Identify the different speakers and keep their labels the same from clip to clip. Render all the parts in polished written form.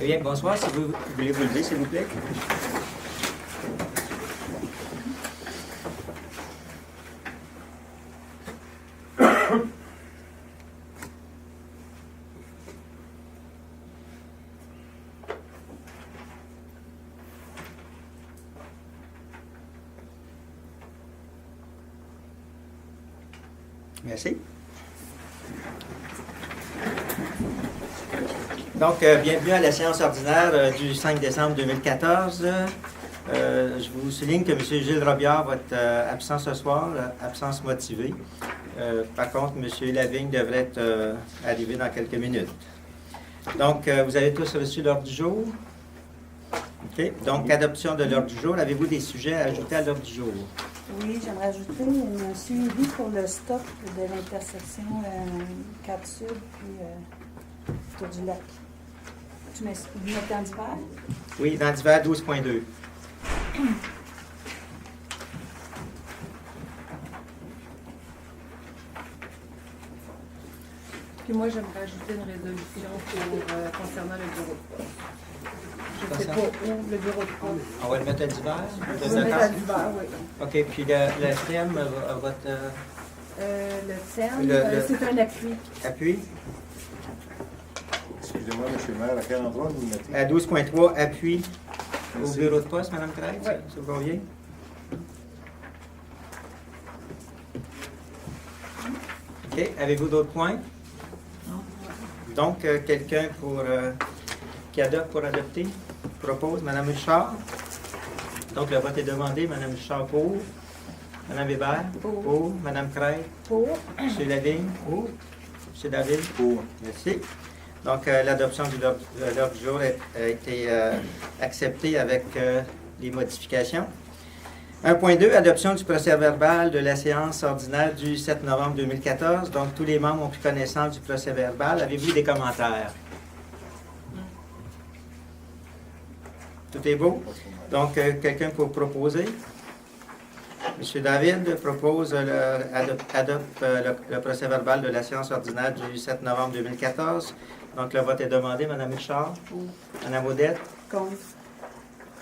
Speaker 1: Eh bien, bonsoir. Si vous voulez vous lever, s'il vous plaît. Merci. Donc, bienvenue à la séance ordinaire du 5 décembre 2014. Je vous souligne que M. Gilles Robillard va être absent ce soir, absence motivée. Par contre, M. Lavigne devrait être arrivé dans quelques minutes. Donc, vous avez tous reçu l'ordre du jour? OK. Donc, adoption de l'ordre du jour. Avez-vous des sujets à ajouter à l'ordre du jour?
Speaker 2: Oui, j'aimerais ajouter un suivi pour le stop de l'intersection Cap-Sud puis Tour du Lac. Vous mettez dans d'hiver?
Speaker 1: Oui, dans d'hiver 12.2.
Speaker 3: Puis moi, j'aimerais ajouter une résolution concernant le bureau de poste. Je ne sais pas où le bureau de poste.
Speaker 1: On va le mettre à d'hiver?
Speaker 3: On va le mettre à l'hiver, oui.
Speaker 1: OK, puis le thème, votre...
Speaker 3: Le thème, c'est un appui.
Speaker 1: Appui?
Speaker 4: Excusez-moi, M. le maire, à quel endroit vous le mettez?
Speaker 1: À 12.3, appui
Speaker 4: Merci.
Speaker 1: au bureau de poste, Mme Craig,
Speaker 3: Oui.
Speaker 1: ça vous convient? OK. Avez-vous d'autres points?
Speaker 2: Non.
Speaker 1: Donc, quelqu'un qui adopte pour adopter? Propose. Mme Richard? Donc, le vote est demandé. Mme Richard pour. Mme Weber?
Speaker 2: Pour.
Speaker 1: Mme Craig?
Speaker 2: Pour.
Speaker 1: M. Lavigne? Pour. M. David?
Speaker 4: Pour.
Speaker 1: Merci. Donc, l'adoption de l'ordre du jour a été acceptée avec les modifications. 1.2, adoption du procès-verbal de la séance ordinaire du 7 novembre 2014. Donc, tous les membres ont pris connaissance du procès-verbal. Avez-vous des commentaires? Tout est beau? Donc, quelqu'un pour proposer? M. David propose, adopte le procès-verbal de la séance ordinaire du 7 novembre 2014. Donc, le vote est demandé. Mme Richard?
Speaker 2: Pour.
Speaker 1: Mme Audette?
Speaker 2: Contre.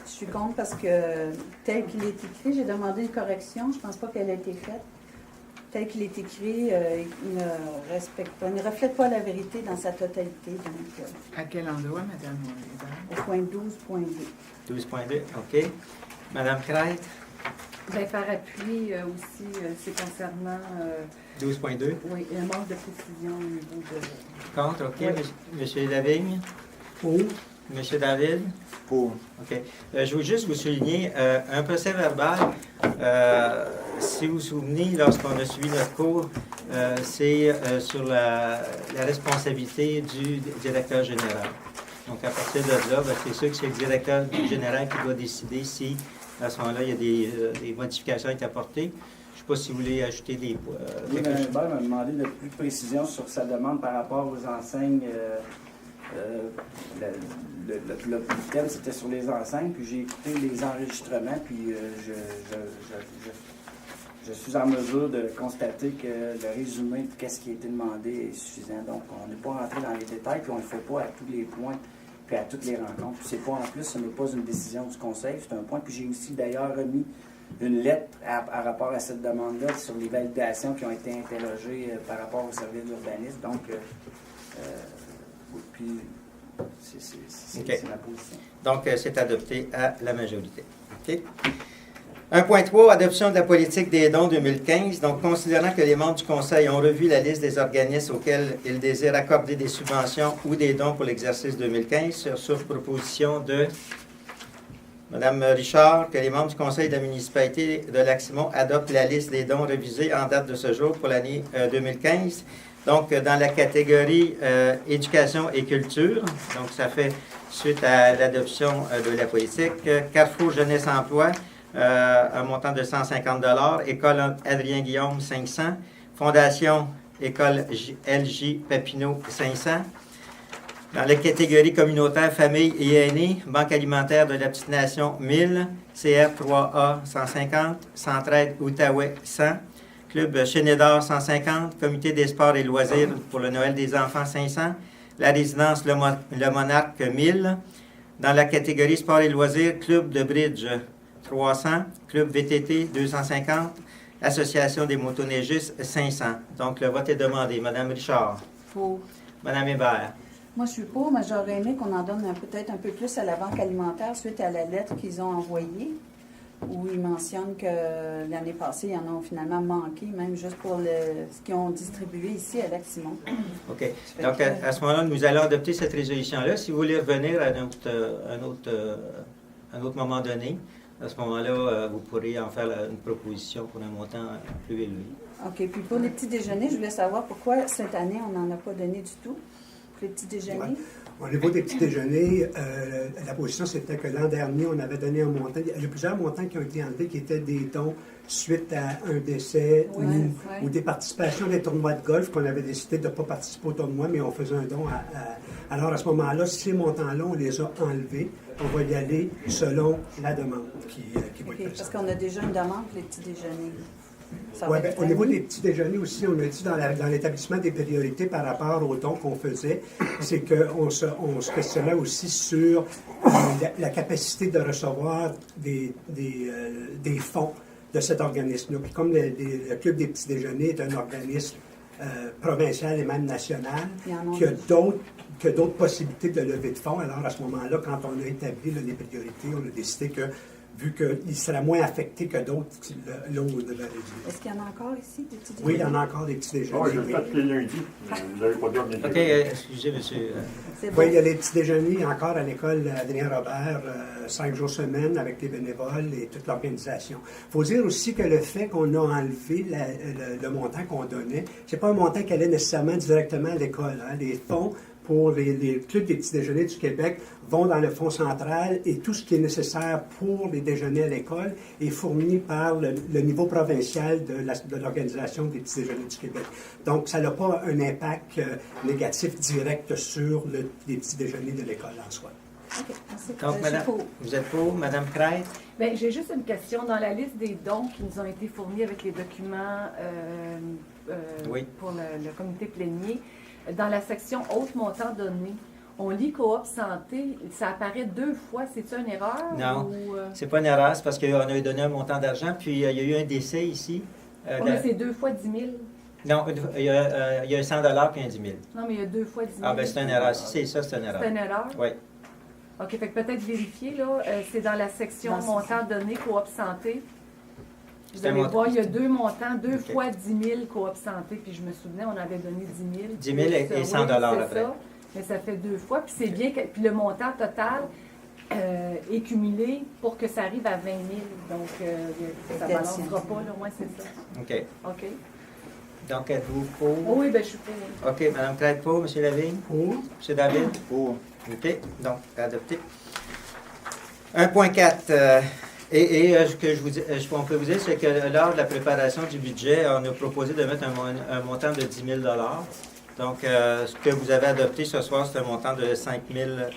Speaker 2: Je suis contre parce que tel qu'il est écrit, j'ai demandé une correction. Je ne pense pas qu'elle a été faite. Tel qu'il est écrit, il ne respecte pas, il ne reflète pas la vérité dans sa totalité. Donc,
Speaker 5: À quel endroit, Mme Weber?
Speaker 2: au point 12.2.
Speaker 1: 12.2, OK. Mme Craig?
Speaker 3: Bien, par appui aussi, c'est concernant
Speaker 1: 12.2.
Speaker 3: oui, un manque de précision au niveau de...
Speaker 1: Contre, OK.
Speaker 3: Oui.
Speaker 1: M. Lavigne? Pour. M. David?
Speaker 4: Pour.
Speaker 1: OK. Je veux juste vous souligner, un procès-verbal, si vous vous souvenez, lorsqu'on a suivi notre cours, c'est sur la responsabilité du directeur général. Donc, à partir de là, c'est sûr que c'est le directeur général qui doit décider si, à ce moment-là, il y a des modifications à être apportées. Je ne sais pas si vous voulez ajouter des...
Speaker 6: Oui, Mme Hubert m'a demandé de plus de précision sur sa demande par rapport aux enseignes. Le thème, c'était sur les enseignes, puis j'ai écouté les enregistrements, puis je suis en mesure de constater que le résumé de ce qui a été demandé est suffisant. Donc, on n'est pas rentré dans les détails, puis on ne le fait pas à tous les points, puis à toutes les rencontres. Puis c'est pas, en plus, ce n'est pas une décision du Conseil, c'est un point. Puis j'ai aussi d'ailleurs remis une lettre à rapport à cette demande-là sur les validations qui ont été interrogées par rapport au service d'urbanisme. Donc, oui, puis c'est
Speaker 1: OK.
Speaker 6: ma position.
Speaker 1: Donc, c'est adopté à la majorité. OK. 1.3, adoption de la politique des dons 2015. Donc, considérant que les membres du Conseil ont revu la liste des organismes auxquels ils désirent accorder des subventions ou des dons pour l'exercice 2015, sur proposition de Mme Richard, que les membres du Conseil de la municipalité de Lac-Simon adoptent la liste des dons révisés en date de ce jour pour l'année 2015. Donc, dans la catégorie éducation et culture, donc ça fait suite à l'adoption de la politique. Carrefour Jeunesse Emploi, un montant de 150 $. École Adrien Guillaume, 500 $. Fondation École LJ Papineau, 500 $. Dans la catégorie communautaire, famille et aînés, Banque alimentaire de la Petite Nation, 1000 $. CR3A, 150 $. Centraide Outaouais, 100 $. Club Chénédor, 150 $. Comité des sports et loisirs pour le Noël des enfants, 500 $. la résidence Le Monarque 1000. Dans la catégorie sport et loisirs, club de bridge 300, club VTT 250, association des motoneigistes 500. Donc le vote est demandé. Madame Richard.
Speaker 2: Pour.
Speaker 1: Madame Hébert.
Speaker 2: Moi, je suis pour, mais j'aurais aimé qu'on en donne peut-être un peu plus à la Banque alimentaire suite à la lettre qu'ils ont envoyée, où ils mentionnent que l'année passée, ils en ont finalement manqué, même juste pour ce qu'ils ont distribué ici à Lac-Simon.
Speaker 1: OK. Donc, à ce moment-là, nous allons adopter cette résolution-là. Si vous voulez revenir à un autre moment donné, à ce moment-là, vous pourrez en faire une proposition pour un montant plus élevé.
Speaker 2: OK. Puis pour les petits déjeuners, je voulais savoir pourquoi cette année, on n'en a pas donné du tout pour les petits déjeuners.
Speaker 7: Ouais. Au niveau des petits déjeuners, la position, c'était que l'an dernier, on avait donné un montant. Il y a plusieurs montants qui ont été enlevés, qui étaient des dons suite à un décès ou des participations à des tournois de golf qu'on avait décidé de ne pas participer au tournoi, mais on faisait un don Alors, à ce moment-là, ces montants-là, on les a enlevés. On va y aller selon la demande qui va être présentée.
Speaker 2: Parce qu'on a déjà une demande pour les petits déjeuners.
Speaker 7: Oui, au niveau des petits déjeuners aussi, on a dit dans l'établissement des priorités par rapport aux dons qu'on faisait, c'est qu'on se questionnait aussi sur la capacité de recevoir des fonds de cet organisme-là. Puis comme le Club des petits déjeuners est un organisme provincial et même national, qui a d'autres possibilités de levée de fonds, alors à ce moment-là, quand on a établi les priorités, on a décidé que vu qu'il serait moins affecté que d'autres, là, on devait réduire.
Speaker 2: Est-ce qu'il y en a encore ici, des petits déjeuners?
Speaker 7: Oui, il y en a encore des petits déjeuners.
Speaker 8: Oui, je le fais les lundis. Vous n'avez pas bien
Speaker 1: OK, excusez, monsieur.
Speaker 2: C'est bon.
Speaker 7: Oui, il y a les petits déjeuners encore à l'école Adrien Robert, 5 jours semaine avec les bénévoles et toute l'organisation. Il faut dire aussi que le fait qu'on a enlevé le montant qu'on donnait, c'est pas un montant qui allait nécessairement directement à l'école. Hein. Les fonds pour les clubs des petits déjeuners du Québec vont dans le fonds central et tout ce qui est nécessaire pour les déjeuners à l'école est fourni par le niveau provincial de l'Organisation des petits déjeuners du Québec. Donc, ça n'a pas un impact négatif direct sur les petits déjeuners de l'école en soi.
Speaker 2: OK, merci.
Speaker 1: Donc, madame, vous êtes pour? Madame Crête?
Speaker 3: Bien, j'ai juste une question. Dans la liste des dons qui nous ont été fournis avec les documents
Speaker 1: Oui.
Speaker 3: pour le comité plénier, dans la section « Autres montants donnés », on lit Coop Santé, ça apparaît 2 fois. C'est-tu une erreur?
Speaker 1: Non,
Speaker 3: ou,
Speaker 1: c'est pas une erreur, c'est parce qu'on a donné un montant d'argent, puis il y a eu un décès ici.
Speaker 3: mais c'est 2 fois 10 000.
Speaker 1: Non, il y a un 100 $ puis un 10 000.
Speaker 3: Non, mais il y a 2 fois 10 000.
Speaker 1: Ah, bien, c'est une erreur. Si c'est ça, c'est une erreur.
Speaker 3: C'est une erreur?
Speaker 1: Oui.
Speaker 3: OK, fait que peut-être vérifier, là, c'est dans la section « Montants donnés Coop Santé ». Vous allez voir, il y a 2 montants, 2 fois 10 000 Coop Santé, puis je me souvenais, on avait donné 10 000.
Speaker 1: 10 000 et 100 $ après.
Speaker 3: Ça, mais ça fait 2 fois, puis c'est bien, puis le montant total est cumulé pour que ça arrive à 20 000, donc ça ne balancera pas, là, ouais, c'est ça.
Speaker 1: OK.
Speaker 3: OK.
Speaker 1: Donc, êtes-vous pour?
Speaker 3: Oh oui, bien, je suis pour.
Speaker 1: OK, Mme Crête pour, M. Lavigne?
Speaker 7: Pour.
Speaker 1: M. David?
Speaker 4: Pour.
Speaker 1: OK, donc, adopté. 1.4. Ce que on peut vous dire, c'est que lors de la préparation du budget, on a proposé de mettre un montant de 10 000 $. Donc, ce que vous avez adopté ce soir, c'est un montant de 5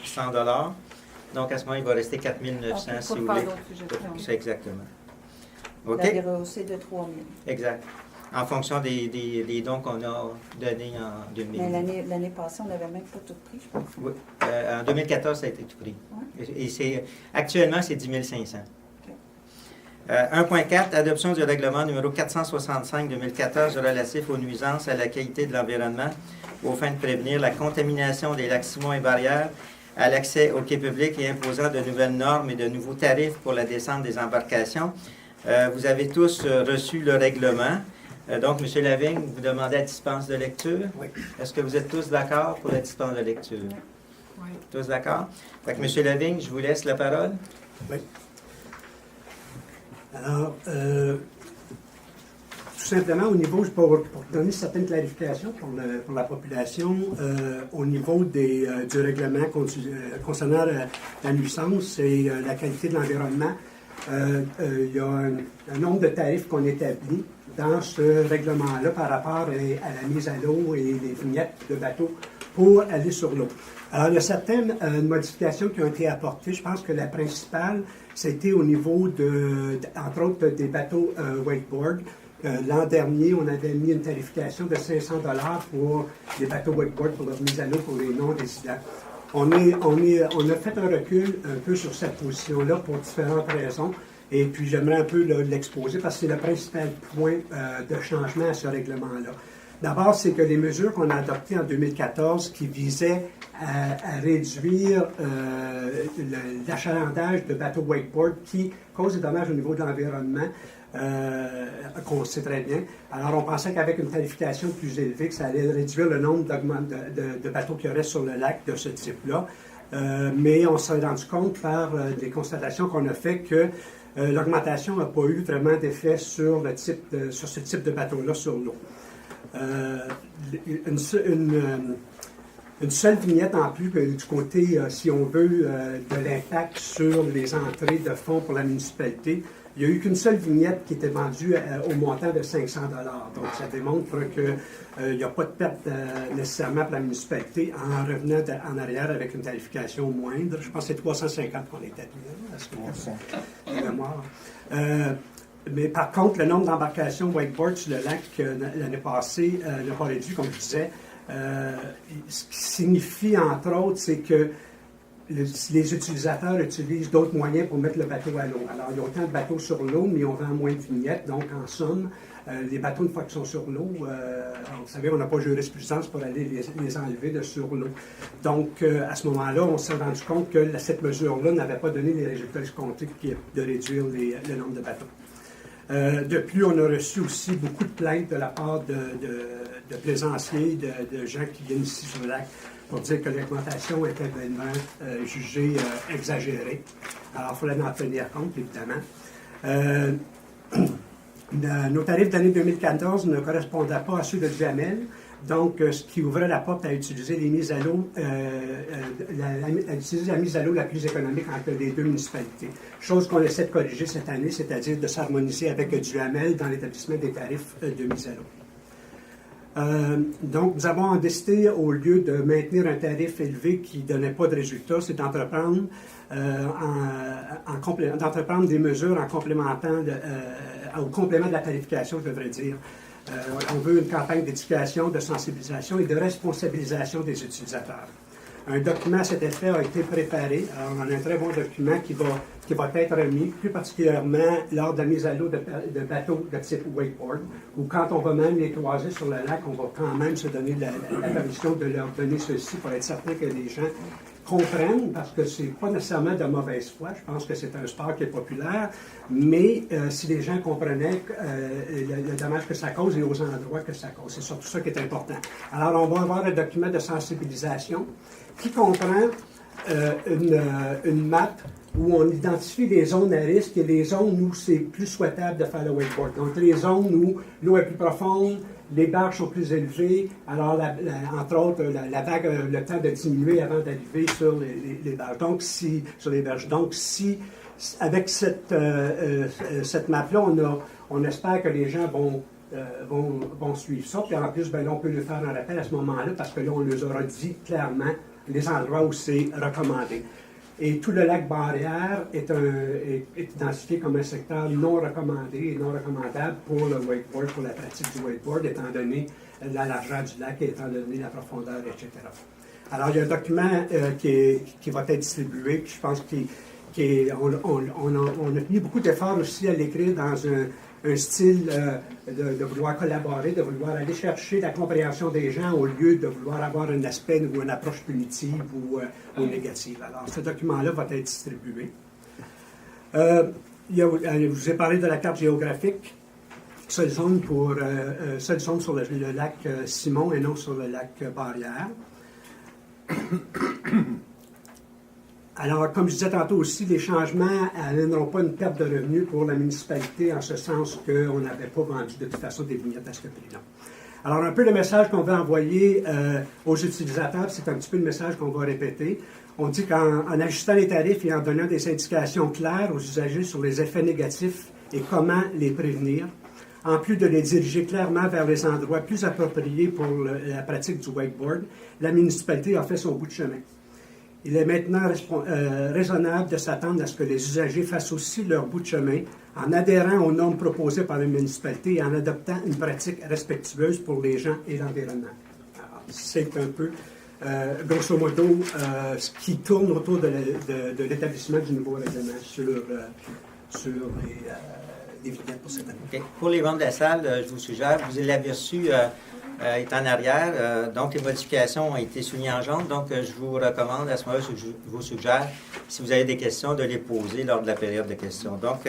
Speaker 1: 100 $. Donc, à ce moment, il va rester 4 900 si vous voulez. C'est exactement. OK?
Speaker 2: Vous l'avez rehaussé de 3 000.
Speaker 1: Exact. En fonction des dons qu'on a donnés en 2000.
Speaker 2: Mais l'année passée, on n'avait même pas tout pris, je pense.
Speaker 1: Oui. En 2014, ça a été tout pris.
Speaker 2: Ouais.
Speaker 1: Et actuellement, c'est 10 500. 1.4, adoption du règlement numéro 465-2014 relatif aux nuisances à la qualité de l'environnement aux fins de prévenir la contamination des lacs Simon et Barrières à l'accès aux quais publics et imposant de nouvelles normes et de nouveaux tarifs pour la descente des embarcations. Vous avez tous reçu le règlement. Donc, M. Lavigne, vous demandez la dispense de lecture.
Speaker 7: Oui.
Speaker 1: Est-ce que vous êtes tous d'accord pour la dispense de lecture?
Speaker 5: Oui.
Speaker 1: Tous d'accord? Fait que, M. Lavigne, je vous laisse la parole.
Speaker 7: Oui. Alors, tout simplement, au niveau, pour donner certaines clarifications pour la population, au niveau du règlement concernant la nuisance et la qualité de l'environnement, il y a un nombre de tarifs qu'on établit dans ce règlement-là par rapport à la mise à l'eau et les vignettes de bateaux pour aller sur l'eau. Alors, il y a certaines modifications qui ont été apportées. Je pense que la principale, c'était au niveau entre autres, des bateaux wakeboard. L'an dernier, on avait mis une tarification de 500 $ pour les bateaux wakeboard pour leur mise à l'eau pour les non-résidents. On a fait un recul un peu sur cette position-là pour différentes raisons. Et puis, j'aimerais un peu l'exposer parce que c'est le principal point de changement à ce règlement-là. D'abord, c'est que les mesures qu'on a adoptées en 2014 qui visaient à réduire l'achalandage de bateaux wakeboard qui causent des dommages au niveau de l'environnement, qu'on sait très bien. Alors, on pensait qu'avec une tarification plus élevée, que ça allait réduire le nombre de bateaux qu'il y aurait sur le lac de ce type-là. Mais on s'est rendu compte par des constatations qu'on a fait que l'augmentation n'a pas eu vraiment d'effet sur ce type de bateau-là sur l'eau. Une seule vignette en plus du côté, si on veut, de l'impact sur les entrées de fonds pour la municipalité. Il n'y a eu qu'une seule vignette qui était vendue au montant de 500 $. Donc, ça démontre qu'il n'y a pas de perte nécessairement pour la municipalité en revenant en arrière avec une tarification moindre. Je pense que c'est 350 qu'on établit. De mémoire. Mais par contre, le nombre d'embarcations wakeboard sur le lac l'année passée n'a pas réduit, comme je disais. Ce qui signifie, entre autres, c'est que les utilisateurs utilisent d'autres moyens pour mettre le bateau à l'eau. Alors, il y a autant de bateaux sur l'eau, mais on vend moins de vignettes. Donc, en somme, les bateaux, une fois qu'ils sont sur l'eau, vous savez, on n'a pas jurisprudence pour aller les enlever de sur l'eau. Donc, à ce moment-là, on s'est rendu compte que cette mesure-là n'avait pas donné les résultats escomptés de réduire le nombre de bateaux. De plus, on a reçu aussi beaucoup de plaintes de la part de plaisanciers, de gens qui viennent ici sur le lac pour dire que l'augmentation était vraiment jugée exagérée. Alors, il fallait en tenir compte, évidemment. Nos tarifs d'année 2014 ne correspondaient pas à ceux de Duhamel, donc ce qui ouvrait la porte à utiliser les mises à l'eau, à utiliser la mise à l'eau la plus économique entre les deux municipalités. Chose qu'on essaie de corriger cette année, c'est-à-dire de s'harmoniser avec Duhamel dans l'établissement des tarifs de mise à l'eau. Donc, nous avons décidé, au lieu de maintenir un tarif élevé qui ne donnait pas de résultat, c'est d'entreprendre des mesures en complémentant au complément de la tarification, je devrais dire. On veut une campagne d'éducation, de sensibilisation et de responsabilisation des utilisateurs. Un document à cet effet a été préparé. Alors, on a un très bon document qui va être remis, plus particulièrement lors de la mise à l'eau de bateaux de type wakeboard, ou quand on va même les croiser sur le lac, on va quand même se donner la permission de leur donner ceci pour être certain que les gens comprennent, parce que c'est pas nécessairement de mauvaise foi. Je pense que c'est un sport qui est populaire, mais si les gens comprenaient le dommage que ça cause et aux endroits que ça cause, c'est surtout ça qui est important. Alors, on va avoir un document de sensibilisation qui comprend une map où on identifie les zones à risque et les zones où c'est plus souhaitable de faire le wakeboard. Donc, les zones où l'eau est plus profonde, les berges sont plus élevées, alors, entre autres, la vague a le temps de diminuer avant d'arriver sur les berges. Donc, avec cette map-là, on espère que les gens vont suivre ça. Puis en plus, là, on peut le faire en rappel à ce moment-là, parce que là, on leur aura dit clairement les endroits où c'est recommandé. Et tout le lac Barrière est identifié comme un secteur non recommandé et non recommandable pour le wakeboard, pour la pratique du wakeboard, étant donné la largeur du lac et étant donné la profondeur, etc. Alors, il y a un document qui va être distribué, puis je pense qu'on a mis beaucoup d'efforts aussi à l'écrire dans un style de vouloir collaborer, de vouloir aller chercher la compréhension des gens au lieu de vouloir avoir un aspect ou une approche punitive ou négative. Alors, ce document-là va être distribué. Je vous ai parlé de la carte géographique. Seule zone sur le lac Simon et non sur le lac Barrière. Alors, comme je disais tantôt aussi, les changements n'amèneront pas une perte de revenus pour la municipalité, en ce sens qu'on n'avait pas vendu de toute façon des vignettes à ce prix-là. Alors, un peu le message qu'on veut envoyer aux utilisateurs, c'est un petit peu le message qu'on va répéter. On dit qu'en ajustant les tarifs et en donnant des indications claires aux usagers sur les effets négatifs et comment les prévenir, en plus de les diriger clairement vers les endroits plus appropriés pour la pratique du wakeboard, la municipalité a fait son bout de chemin. Il est maintenant raisonnable de s'attendre à ce que les usagers fassent aussi leur bout de chemin en adhérant aux normes proposées par les municipalités et en adoptant une pratique respectueuse pour les gens et l'environnement. Alors, c'est un peu, grosso modo, ce qui tourne autour de l'établissement du nouveau règlement sur les vignettes pour cette année.
Speaker 1: OK. Pour les membres de la salle, je vous suggère, vous l'avez reçu, est en arrière, donc les modifications ont été soulignées en jaune, donc je vous recommande à ce moment-là, je vous suggère, si vous avez des questions, de les poser lors de la période de questions. Donc,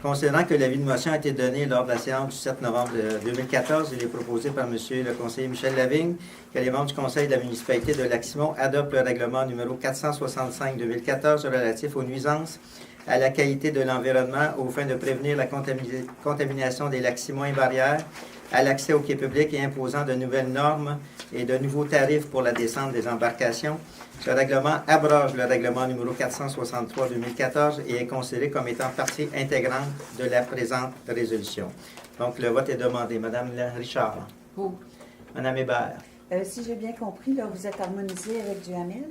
Speaker 1: considérant que l'avis de motion a été donné lors de la séance du 7 novembre 2014, il est proposé par M. le conseiller Michel Lavigne que les membres du conseil de la municipalité de Lac-Simon adoptent le règlement numéro 465-2014 relatif aux nuisances à la qualité de l'environnement aux fins de prévenir la contamination des lacs Simon et Barrières, à l'accès au quai public et imposant de nouvelles normes et de nouveaux tarifs pour la descente des embarcations. Ce règlement abroge le règlement numéro 463-2014 et est considéré comme étant partie intégrante de la présente résolution. Donc, le vote est demandé. Madame Richard.
Speaker 2: Pour.
Speaker 1: Madame Hébert.
Speaker 2: Si j'ai bien compris, là, vous êtes harmonisé avec du Hamel,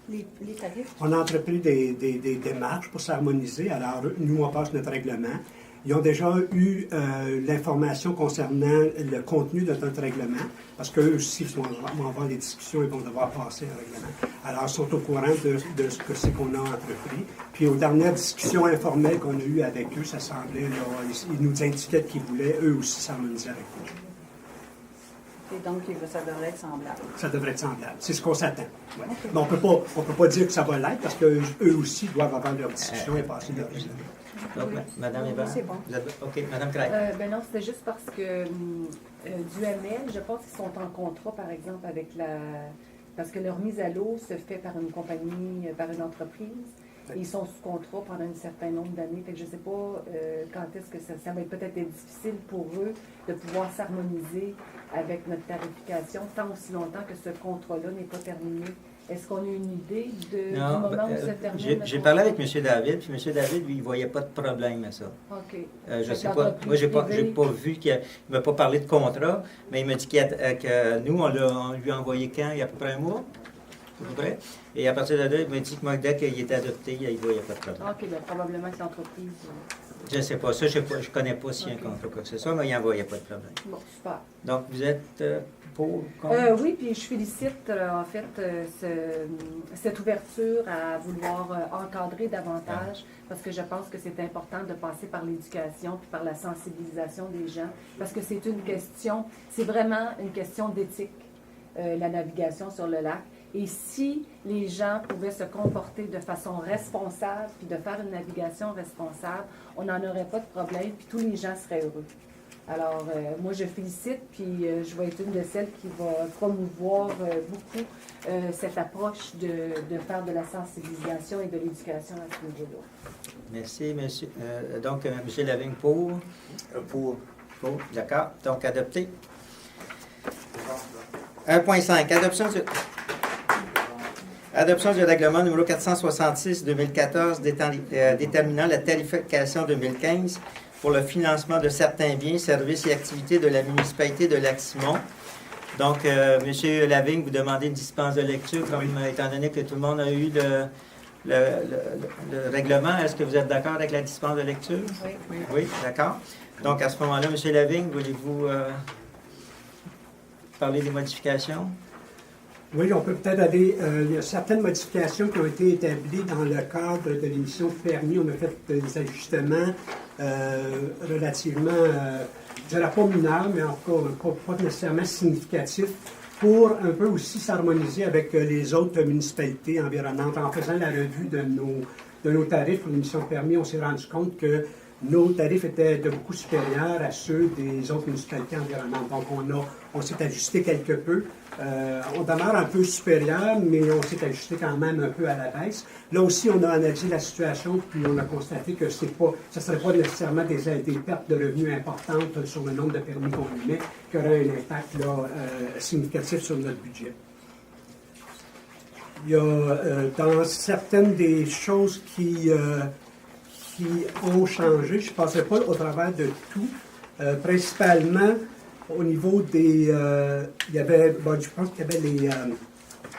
Speaker 2: les tarifs?
Speaker 7: On a entrepris des démarches pour s'harmoniser. Alors, nous, on passe notre règlement. Ils ont déjà eu l'information concernant le contenu de notre règlement, parce qu'eux aussi vont avoir les discussions et vont devoir passer un règlement. Alors, ils sont au courant de ce que c'est qu'on a entrepris. Puis, aux dernières discussions informelles qu'on a eues avec eux, ça semblait, là, ils nous indiquaient qu'ils voulaient eux aussi s'harmoniser avec nous.
Speaker 2: Et donc, ça devrait être semblable.
Speaker 7: Ça devrait être semblable. C'est ce qu'on s'attend. Ouais.
Speaker 2: Okay.
Speaker 7: Mais on peut pas dire que ça va l'être, parce qu'eux aussi doivent avoir leur discussion et passer leur règlement.
Speaker 1: Donc, Madame Hébert.
Speaker 2: C'est bon.
Speaker 1: OK, Madame Craig.
Speaker 3: Ben non, c'était juste parce que du ML, je pense qu'ils sont en contrat, par exemple, avec parce que leur mise à l'eau se fait par une compagnie, par une entreprise. Et ils sont sous contrat pendant un certain nombre d'années. Fait que je ne sais pas quand est-ce que ça va peut-être être difficile pour eux de pouvoir s'harmoniser avec notre tarification tant aussi longtemps que ce contrat-là n'est pas terminé. Est-ce qu'on a une idée du moment où ça termine?
Speaker 1: J'ai parlé avec M. David, puis M. David, lui, il ne voyait pas de problème à ça.
Speaker 3: OK.
Speaker 1: Je ne sais pas. Moi, je n'ai pas vu qu'il ne m'a pas parlé de contrat, mais il m'a dit que nous, on lui a envoyé quand? Il y a à peu près un mois? À peu près. Et à partir de là, il m'a dit que dès qu'il était adopté, il ne voyait pas de problème.
Speaker 3: OK, bien, probablement que l'entreprise...
Speaker 1: Je ne sais pas. Ça, je ne connais pas s'il y a un contrat quoi que ce soit, mais il n'envoyait pas de problème.
Speaker 3: Bon, super.
Speaker 1: Donc, vous êtes pour?
Speaker 3: Oui, puis je félicite en fait cette ouverture à vouloir encadrer davantage parce que je pense que c'est important de passer par l'éducation puis par la sensibilisation des gens parce que c'est vraiment une question d'éthique, la navigation sur le lac. Et si les gens pouvaient se comporter de façon responsable puis de faire une navigation responsable, on n'en aurait pas de problème puis tous les gens seraient heureux. Alors, moi, je félicite, puis je vais être une de celles qui va promouvoir beaucoup cette approche de faire de la sensibilisation et de l'éducation à ce niveau-là.
Speaker 1: Merci, monsieur. Donc, M. Lavigne, pour? Pour, d'accord. Donc, adopté. 1.5. Adoption du règlement numéro 466-2014 déterminant la tarification 2015 pour le financement de certains biens, services et activités de la municipalité de Lac-Simon. Donc, M. Lavigne, vous demandez une dispense de lecture, étant donné que tout le monde a eu le règlement. Est-ce que vous êtes d'accord avec la dispense de lecture?
Speaker 2: Oui.
Speaker 1: Oui, d'accord. Donc, à ce moment-là, M. Lavigne, voulez-vous parler des modifications?
Speaker 7: Oui, on peut peut-être aller. Il y a certaines modifications qui ont été établies dans le cadre de l'émission Permis. On a fait des ajustements relativement, je dirais pas mineurs, mais encore pas nécessairement significatifs, pour un peu aussi s'harmoniser avec les autres municipalités environnantes. En faisant la revue de nos tarifs pour l'émission Permis, on s'est rendu compte que nos tarifs étaient de beaucoup supérieurs à ceux des autres municipalités environnantes. Donc, on s'est ajusté quelque peu. On demeure un peu supérieur, mais on s'est ajusté quand même un peu à la baisse. Là aussi, on a analysé la situation, puis on a constaté que ça ne serait pas nécessairement des pertes de revenus importantes sur le nombre de permis qu'on émet, qui aurait un impact significatif sur notre budget. Il y a dans certaines des choses qui ont changé, je ne passerai pas au travers de tout, principalement au niveau des... je pense qu'il y avait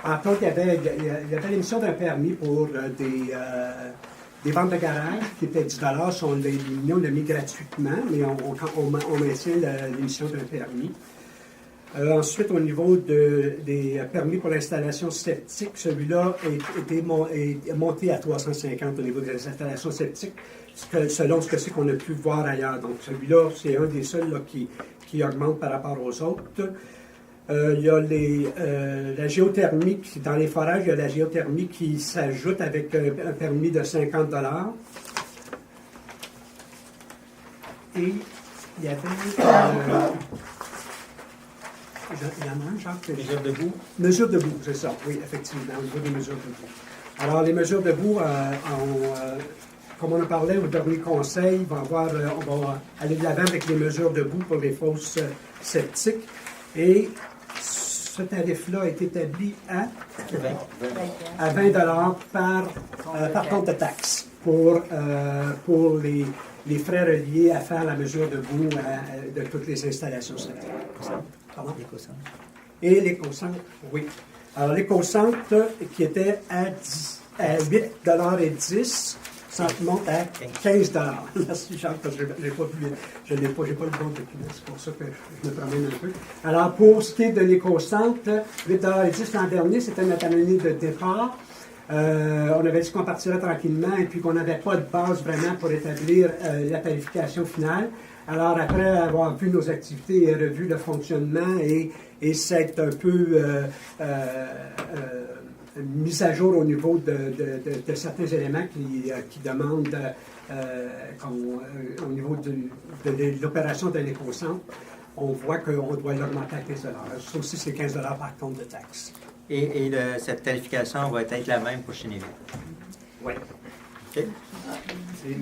Speaker 7: Entre autres, il y avait l'émission d'un permis pour des ventes de garage qui étaient 10 $. On l'a mis gratuitement, mais on maintient l'émission d'un permis. Ensuite, au niveau des permis pour l'installation septique, celui-là est monté à 350 au niveau des installations septiques, selon ce que c'est qu'on a pu voir ailleurs. Donc, celui-là, c'est un des seuls là, qui augmente par rapport aux autres. Il y a la géothermie, dans les forages, il y a la géothermie qui s'ajoute avec un permis de 50 $. Et il y avait... il y en a un, Jacques.
Speaker 1: Mesure debout.
Speaker 7: Mesure debout, c'est ça, oui, effectivement, au niveau des mesures debout. Alors, les mesures debout, comme on en parlait au dernier conseil, on va aller de l'avant avec les mesures debout pour les fosses septiques. Et ce tarif-là est établi à 20 $ par compte de taxe pour les frais reliés à faire la mesure debout de toutes les installations septiques. Pardon? Et l'éco-centre, oui. Alors, l'éco-centre qui était à 8,10 $, ça monte à 15 $. Merci, Jacques, parce que je n'ai pas le bon document. C'est pour ça que je me promène un peu. Alors, pour ce qui est de l'éco-centre, 8,10 $ l'an dernier, c'était notre année de départ. On avait dit qu'on partirait tranquillement et puis qu'on n'avait pas de base vraiment pour établir la tarification finale. Alors, après avoir vu nos activités et revu le fonctionnement et s'être un peu mise à jour au niveau de certains éléments qui demandent au niveau de l'opération de l'éco-centre, on voit qu'on doit l'augmenter à 15 $. Ça aussi, c'est 15 $ par compte de taxe.
Speaker 1: Et cette qualification va être la même pour Chénéville.
Speaker 9: Oui.
Speaker 1: OK.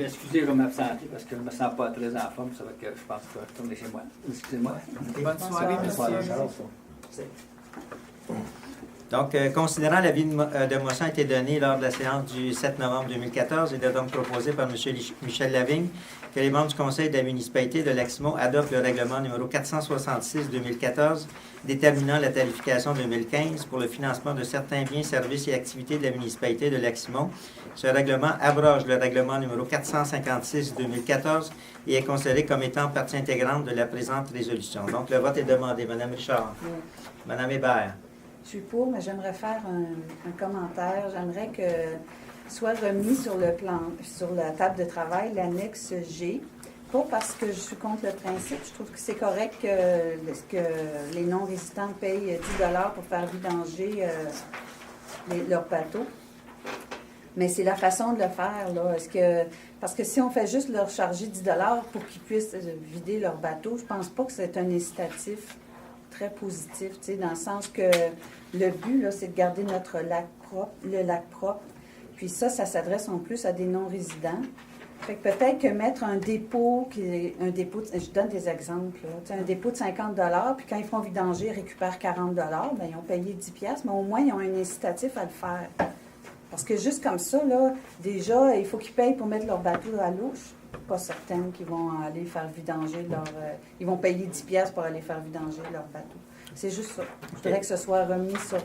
Speaker 9: Excusez, je vais m'absenter parce que je ne me sens pas très en forme. Ça va que je pense que je vais retourner chez moi. Excusez-moi.
Speaker 5: Bonne soirée, monsieur.
Speaker 1: Donc, considérant l'avis de motion a été donné lors de la séance du 7 novembre 2014, il est donc proposé par M. Michel Lavigne que les membres du Conseil de la municipalité de Leximont adoptent le règlement numéro 466-2014 déterminant la tarification 2015 pour le financement de certains biens, services et activités de la municipalité de Leximont. Ce règlement abroge le règlement numéro 456-2014 et est considéré comme étant partie intégrante de la présente résolution. Donc, le vote est demandé. Mme Richard.
Speaker 2: Oui.
Speaker 1: Mme Hébert.
Speaker 2: Je suis pour, mais j'aimerais faire un commentaire. J'aimerais que soit remis sur la table de travail, l'annexe G. Pas parce que je suis contre le principe. Je trouve que c'est correct que les non-résidents payent 10 $ pour faire vidanger leur bateau. Mais c'est la façon de le faire, là. Parce que si on fait juste leur charger 10 $ pour qu'ils puissent vider leur bateau, je pense pas que c'est un incitatif très positif, dans le sens que le but, là, c'est de garder notre lac propre, le lac propre. Puis ça s'adresse en plus à des non-résidents. Fait que peut-être que mettre un dépôt, je donne des exemples, là, un dépôt de 50 $, puis quand ils font vidanger, ils récupèrent 40 $, bien, ils ont payé 10 $, mais au moins, ils ont un incitatif à le faire. Parce que juste comme ça, là, déjà, il faut qu'ils payent pour mettre leur bateau à l'eau. Je ne suis pas certaine qu'ils vont aller faire vidanger ils vont payer 10 $ pour aller faire vidanger leur bateau. C'est juste ça. Je voudrais que ce soit remis sur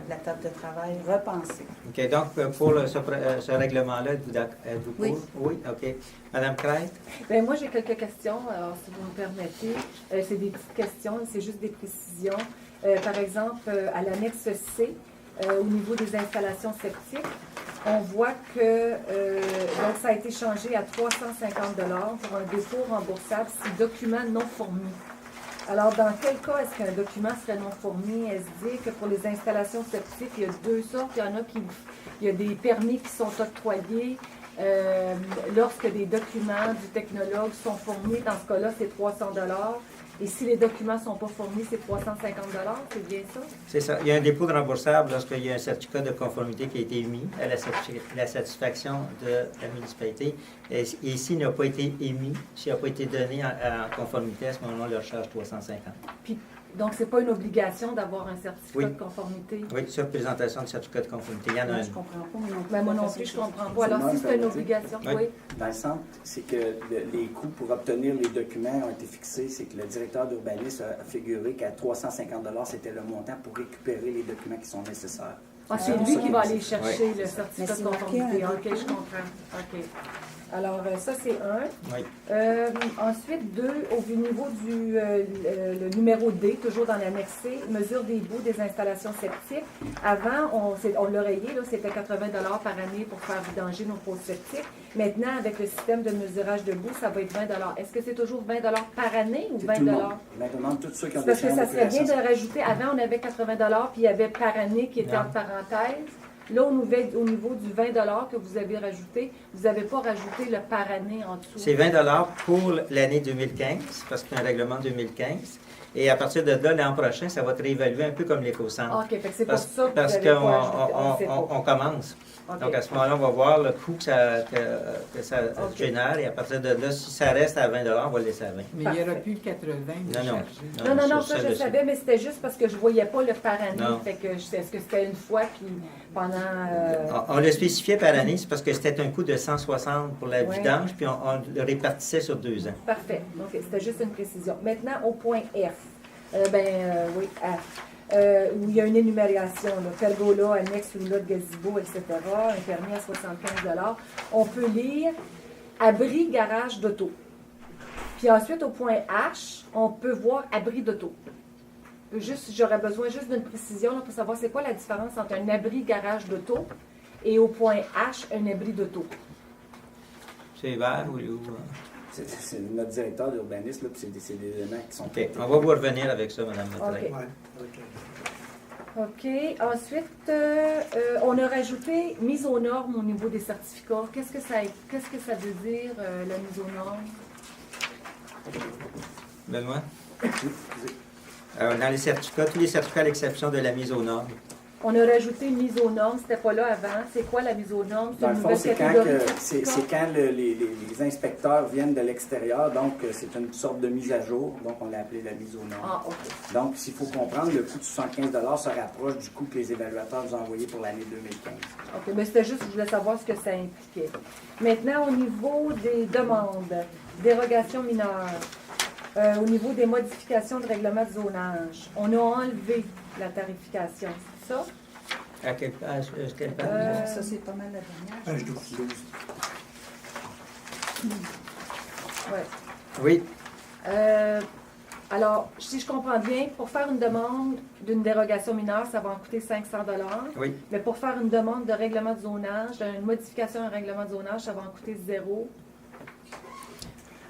Speaker 2: la table de travail, repensé.
Speaker 1: OK. Donc, pour ce règlement-là, êtes-vous pour?
Speaker 2: Oui.
Speaker 1: Oui. OK. Mme Crête?
Speaker 3: Bien, moi, j'ai quelques questions. Alors, si vous me permettez, c'est des petites questions, c'est juste des précisions. Par exemple, à l'annexe C, au niveau des installations septiques, on voit que donc ça a été changé à 350 $ pour un dépôt remboursable si document non fourni. Alors, dans quel cas est-ce qu'un document serait non fourni? Est-ce dit que pour les installations septiques, il y a deux sortes? Il y a des permis qui sont octroyés lorsque des documents du technologue sont fournis. Dans ce cas-là, c'est 300 $. Et si les documents ne sont pas fournis, c'est 350 $, c'est bien ça? C'est ça.
Speaker 1: Il y a un dépôt de remboursable lorsqu'il y a un certificat de conformité qui a été émis à la satisfaction de la municipalité. Et s'il n'a pas été émis, s'il n'a pas été donné en conformité, à ce moment-là, on leur charge 350.
Speaker 3: Puis, Donc, c'est pas une obligation d'avoir un certificat
Speaker 1: Oui.
Speaker 3: de conformité.
Speaker 1: Oui, sur présentation de certificat de conformité. Il y en a
Speaker 2: Non,
Speaker 1: un.
Speaker 2: je comprends pas. Moi non plus,
Speaker 3: Ben, moi non plus, je comprends pas. Alors, si c'est une obligation,
Speaker 1: Oui.
Speaker 3: oui.
Speaker 6: Dans le centre, c'est que les coûts pour obtenir les documents ont été fixés. C'est que le directeur d'urbanisme a figuré qu'à 350 $, c'était le montant pour récupérer les documents qui sont nécessaires.
Speaker 3: Ah, c'est
Speaker 6: pour
Speaker 3: lui
Speaker 6: ça
Speaker 3: qui
Speaker 6: qu'il
Speaker 3: va
Speaker 6: a
Speaker 3: aller
Speaker 6: dit.
Speaker 3: chercher le
Speaker 2: Mais
Speaker 3: certificat
Speaker 2: c'est
Speaker 3: de
Speaker 2: marqué
Speaker 3: conformité.
Speaker 2: un
Speaker 3: OK, je
Speaker 2: document.
Speaker 3: comprends. OK. Alors, ça, c'est un.
Speaker 1: Oui.
Speaker 3: Ensuite, 2, au niveau du le numéro D, toujours dans l'annexe C, mesure des bouts des installations septiques. Avant, on l'a rayé, là, c'était 80 $ par année pour faire vidanger nos fosses septiques. Maintenant, avec le système de mesurage de bouts, ça va être 20 $. Est-ce que c'est toujours 20 $ par année ou
Speaker 6: C'est
Speaker 3: 20
Speaker 6: tout le monde.
Speaker 3: $?
Speaker 6: Maintenant, tous ceux qui ont
Speaker 3: C'est parce que
Speaker 6: des
Speaker 3: ça serait bien
Speaker 6: d'épuration,
Speaker 3: de rajouter. Avant, on avait 80 $ puis il y avait par année qui était
Speaker 1: Non.
Speaker 3: entre parenthèses. Là, au niveau du 20 $ que vous avez rajouté, vous n'avez pas rajouté le par année en dessous.
Speaker 1: C'est 20 $ pour l'année 2015, parce que c'est un règlement 2015. Et à partir de là, l'an prochain, ça va être réévalué un peu comme l'éco-centre.
Speaker 3: OK, fait que c'est pour
Speaker 1: Parce,
Speaker 3: ça que
Speaker 1: parce
Speaker 3: vous avez
Speaker 1: qu'on
Speaker 3: pas ajouté. On sait pas.
Speaker 1: on commence.
Speaker 3: OK.
Speaker 1: Donc, à ce moment-là, on va voir le coût que ça
Speaker 3: OK.
Speaker 1: génère. Et à partir de là, si ça reste à 20 $, on va le laisser à 20.
Speaker 5: Mais il n'y aura plus le 80 de
Speaker 1: Non, non.
Speaker 5: chargé.
Speaker 3: Non,
Speaker 1: sur
Speaker 3: ça je
Speaker 1: celle-ci.
Speaker 3: savais, mais c'était juste parce que je ne voyais pas le par année.
Speaker 1: Non.
Speaker 3: Fait que est-ce que c'était une fois, puis pendant...
Speaker 1: On le spécifiait par année, c'est parce que c'était un coût de 160 pour la
Speaker 3: Ouais.
Speaker 1: vidange, puis on le répartissait sur 2 ans.
Speaker 3: Parfait. Donc, c'était juste une précision. Maintenant, au point F. Oui, F. Où il y a une énumération, là, pergola, annexe, roulotte, gazebo, etc., un permis à 75 $. On peut lire abri, garage d'auto. Puis ensuite, au point H, on peut voir abri d'auto. J'aurais besoin juste d'une précision là, pour savoir c'est quoi la différence entre un abri, garage d'auto et au point H, un abri d'auto.
Speaker 1: C'est vert ou...
Speaker 6: c'est notre directeur d'urbanisme, là, puis c'est des éléments qui sont
Speaker 1: OK.
Speaker 6: traités.
Speaker 1: On va vous revenir avec ça, Mme Matraille.
Speaker 3: OK. OK. Ensuite, on a rajouté mise aux normes au niveau des certificats. Qu'est-ce que ça veut dire, la mise aux normes?
Speaker 1: Benoît? Dans les certificats, tous les certificats à l'exception de la mise aux normes.
Speaker 3: On a rajouté mise aux normes. C'était pas là avant. C'est quoi la mise aux normes?
Speaker 6: Dans le
Speaker 3: une
Speaker 6: fond,
Speaker 3: nouvelle
Speaker 6: c'est quand,
Speaker 3: catégorie de
Speaker 6: c'est
Speaker 3: certificats?
Speaker 6: quand les inspecteurs viennent de l'extérieur, donc c'est une sorte de mise à jour, donc on l'a appelé la mise aux normes.
Speaker 3: Ah, OK.
Speaker 6: Donc, s'il faut comprendre, le coût de 75 $ se rapproche du coût que les évaluateurs vous ont envoyé pour l'année 2015.
Speaker 3: OK, mais c'était juste, je voulais savoir ce que ça impliquait. Maintenant, au niveau des demandes, dérogations mineures, au niveau des modifications de règlement de zonage, on a enlevé la tarification, c'est ça?
Speaker 1: À quelle page? Quelle page?
Speaker 2: Ça, c'est pas mal la dernière.
Speaker 7: Page 12.
Speaker 3: Ouais.
Speaker 1: Oui.
Speaker 3: Alors, si je comprends bien, pour faire une demande d'une dérogation mineure, ça va en coûter 500 $.
Speaker 1: Oui.
Speaker 3: Mais pour faire une demande de règlement de zonage, d'une modification à un règlement de zonage, ça va en coûter 0.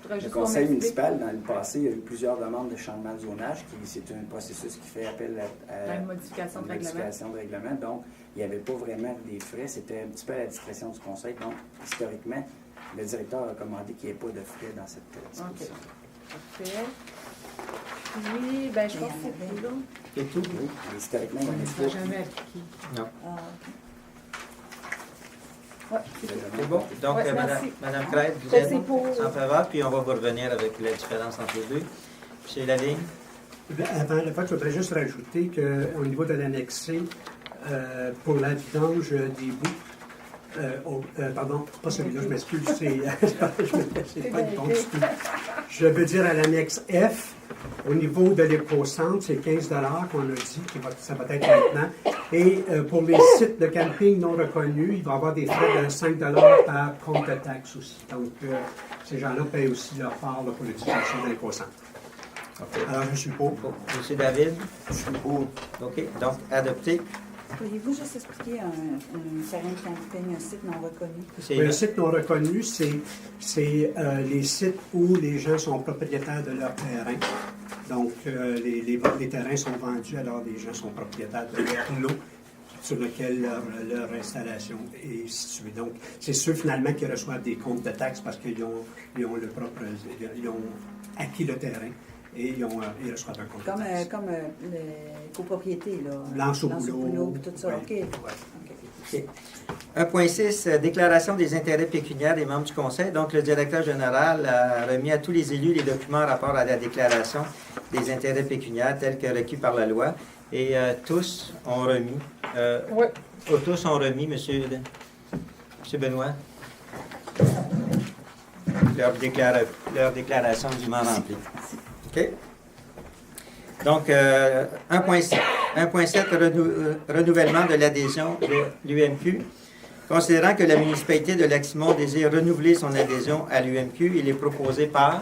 Speaker 6: Le conseil municipal, dans le passé, il y a eu plusieurs demandes de changement de zonage. C'est un processus qui fait appel à
Speaker 3: Une modification de
Speaker 6: règlement. Donc, il n'y avait pas vraiment des frais. C'était un petit peu à la discrétion du conseil. Donc, historiquement, le directeur a recommandé qu'il n'y ait pas de frais dans cette disposition.
Speaker 3: OK. Parfait. Puis, ben, je pense que c'est tout, là.
Speaker 1: C'est tout?
Speaker 6: Oui, mais historiquement, il n'y en
Speaker 5: Ça
Speaker 6: a
Speaker 5: n'a
Speaker 6: pas.
Speaker 5: jamais appliqué.
Speaker 1: Non.
Speaker 2: Ah, OK.
Speaker 3: Ouais, c'est tout.
Speaker 1: C'est bon. Donc,
Speaker 3: Ouais, merci.
Speaker 1: Madame Craig, vous
Speaker 3: Ça,
Speaker 1: êtes
Speaker 3: c'est pour-
Speaker 1: en faveur, puis on va vous revenir avec la différence entre les deux. Chez la ligne?
Speaker 7: Avant le vote, je voudrais juste rajouter qu'au niveau de l'annexe C, pour la vidange des bouts, pardon, pas celui-là, je m'excuse, c'est pas du bon du tout. Je veux dire à l'annexe F, au niveau de l'éco-centre, c'est 15 $ qu'on a dit, ça va être maintenant. Et pour les sites de camping non reconnus, il va y avoir des frais de 5 $ par compte de taxe aussi. Donc, ces gens-là payent aussi leur part là, pour l'utilisation de l'éco-centre.
Speaker 1: OK.
Speaker 7: Alors, je suis pour.
Speaker 1: Monsieur David? Je suis pour. OK. Donc, adopté.
Speaker 2: Pourriez-vous juste expliquer un terrain de camping, un site non reconnu?
Speaker 1: C'est
Speaker 7: Un site non reconnu, c'est les sites où les gens sont propriétaires de leur terrain. Donc, les terrains sont vendus, alors les gens sont propriétaires de leur lot sur lequel leur installation est située. Donc, c'est ceux finalement qui reçoivent des comptes de taxes parce qu'ils ont acquis le terrain et ils reçoivent un compte de taxes.
Speaker 2: Comme les copropriétés, là.
Speaker 7: Lance au
Speaker 2: boulot,
Speaker 7: boulot.
Speaker 2: puis tout ça.
Speaker 7: Ouais,
Speaker 2: OK.
Speaker 7: ouais.
Speaker 2: OK.
Speaker 1: OK. 1.6, déclaration des intérêts pécuniaires des membres du Conseil. Donc, le directeur général a remis à tous les élus les documents en rapport à la déclaration des intérêts pécuniaires tels que requis par la loi. Et tous ont remis.
Speaker 3: Oui.
Speaker 1: Tous ont remis, Monsieur Benoît, leur déclaration dûment remplie. OK? Donc, 1.7, renouvellement de l'adhésion de l'UMQ. Considérant que la municipalité de Lac-Simon désire renouveler son adhésion à l'UMQ, il est proposé par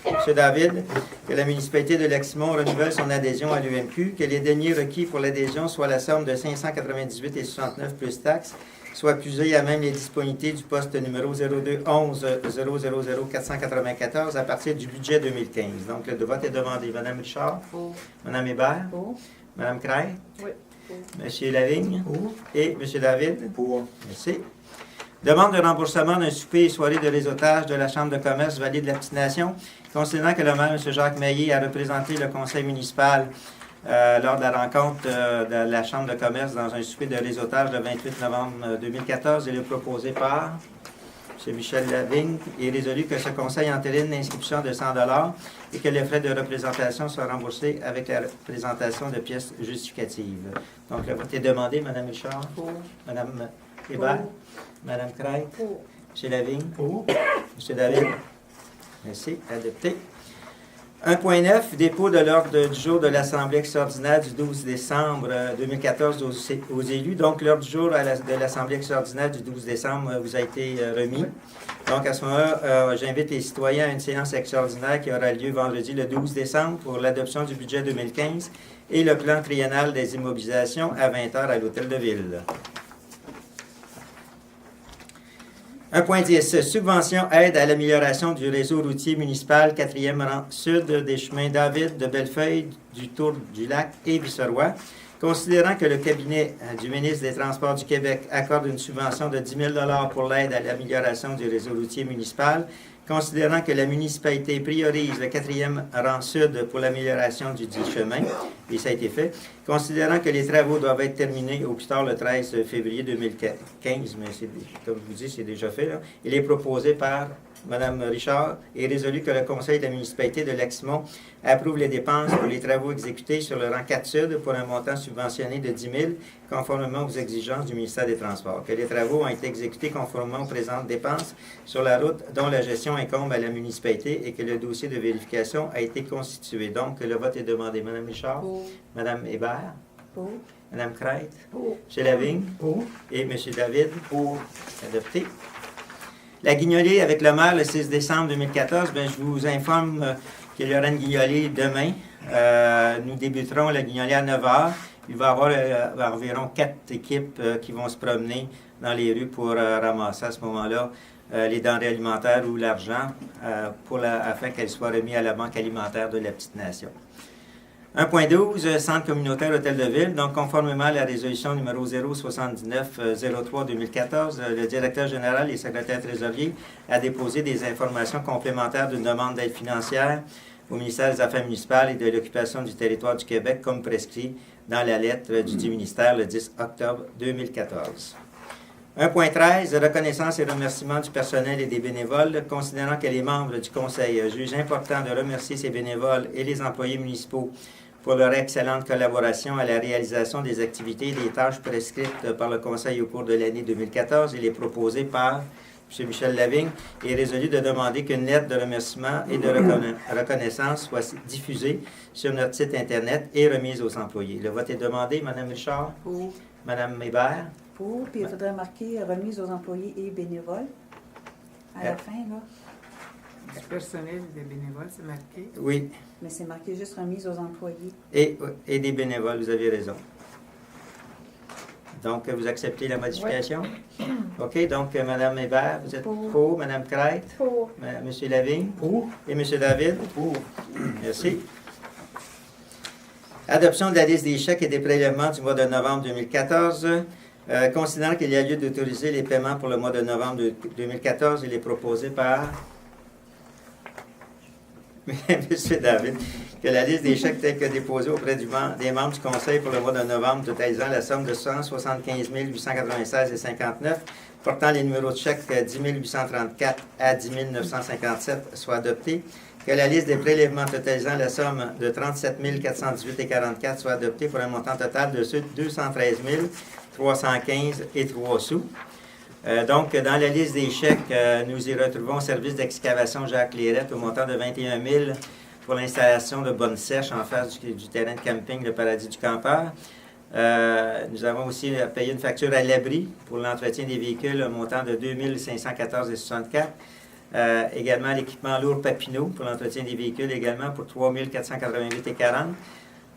Speaker 1: M. David que la municipalité de Lac-Simon renouvelle son adhésion à l'UMQ, que les deniers requis pour l'adhésion soient la somme de 598,69 plus taxes, soit puisés à même les disponibilités du poste numéro 0211 000 494 à partir du budget 2015. Donc, le vote est demandé. Mme Richard?
Speaker 2: Pour.
Speaker 1: Mme Hébert?
Speaker 2: Pour.
Speaker 1: Mme Craig?
Speaker 3: Oui.
Speaker 1: M. Lavigne?
Speaker 7: Pour.
Speaker 1: Et M. David?
Speaker 4: Pour.
Speaker 1: Merci. Demande de remboursement d'un souper et soirée de réseautage de la Chambre de commerce Vallée de la Petite Nation. Considérant que le maire, M. Jacques Maillet, a représenté le conseil municipal lors de la rencontre de la Chambre de commerce dans un souper de réseautage le 28 novembre 2014, il est proposé par M. Michel Lavigne et résolu que ce conseil entérine l'inscription de 100 $ et que les frais de représentation soient remboursés avec la présentation de pièces justificatives. Donc, le vote est demandé. Mme Richard?
Speaker 2: Pour.
Speaker 1: Mme Hébert? Mme Craig?
Speaker 2: Pour.
Speaker 1: M. Lavigne?
Speaker 7: Pour.
Speaker 1: M. David? Merci. Adopté. 1.9, dépôt de l'ordre du jour de l'Assemblée extraordinaire du 12 décembre 2014 aux élus. Donc, l'ordre du jour de l'Assemblée extraordinaire du 12 décembre vous a été remis. Donc, à ce moment-là, j'invite les citoyens à une séance extraordinaire qui aura lieu vendredi le 12 décembre pour l'adoption du budget 2015 et le plan triennal des immobilisations à 20h à l'Hôtel de Ville. 1.10. Subvention aide à l'amélioration du réseau routier municipal 4e rang sud des chemins David, de Bellefeuille, du Tour du Lac et Visseroy. Considérant que le cabinet du ministre des Transports du Québec accorde une subvention de 10 000 $ pour l'aide à l'amélioration du réseau routier municipal, considérant que la municipalité priorise le 4e rang sud pour l'amélioration du dit chemin, et ça a été fait, considérant que les travaux doivent être terminés au plus tard le 13 février 2015, mais comme je vous dis, c'est déjà fait, là. Il est proposé par Mme Richard et résolu que le conseil de la municipalité de Lac-Simon approuve les dépenses pour les travaux exécutés sur le rang 4 sud pour un montant subventionné de 10 000 conformément aux exigences du ministère des Transports. Que les travaux ont été exécutés conformément aux présentes dépenses sur la route dont la gestion incombe à la municipalité et que le dossier de vérification a été constitué. Donc, le vote est demandé. Mme Richard?
Speaker 2: Pour.
Speaker 1: Mme Hébert?
Speaker 2: Pour.
Speaker 1: Mme Craig?
Speaker 2: Pour.
Speaker 1: M. Lavigne?
Speaker 7: Pour.
Speaker 1: Et M. David? Pour. Adopté. La guignolée avec le maire le 6 décembre 2014, bien, je vous informe qu'il y aura une guignolée demain. Nous débuterons la guignolée à 9h. Il va y avoir environ 4 équipes qui vont se promener dans les rues pour ramasser à ce moment-là les denrées alimentaires ou l'argent afin qu'elles soient remises à la Banque alimentaire de la Petite Nation. 1.12, Centre communautaire Hôtel de Ville. Donc, conformément à la résolution numéro 079-03-2014, le directeur général et secrétaire trésorier a déposé des informations complémentaires d'une demande d'aide financière au ministère des Affaires municipales et de l'occupation du territoire du Québec, comme prescrit dans la lettre du ministère le 10 octobre 2014. 1.13, reconnaissance et remerciement du personnel et des bénévoles. Considérant que les membres du Conseil jugent important de remercier ces bénévoles et les employés municipaux pour leur excellente collaboration à la réalisation des activités et des tâches prescrites par le Conseil au cours de l'année 2014, il est proposé par M. Michel Lavigne et résolu de demander qu'une lettre de remerciement et de reconnaissance soit diffusée sur notre site Internet et remise aux employés. Le vote est demandé. Mme Richard?
Speaker 2: Pour.
Speaker 1: Mme Hébert?
Speaker 2: Pour. Puis il faudrait marquer remise aux employés et bénévoles. À la fin, là.
Speaker 5: Du personnel et des bénévoles, c'est marqué.
Speaker 1: Oui.
Speaker 2: Mais c'est marqué juste remise aux employés.
Speaker 1: Et des bénévoles, vous avez raison. Donc, vous acceptez la modification? Oui. OK, donc, Mme Hébert, vous êtes pour. Mme Craig?
Speaker 3: Pour.
Speaker 1: M. Lavigne?
Speaker 7: Pour.
Speaker 1: Et M. David?
Speaker 7: Pour.
Speaker 1: Merci. Adoption de la liste des chèques et des prélèvements du mois de novembre 2014. Considérant qu'il y a lieu d'autoriser les paiements pour le mois de novembre 2014, il est proposé par Monsieur David, que la liste des chèques tels que déposés auprès des membres du Conseil pour le mois de novembre, totalisant la somme de 175 896,59 portant les numéros de chèques 10 834 à 10 957 soit adoptée. Que la liste des prélèvements totalisant la somme de 37 418,44 soit adoptée pour un montant total de 213 315 et 3 sous. Donc, dans la liste des chèques, nous y retrouvons au service d'excavation Jacques Lérette au montant de 21 000 pour l'installation de bonnes sèches en face du terrain de camping Le Paradis du Campeur. Nous avons aussi payé une facture à l'abri pour l'entretien des véhicules au montant de 2 514,64. Également l'équipement lourd Papineau pour l'entretien des véhicules également pour 3 488,40.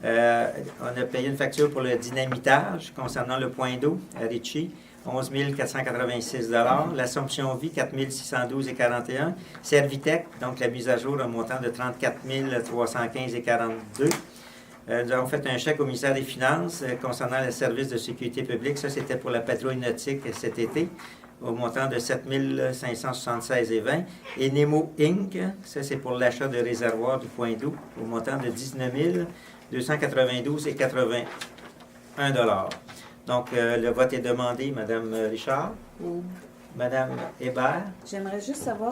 Speaker 1: On a payé une facture pour le dynamitage concernant le point d'eau à Ritchie, 11 486 $. L'Assomption Vie, 4 612,41 $. Servitec, donc la mise à jour un montant de 34 315,42 $. Nous avons fait un chèque au ministère des Finances concernant le service de sécurité publique. Ça, c'était pour la patrouille nautique cet été, au montant de 7 576,20 $. Et Nemo Inc., ça, c'est pour l'achat de réservoirs du point d'eau, au montant de 19 292,81 $. Donc, le vote est demandé, Mme Richard ou Mme Hébert.
Speaker 2: J'aimerais juste savoir,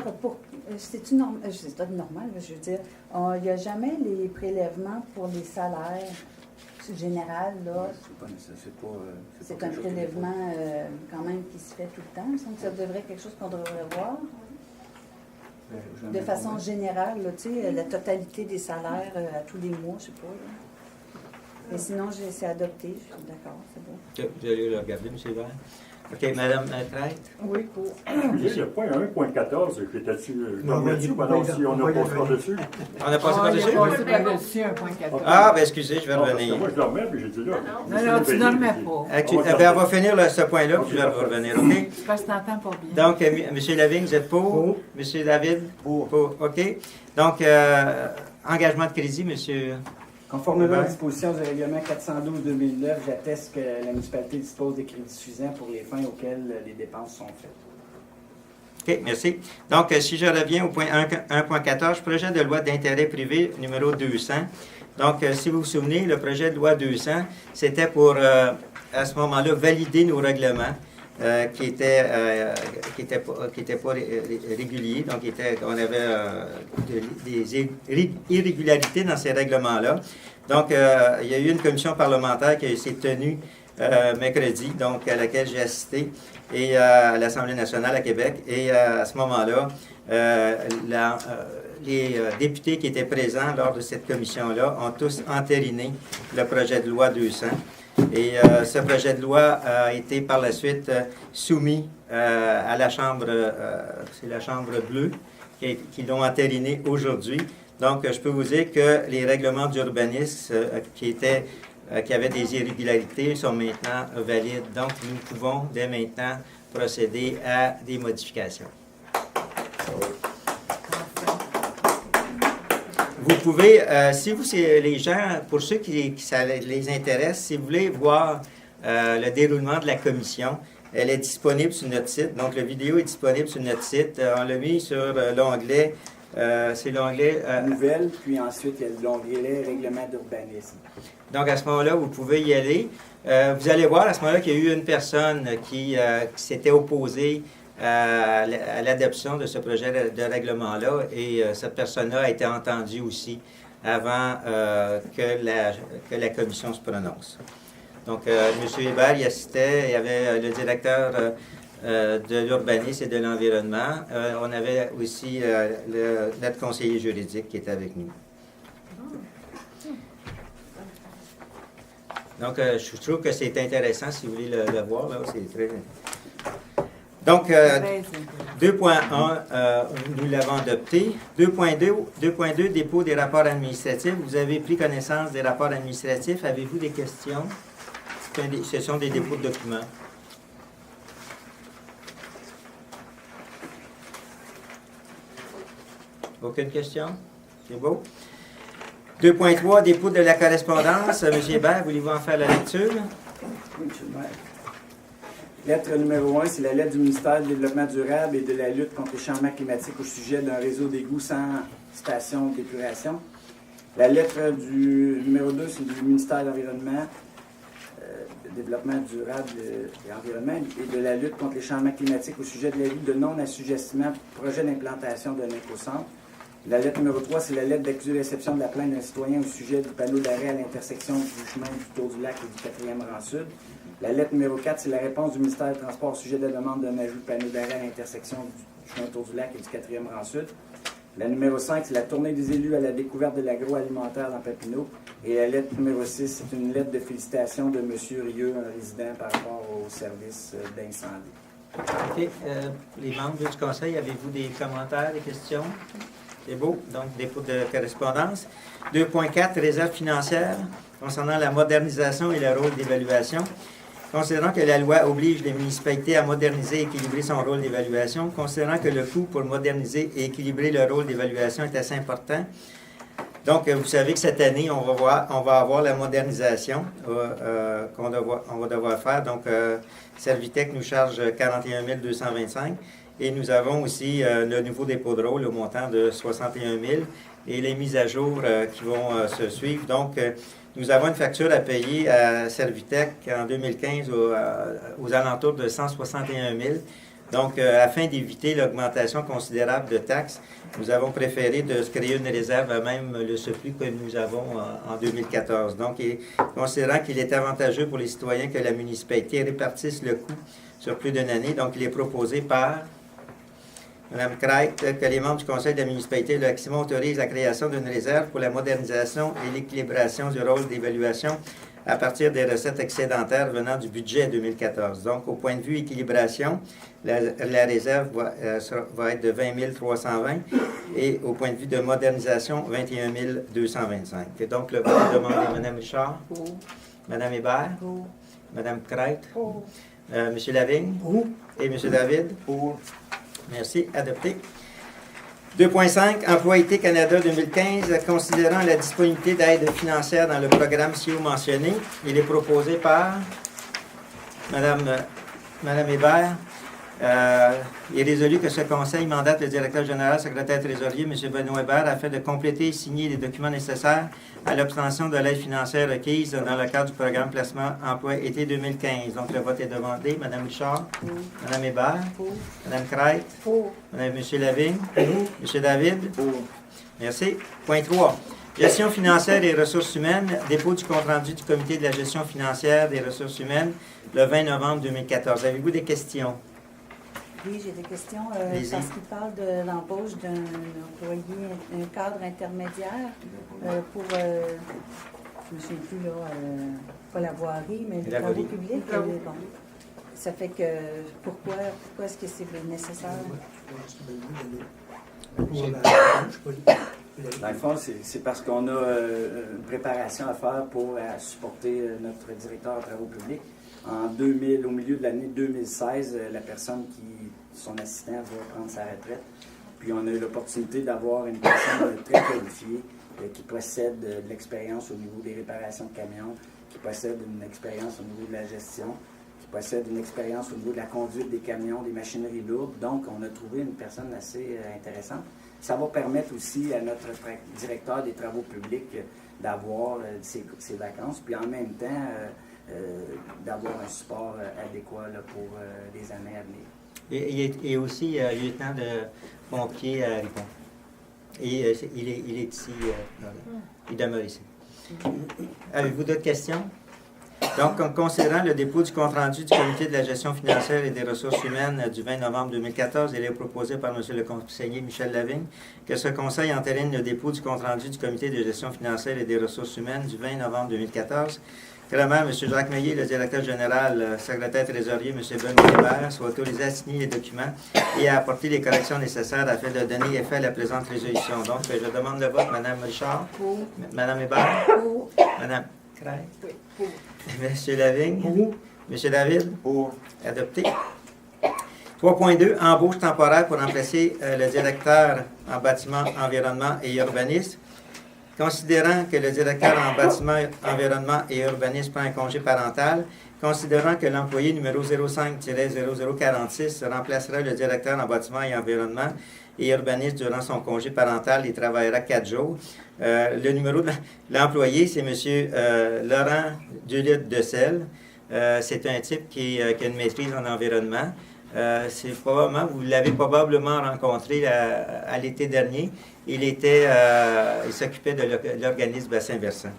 Speaker 2: c'est-tu normal, c'est pas normal, je veux dire, il n'y a jamais les prélèvements pour les salaires général, là. C'est un prélèvement quand même qui se fait tout le temps. Il me semble que ça devrait être quelque chose qu'on devrait voir. De façon générale, là, tu sais, la totalité des salaires à tous les mois, je sais pas. Là. Mais sinon, c'est adopté. Je suis d'accord, c'est bon.
Speaker 1: Vous allez le regarder, M. Hébert. OK, Mme Traite.
Speaker 3: Oui, pour.
Speaker 8: Excusez, le point 1.14, j'étais-tu comme là-dessus, ou alors si on a passé par-dessus?
Speaker 1: On a passé par-dessus?
Speaker 5: On a passé par-dessus 1.14.
Speaker 1: Ah, bien excusez, je vais
Speaker 8: Parce que
Speaker 1: revenir.
Speaker 8: moi, je le remets, puis j'ai dit là.
Speaker 5: Non, tu ne remets pas.
Speaker 1: On va finir là, ce point-là, puis je vais revenir, OK?
Speaker 5: C'est parce que tu n'entends pas bien.
Speaker 1: Donc, M. Lavigne, vous êtes pour? M. David? Pour. OK. Donc, engagement de crédit, M.
Speaker 6: Conformément aux dispositions du règlement 412-2009, j'atteste que la municipalité dispose des crédits suffisants pour les fins auxquelles les dépenses sont faites.
Speaker 1: OK, merci. Donc, si je reviens au point 1.14, projet de loi d'intérêt privé numéro 200. Donc, si vous vous souvenez, le projet de loi 200, c'était pour, à ce moment-là, valider nos règlements qui étaient pas réguliers. Donc, on avait des irrégularités dans ces règlements-là. Donc, il y a eu une commission parlementaire qui s'est tenue mercredi, donc à laquelle j'ai assisté, et à l'Assemblée nationale à Québec. Et à ce moment-là, les députés qui étaient présents lors de cette commission-là ont tous entériné le projet de loi 200. Et ce projet de loi a été par la suite soumis à la Chambre, c'est la Chambre bleue, qui l'ont entériné aujourd'hui. Donc, je peux vous dire que les règlements d'urbanisme qui avaient des irrégularités sont maintenant valides. Donc, nous pouvons dès maintenant procéder à des modifications. Vous pouvez, si vous, les gens, pour ceux qui ça les intéresse, si vous voulez voir le déroulement de la commission, elle est disponible sur notre site. Donc, la vidéo est disponible sur notre site. On l'a mis sur l'onglet, c'est l'onglet...
Speaker 6: Nouvelles, puis ensuite, il y a l'onglet Règlement d'urbanisme.
Speaker 1: Donc, à ce moment-là, vous pouvez y aller. Vous allez voir à ce moment-là qu'il y a eu une personne qui s'était opposée à l'adoption de ce projet de règlement-là, et cette personne-là a été entendue aussi avant que la commission se prononce. Donc, M. Hébert y assistait, il y avait le directeur de l'urbanisme et de l'environnement. On avait aussi notre conseiller juridique qui était avec nous. Donc, je trouve que c'est intéressant, si vous voulez le voir, là, c'est très... Donc, 2.1, nous l'avons adopté. 2.2, dépôt des rapports administratifs. Vous avez pris connaissance des rapports administratifs. Avez-vous des questions? Ce sont des dépôts de documents. Aucune question? C'est beau. 2.3, dépôt de la correspondance. M. Hébert, voulez-vous en faire la lecture?
Speaker 6: Oui, M. le maire. Lettre numéro 1, c'est la lettre du ministère du Développement durable et de la lutte contre le changement climatique au sujet d'un réseau d'égouts sans station d'épuration. La lettre du numéro 2, c'est du ministère de l'Environnement, Développement durable et environnement, et de la lutte contre les changements climatiques au sujet de l'avis de non-assujettissement projet d'implantation d'un écocentre. La lettre numéro 3, c'est la lettre d'accusé de réception de la plainte d'un citoyen au sujet du panneau d'arrêt à l'intersection du chemin du Tour du Lac et du 4e rang sud. La lettre numéro 4, c'est la réponse du ministère des Transports au sujet de la demande d'un ajout de panneau d'arrêt à l'intersection du chemin Tour du Lac et du 4e rang sud. La numéro 5, c'est la tournée des élus à la découverte de l'agroalimentaire dans Papineau. Et la lettre numéro 6, c'est une lettre de félicitations de M. Rieux, un résident, par rapport au service d'incendie.
Speaker 1: OK. Les membres du Conseil, avez-vous des commentaires, des questions? C'est beau. Donc, dépôt de correspondance. 2.4, réserve financière concernant la modernisation et le rôle d'évaluation. Considérant que la loi oblige les municipalités à moderniser et équilibrer son rôle d'évaluation, considérant que le coût pour moderniser et équilibrer le rôle d'évaluation est assez important. Donc, vous savez que cette année, on va avoir la modernisation qu'on va devoir faire. Donc, Servitec nous charge 41 225 et nous avons aussi le nouveau dépôt de rôle au montant de 61 000 et les mises à jour qui vont se suivre. Donc, nous avons une facture à payer à Servitec en 2015 aux alentours de 161 000. Donc, afin d'éviter l'augmentation considérable de taxes, nous avons préféré de se créer une réserve à même le surplus que nous avons en 2014. Donc, considérant qu'il est avantageux pour les citoyens que la municipalité répartisse le coût sur plus d'une année, donc il est proposé par Mme Crête que les membres du Conseil de la municipalité de Lac-Simon autorisent la création d'une réserve pour la modernisation et l'équilibration du rôle d'évaluation à partir des recettes excédentaires venant du budget 2014. Donc, au point de vue équilibration, la réserve va être de 20 320 et au point de vue de modernisation, 21 225. Et donc, le vote est demandé Mme Richard,
Speaker 2: Pour.
Speaker 1: Mme Hébert,
Speaker 2: Pour.
Speaker 1: Mme Crête,
Speaker 2: Pour.
Speaker 1: M. Lavigne et M. David.
Speaker 4: Pour.
Speaker 1: Merci. Adopté. 2.5, Emploi été Canada 2015, considérant la disponibilité d'aide financière dans le programme ci-haut mentionné. Il est proposé par Mme Hébert. Il est résolu que ce conseil mandate le directeur général, secrétaire trésorier, M. Benoît Hébert, afin de compléter et signer les documents nécessaires à l'obtention de l'aide financière requise dans le cadre du programme Placement Emploi été 2015. Donc, le vote est demandé. Mme Richard, Mme Hébert, Mme Crête, M. Lavigne, M. David. Merci. Point 3. Gestion financière et ressources humaines. Dépôt du compte-rendu du comité de la gestion financière des ressources humaines le 20 novembre 2014. Avez-vous des questions?
Speaker 2: Oui, j'ai des questions parce qu'il parle de l'embauche d'un employé, un cadre intermédiaire pour, je ne me souviens plus, là, pas la voirie, mais les travaux publics. Bon. Ça fait que, pourquoi est-ce que c'est nécessaire?
Speaker 6: Dans le fond, c'est parce qu'on a une préparation à faire pour supporter notre directeur en travaux publics. Au milieu de l'année 2016, la personne son assistant va prendre sa retraite. Puis on a eu l'opportunité d'avoir une personne très qualifiée qui possède de l'expérience au niveau des réparations de camions, qui possède une expérience au niveau de la gestion, qui possède une expérience au niveau de la conduite des camions, des machineries lourdes. Donc, on a trouvé une personne assez intéressante. Ça va permettre aussi à notre directeur des travaux publics d'avoir ses vacances, puis en même temps d'avoir un support adéquat là, pour les années à venir.
Speaker 1: Et aussi lieutenant de pompier à Ripon. Et il est ici, il demeure ici. Avez-vous d'autres questions? Donc, en considérant le dépôt du compte-rendu du comité de la gestion financière et des ressources humaines du 20 novembre 2014, il est proposé par M. le conseiller Michel Lavigne que ce conseil entérine le dépôt du compte-rendu du comité de gestion financière et des ressources humaines du 20 novembre 2014. Clairement, M. Jacques Meillet, le directeur général, secrétaire trésorier, M. Benoît Hébert, soit autorisé à signer les documents et à apporter les corrections nécessaires afin de donner effet à la présente résolution. Donc, je demande le vote. Mme Richard? Pour. Mme Hébert? Pour. Mme Crête? Oui. Pour. M. Lavigne? Pour. M. David?
Speaker 4: Pour.
Speaker 1: Adopté. 3.2, embauche temporaire pour remplacer le directeur en bâtiment, environnement et urbanisme. Considérant que le directeur en bâtiment, environnement et urbanisme prend un congé parental, considérant que l'employé numéro 05-0046 remplacera le directeur en bâtiment et environnement et urbanisme durant son congé parental et travaillera 4 jours. Le numéro de l'employé, c'est M. Laurent Duluth-Decelles. C'est un type qui a une maîtrise en environnement. Vous l'avez probablement rencontré à l'été dernier. Il s'occupait de l'organisme bassin versant.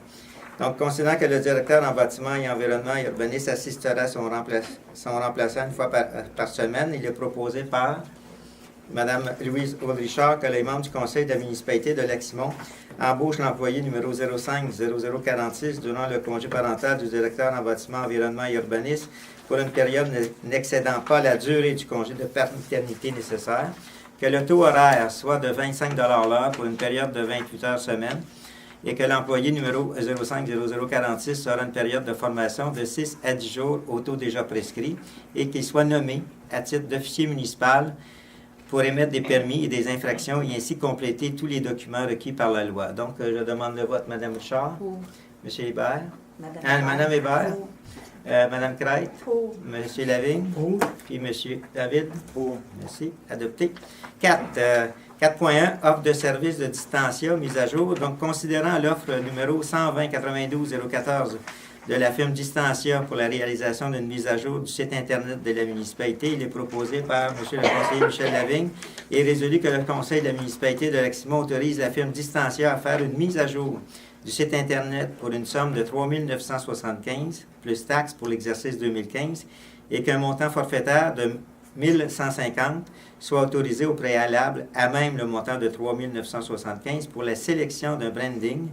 Speaker 1: Donc, considérant que le directeur en bâtiment et environnement et urbanisme assistera son remplaçant une fois par semaine, il est proposé par Mme Louise Audrichard que les membres du conseil de la municipalité de Lac-Simon embauchent l'employé numéro 05-0046 durant le congé parental du directeur en bâtiment, environnement et urbanisme pour une période n'excédant pas la durée du congé de paternité nécessaire, que le taux horaire soit de 25 l'heure pour une période de 28 heures semaine, et que l'employé numéro 05-0046 aura une période de formation de 6 à 10 jours au taux déjà prescrit, et qu'il soit nommé à titre d'officier municipal pour émettre des permis et des infractions et ainsi compléter tous les documents requis par la loi. Donc, je demande le vote, Mme Richard,
Speaker 2: Pour.
Speaker 1: M. Hébert,
Speaker 2: Madame
Speaker 1: Hébert,
Speaker 2: Pour.
Speaker 1: Mme Crête,
Speaker 2: Pour.
Speaker 1: M. Lavigne,
Speaker 7: Pour.
Speaker 1: puis M. David.
Speaker 6: Pour.
Speaker 1: Merci. Adopté. 4.1, offre de service de distancia mise à jour. Donc, considérant l'offre numéro 120-92-014 de la firme Distancia pour la réalisation d'une mise à jour du site Internet de la municipalité, il est proposé par M. le conseiller Michel Lavigne et résolu que le conseil de la municipalité de Lac-Simon autorise la firme Distancia à faire une mise à jour du site Internet pour une somme de 3 975 plus taxes pour l'exercice 2015 et qu'un montant forfaitaire de 1 150 soit autorisé au préalable à même le montant de 3 975 pour la sélection d'un branding,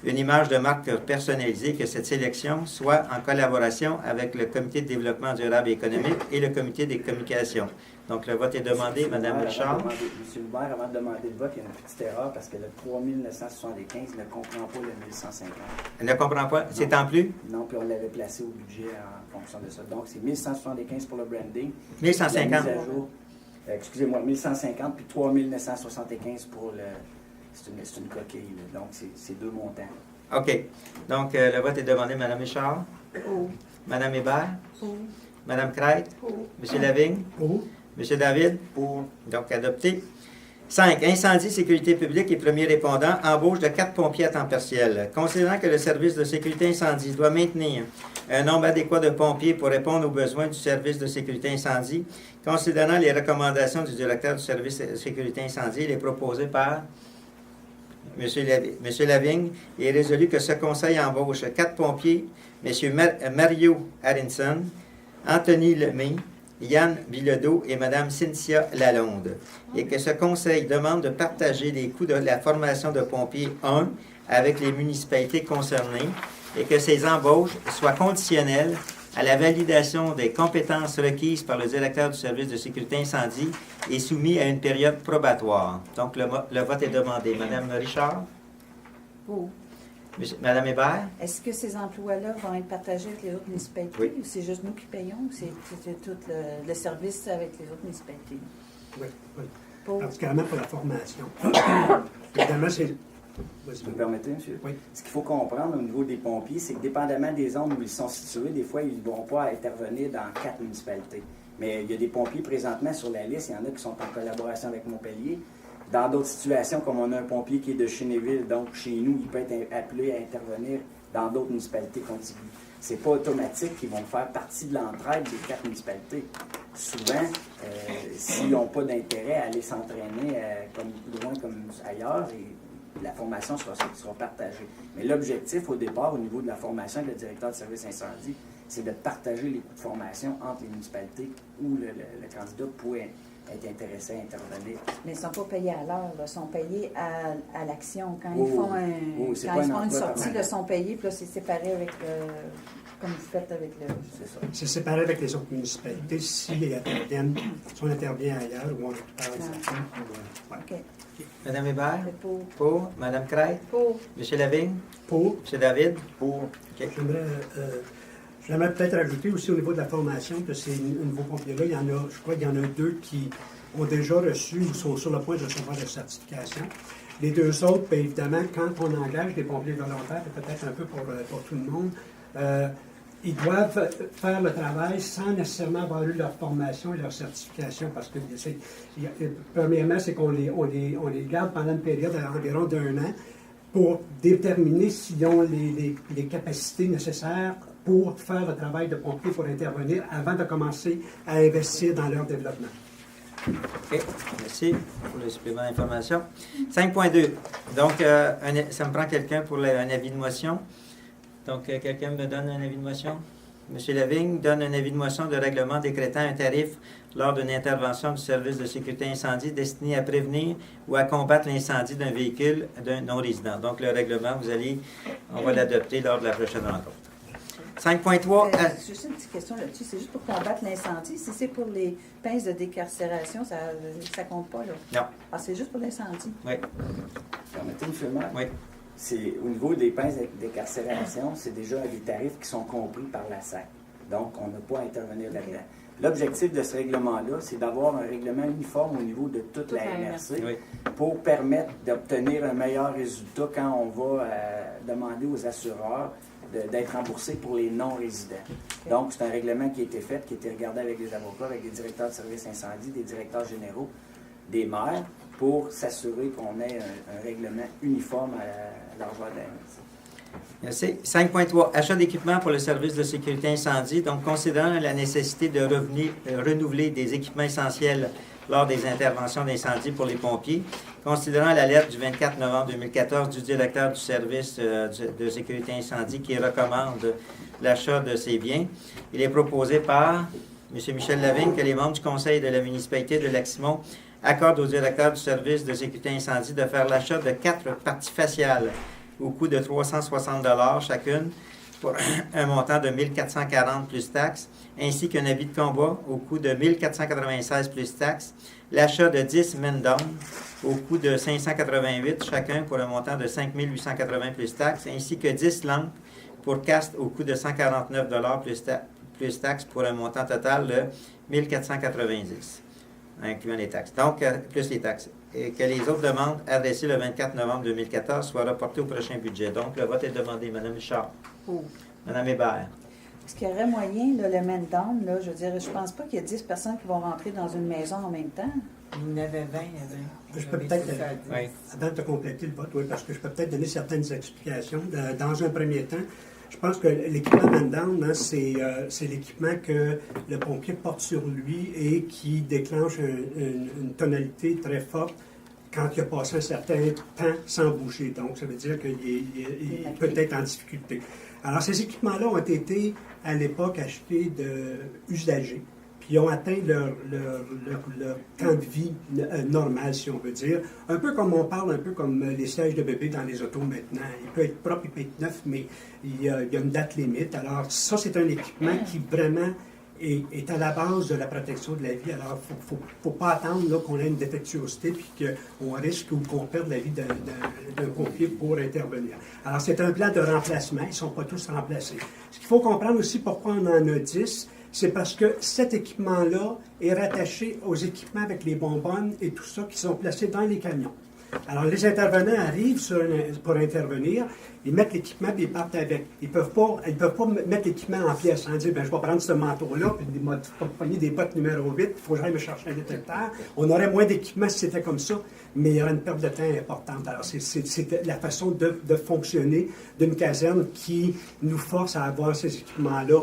Speaker 1: une image de marque personnalisée, que cette sélection soit en collaboration avec le Comité de développement durable et économique et le Comité des communications. Donc, le vote est demandé, Mme Richard.
Speaker 6: M. Hubert, avant de demander le vote, il y a une petite erreur parce que le 3 975 ne comprend pas le 1150.
Speaker 1: Elle ne comprend pas? C'est en plus?
Speaker 6: Non, puis on l'avait placé au budget en fonction de ça. Donc, c'est 1175 pour le branding.
Speaker 1: 1150.
Speaker 6: La mise à jour, excusez-moi, 1150 puis 3 975 pour le... C'est une coquille, là. Donc c'est 2 montants.
Speaker 1: OK. Donc, le vote est demandé, Mme Richard,
Speaker 2: Pour.
Speaker 1: Mme Hébert,
Speaker 2: Pour.
Speaker 1: Mme Crête,
Speaker 2: Pour.
Speaker 1: M. Lavigne,
Speaker 7: Pour.
Speaker 1: M. David.
Speaker 6: Pour.
Speaker 1: Donc, adopté. 5. Incendie, sécurité publique et premier répondant, embauche de 4 pompiers à temps partiel. Considérant que le service de sécurité incendie doit maintenir un nombre adéquat de pompiers pour répondre aux besoins du service de sécurité incendie, considérant les recommandations du directeur du service de sécurité incendie, il est proposé par M. Lavigne, il est résolu que ce conseil embauche 4 pompiers, M. Mario Arinson, Anthony Lemay, Yann Bilodeau et Mme Cynthia Lalonde, et que ce conseil demande de partager les coûts de la formation de pompiers 1 avec les municipalités concernées et que ces embauches soient conditionnelles à la validation des compétences requises par le directeur du service de sécurité incendie et soumis à une période probatoire. Donc, le vote est demandé. Mme Richard?
Speaker 2: Pour.
Speaker 1: Mme Hébert?
Speaker 2: Est-ce que ces emplois-là vont être partagés avec les autres municipalités
Speaker 1: Oui.
Speaker 2: ou c'est juste nous qui payons ou c'est tout le service avec les autres municipalités?
Speaker 7: Oui, oui.
Speaker 2: Pour.
Speaker 7: Particulièrement pour la formation. Évidemment, c'est...
Speaker 6: Si vous me permettez, monsieur?
Speaker 7: Oui.
Speaker 6: Ce qu'il faut comprendre au niveau des pompiers, c'est que dépendamment des zones où ils sont situés, des fois, ils ne vont pas intervenir dans 4 municipalités. Mais il y a des pompiers présentement sur la liste. Il y en a qui sont en collaboration avec Montpellier. Dans d'autres situations, comme on a un pompier qui est de Chénéville, donc chez nous, il peut être appelé à intervenir dans d'autres municipalités contiguës. C'est pas automatique qu'ils vont faire partie de l'entraide des 4 municipalités. Souvent, s'ils n'ont pas d'intérêt à aller s'entraîner loin comme ailleurs, la formation sera partagée. Mais l'objectif au départ, au niveau de la formation avec le directeur de service incendie, c'est de partager les coûts de formation entre les municipalités où le candidat pourrait être intéressé à intervenir.
Speaker 2: Mais ils ne sont pas payés à l'heure, ils sont payés à l'action. Quand
Speaker 6: Oh,
Speaker 2: ils font,
Speaker 6: c'est
Speaker 2: quand
Speaker 6: pas
Speaker 2: ils
Speaker 6: un
Speaker 2: font une
Speaker 6: emploi
Speaker 2: sortie,
Speaker 6: permanent.
Speaker 2: ils sont payés, puis là, c'est séparé avec comme vous faites avec le...
Speaker 6: C'est ça.
Speaker 7: C'est séparé avec les autres municipalités si on intervient ailleurs ou on parle ouais.
Speaker 2: OK.
Speaker 1: Mme Hébert?
Speaker 2: C'est pour.
Speaker 1: Pour. Mme Crête?
Speaker 2: Pour.
Speaker 1: M. Lavigne?
Speaker 7: Pour.
Speaker 1: M. David?
Speaker 6: Pour.
Speaker 1: OK.
Speaker 7: J'aimerais peut-être rajouter aussi au niveau de la formation que ces nouveaux pompiers-là, je crois qu'il y en a 2 qui ont déjà reçu ou sont sur le point de recevoir la certification. Les deux autres, bien évidemment, quand on engage des pompiers volontaires, et peut-être un peu pour tout le monde, ils doivent faire le travail sans nécessairement avoir eu leur formation et leur certification, parce que, premièrement, c'est qu'on les garde pendant une période d'environ d'1 an pour déterminer s'ils ont les capacités nécessaires pour faire le travail de pompier, pour intervenir avant de commencer à investir dans leur développement.
Speaker 1: OK. Merci pour le supplément d'information. 5.2. Donc, ça me prend quelqu'un pour un avis de motion. Donc, quelqu'un me donne un avis de motion? M. Lavigne donne un avis de motion de règlement décrétant un tarif lors d'une intervention du service de sécurité incendie destiné à prévenir ou à combattre l'incendie d'un véhicule d'un non-résident. Donc, le règlement, on va l'adopter lors de la prochaine rencontre. 5.3.
Speaker 2: Juste une petite question là-dessus. C'est juste pour combattre l'incendie. Si c'est pour les pinces de décarcération, ça ne compte pas, là?
Speaker 1: Non.
Speaker 2: Ah, c'est juste pour l'incendie?
Speaker 1: Oui.
Speaker 6: Permettez-moi, M. le maire?
Speaker 1: Oui.
Speaker 6: C'est, au niveau des pinces de décarcération, c'est déjà des tarifs qui sont compris par la SAC. Donc, on n'a pas à intervenir là-dedans. L'objectif de ce règlement-là, c'est d'avoir un règlement uniforme au niveau de toute la MRC pour permettre d'obtenir un meilleur résultat quand on va demander aux assureurs d'être remboursés pour les non-résidents. Donc, c'est un règlement qui a été fait, qui a été regardé avec des avocats, avec des directeurs de services incendie, des directeurs généraux, des maires, pour s'assurer qu'on ait un règlement uniforme à largeur de la MRC.
Speaker 1: Merci. 5.3. Achat d'équipements pour le service de sécurité incendie. Donc, considérant la nécessité de renouveler des équipements essentiels lors des interventions d'incendie pour les pompiers, considérant la lettre du 24 novembre 2014 du directeur du service de sécurité incendie qui recommande l'achat de ces biens, il est proposé par M. Michel Lavigne que les membres du conseil de la municipalité de Lac-Simon accordent au directeur du service de sécurité incendie de faire l'achat de 4 parties faciales au coût de 360 $ chacune pour un montant de 1 440 plus taxes, ainsi qu'un habit de combat au coût de 1 496 plus taxes, l'achat de 10 men-down au coût de 588 chacun pour un montant de 5 880 plus taxes, ainsi que 10 lampes pour cast au coût de 149 $ plus taxes pour un montant total de 1 490, incluant les taxes. Donc, plus les taxes. Et que les autres demandes adressées le 24 novembre 2014 soient reportées au prochain budget. Donc, le vote est demandé. Mme Richard. Mme Hébert.
Speaker 2: Est-ce qu'il y aurait moyen, là, le man-down, là, je veux dire, je pense pas qu'il y a 10 personnes qui vont rentrer dans une maison en même temps.
Speaker 5: Il y en avait 20,
Speaker 7: Je peux peut-être,
Speaker 1: Oui.
Speaker 7: avant de compléter le vote, oui, parce que je peux peut-être donner certaines explications. Dans un premier temps, je pense que l'équipement man-down, hein, c'est l'équipement que le pompier porte sur lui et qui déclenche une tonalité très forte quand il a passé un certain temps sans bouger. Donc, ça veut dire qu'il peut être en difficulté. Alors, ces équipements-là ont été, à l'époque, achetés usagés, puis ils ont atteint leur temps de vie normal, si on veut dire. Un peu comme on parle, un peu comme les sièges de bébé dans les autos maintenant. Il peut être propre, il peut être neuf, mais il y a une date limite. Alors, ça, c'est un équipement qui vraiment est à la base de la protection de la vie. Alors, il ne faut pas attendre là, qu'on ait une défectuosité puis qu'on risque ou qu'on perde la vie d'un pompier pour intervenir. Alors, c'est un plan de remplacement. Ils ne sont pas tous remplacés. Ce qu'il faut comprendre aussi pourquoi on en a 10, c'est parce que cet équipement-là est rattaché aux équipements avec les bonbonnes et tout ça qui sont placés dans les camions. Alors, les intervenants arrivent pour intervenir, ils mettent l'équipement et ils partent avec. Ils ne peuvent pas mettre l'équipement en pièces en disant, je vais prendre ce manteau-là, puis je vais prendre des bottes numéro 8, il faut que j'aille me chercher un détecteur. On aurait moins d'équipement si c'était comme ça, mais il y aurait une perte de temps importante. Alors, c'est la façon de fonctionner d'une caserne qui nous force à avoir ces équipements-là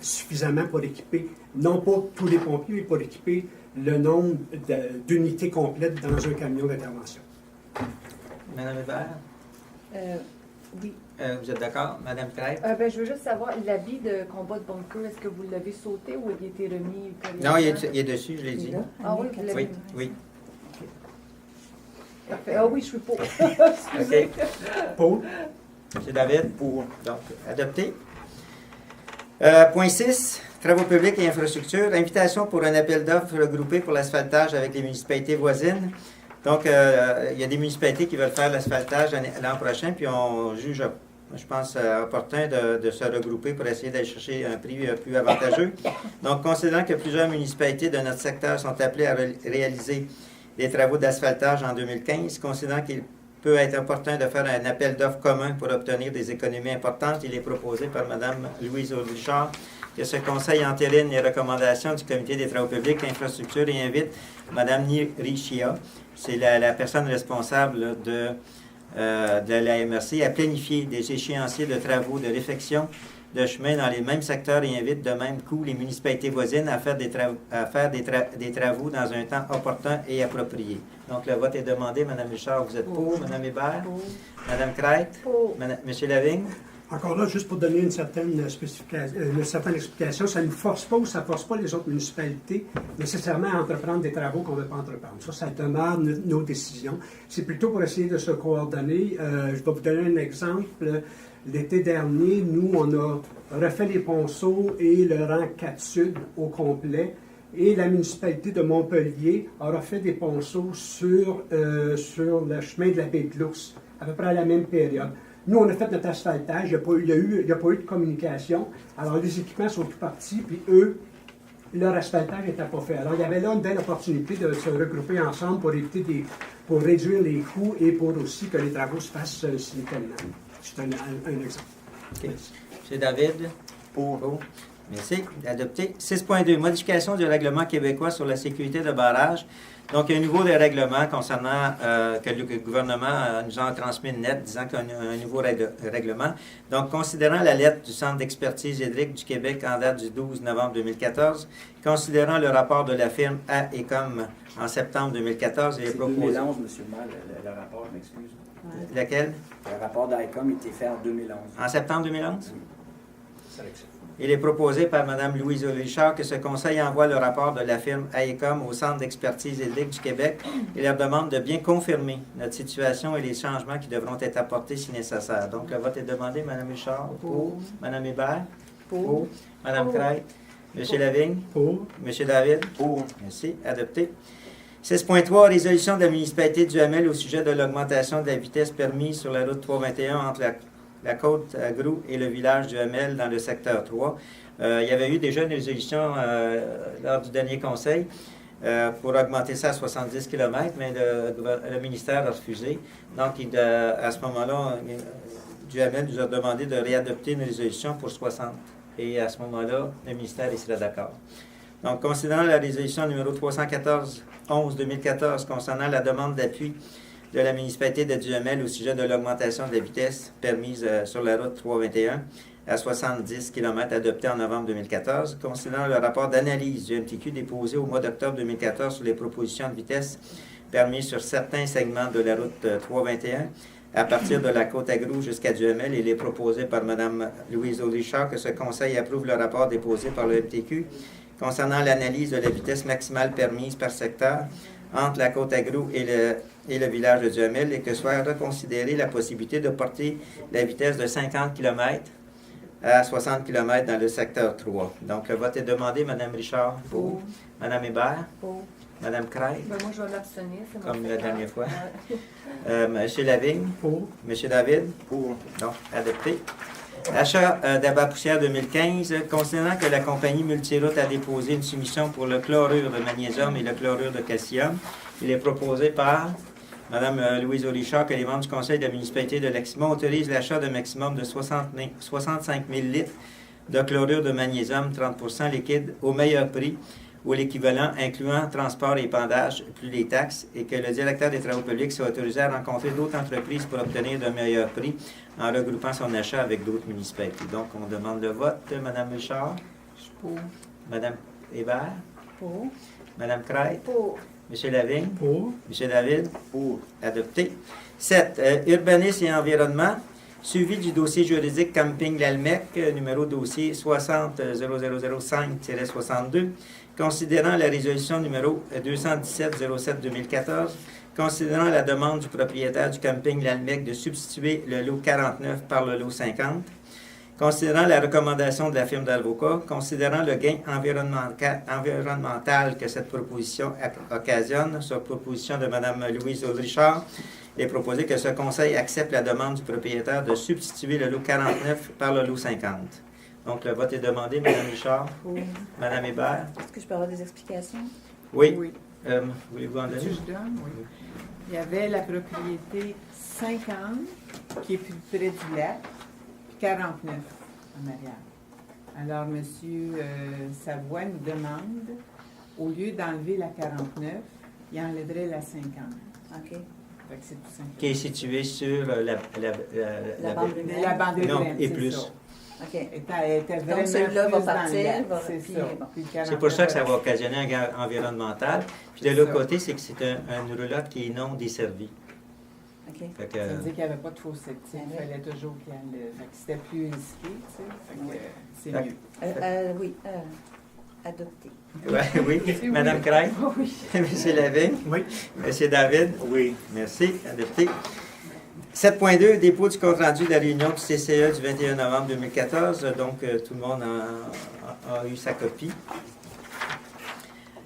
Speaker 7: suffisamment pour équiper, non pas tous les pompiers, mais pour équiper le nombre d'unités complètes dans un camion d'intervention.
Speaker 1: Mme Hébert?
Speaker 2: Oui.
Speaker 1: Vous êtes d'accord? Mme Crête?
Speaker 3: Je veux juste savoir, l'habit de combat de bunker, est-ce que vous l'avez sauté ou il a été remis?
Speaker 1: Non, il est dessus, je l'ai dit.
Speaker 3: Ah oui, vous l'avez
Speaker 1: Oui.
Speaker 3: Parfait. Ah oui, je suis pour.
Speaker 1: OK.
Speaker 7: Pour?
Speaker 1: C'est David? Pour. Donc, adopté. Point 6, travaux publics et infrastructures. Invitation pour un appel d'offres regroupé pour l'asphaltage avec les municipalités voisines. Donc, il y a des municipalités qui veulent faire l'asphaltage l'an prochain, puis on juge, je pense, opportun de se regrouper pour essayer d'aller chercher un prix plus avantageux. Donc, considérant que plusieurs municipalités de notre secteur sont appelées à réaliser des travaux d'asphaltage en 2015, considérant qu'il peut être opportun de faire un appel d'offres commun pour obtenir des économies importantes. Il est proposé par Mme Louise Richard que ce conseil entérine les recommandations du Comité des travaux publics et infrastructures et invite Mme Nirichia, c'est la personne responsable de la MRC, à planifier des échéanciers de travaux de réfection de chemin dans les mêmes secteurs et invite de même coup les municipalités voisines à faire des travaux dans un temps opportun et approprié. Donc, le vote est demandé. Mme Richard, vous êtes pour. Mme Hébert?
Speaker 2: Pour.
Speaker 1: Mme Crête?
Speaker 3: Pour.
Speaker 1: M. Lavigne?
Speaker 7: Encore là, juste pour donner une certaine explication, ça ne force pas ou ça ne force pas les autres municipalités nécessairement à entreprendre des travaux qu'on ne veut pas entreprendre. Ça demeure nos décisions. C'est plutôt pour essayer de se coordonner. Je vais vous donner un exemple. L'été dernier, nous, on a refait les ponceaux et le rang 4 Sud au complet. Et la municipalité de Montpellier a refait des ponceaux sur le chemin de la baie de l'Ours, à peu près à la même période. Nous, on a fait notre asphaltage, il n'y a pas eu de communication. Alors, les équipements sont tout partis, puis eux, leur asphaltage n'était pas fait. Alors, il y avait là une belle opportunité de se regrouper ensemble pour réduire les coûts et pour aussi que les travaux se fassent simultanément. C'est un exemple.
Speaker 1: OK. M. David? Pour. Merci. Adopté. 6.2. Modification du règlement québécois sur la sécurité de barrage. Donc, il y a un nouveau règlement concernant que le gouvernement nous a transmis une lettre disant qu'il y a un nouveau règlement. Donc, considérant la lettre du Centre d'expertise hydrique du Québec en date du 12 novembre 2014, considérant le rapport de la firme AECOM en septembre 2014, il est proposé...
Speaker 6: 2011, M. le maire, le rapport, je m'excuse.
Speaker 1: Lequel?
Speaker 6: Le rapport d'AECOM a été fait en 2011.
Speaker 1: En septembre 2011?
Speaker 6: Oui.
Speaker 1: Il est proposé par Mme Louise Richard que ce conseil envoie le rapport de la firme AECOM au Centre d'expertise hydrique du Québec et leur demande de bien confirmer notre situation et les changements qui devront être apportés si nécessaire. Donc, le vote est demandé. Mme Richard? Pour. Mme Hébert?
Speaker 2: Pour.
Speaker 1: Mme Crête? M. Lavigne?
Speaker 7: Pour.
Speaker 1: M. David? Pour. Merci. Adopté. 6.3. Résolution de la municipalité du Hamel au sujet de l'augmentation de la vitesse permise sur la route 321 entre la côte à Grou et le village du Hamel dans le secteur 3. Il y avait eu déjà une résolution lors du dernier conseil pour augmenter ça à 70 km, mais le ministère a refusé. Donc, à ce moment-là, du Hamel nous a demandé de réadopter une résolution pour 60. Et à ce moment-là, le ministère y serait d'accord. Donc, considérant la résolution numéro 314-11-2014 concernant la demande d'appui de la municipalité de Duhamel au sujet de l'augmentation de la vitesse permise sur la route 321 à 70 km adopté en novembre 2014, considérant le rapport d'analyse du MTQ déposé au mois d'octobre 2014 sur les propositions de vitesse permises sur certains segments de la route 321 à partir de la côte à Grou jusqu'à Duhamel. Il est proposé par Mme Louise Richard que ce conseil approuve le rapport déposé par le MTQ concernant l'analyse de la vitesse maximale permise par secteur entre la côte à Grou et le village de Duhamel et que soit reconsidérée la possibilité de porter la vitesse de 50 km à 60 km dans le secteur 3. Donc, le vote est demandé. Mme Richard? Pour. Mme Hébert?
Speaker 3: Pour.
Speaker 1: Mme Crête?
Speaker 3: Ben, moi, je vais m'abstenir. C'est mon
Speaker 1: Comme la
Speaker 3: secteur.
Speaker 1: dernière fois.
Speaker 3: Ouais.
Speaker 1: M. Lavigne?
Speaker 7: Pour.
Speaker 1: M. David? Pour. Donc, adopté. Achat d'abat poussière 2015. Considérant que la compagnie Multiroute a déposé une soumission pour le chlorure de magnésium et le chlorure de calcium, il est proposé par Mme Louise Richard que les membres du conseil de la municipalité de Leximont autorisent l'achat de maximum de 65 000 litres de chlorure de magnésium 30% liquide au meilleur prix ou l'équivalent incluant transport et épandage plus les taxes et que le directeur des travaux publics soit autorisé à rencontrer d'autres entreprises pour obtenir de meilleurs prix en regroupant son achat avec d'autres municipalités. Donc, on demande le vote. Mme Richard?
Speaker 2: Je suis pour.
Speaker 1: Mme Hébert?
Speaker 2: Pour.
Speaker 1: Mme Crête?
Speaker 3: Pour.
Speaker 1: M. Lavigne?
Speaker 7: Pour.
Speaker 1: M. David? Pour. Adopté. 7. Urbanisme et environnement. Suivi du dossier juridique Camping L'Almec, numéro dossier 60-0005-62, considérant la résolution numéro 217-07-2014, considérant la demande du propriétaire du camping L'Almec de substituer le lot 49 par le lot 50, considérant la recommandation de la firme d'avocats, considérant le gain environnemental que cette proposition occasionne, sur proposition de Mme Louise Richard, il est proposé que ce conseil accepte la demande du propriétaire de substituer le lot 49 par le lot 50. Donc, le vote est demandé. Mme Richard?
Speaker 2: Pour.
Speaker 1: Mme Hébert?
Speaker 2: Est-ce que je peux avoir des explications?
Speaker 1: Oui.
Speaker 5: Oui.
Speaker 1: Voulez-vous en donner?
Speaker 5: Si je donne, oui. Il y avait la propriété 50, qui est plus près du lac, puis 49 en arrière. Alors, M. Savoie nous demande, au lieu d'enlever la 49, il enlèverait la 50.
Speaker 2: OK.
Speaker 5: Fait que c'est tout simple.
Speaker 1: Qui est situé sur
Speaker 2: La bande humaine.
Speaker 5: La bande
Speaker 1: Non,
Speaker 5: humaine,
Speaker 1: et
Speaker 5: c'est
Speaker 1: plus.
Speaker 5: ça.
Speaker 2: OK.
Speaker 5: Elle était vraiment
Speaker 2: Donc, celui-là va
Speaker 5: plus dans le
Speaker 2: partir,
Speaker 5: lac,
Speaker 2: va-
Speaker 5: c'est
Speaker 2: puis,
Speaker 5: ça.
Speaker 2: bon.
Speaker 5: Puis le
Speaker 1: C'est pour ça que ça
Speaker 5: 49,
Speaker 1: va occasionner un gain environnemental. Puis de
Speaker 5: C'est
Speaker 1: l'autre
Speaker 5: ça.
Speaker 1: côté, c'est que c'est une roulotte qui est non desservie.
Speaker 2: OK.
Speaker 1: Fait que,
Speaker 5: Ça veut dire qu'il n'y avait pas de faux septique.
Speaker 2: Ah
Speaker 5: Il
Speaker 2: oui.
Speaker 5: fallait toujours qu'il y ait fait que c'était plus risqué, tu sais. Fait que,
Speaker 2: Oui.
Speaker 5: c'est
Speaker 1: Fait
Speaker 5: mieux.
Speaker 2: Oui, adopté.
Speaker 1: ouais, oui. Madame Craig,
Speaker 3: Oui.
Speaker 1: Monsieur Lavigne,
Speaker 7: Oui.
Speaker 1: Monsieur David,
Speaker 4: Oui.
Speaker 1: merci, adopté. 7.2, dépôt du compte-rendu de la réunion du CCE du 21 novembre 2014. Donc, tout le monde a eu sa copie.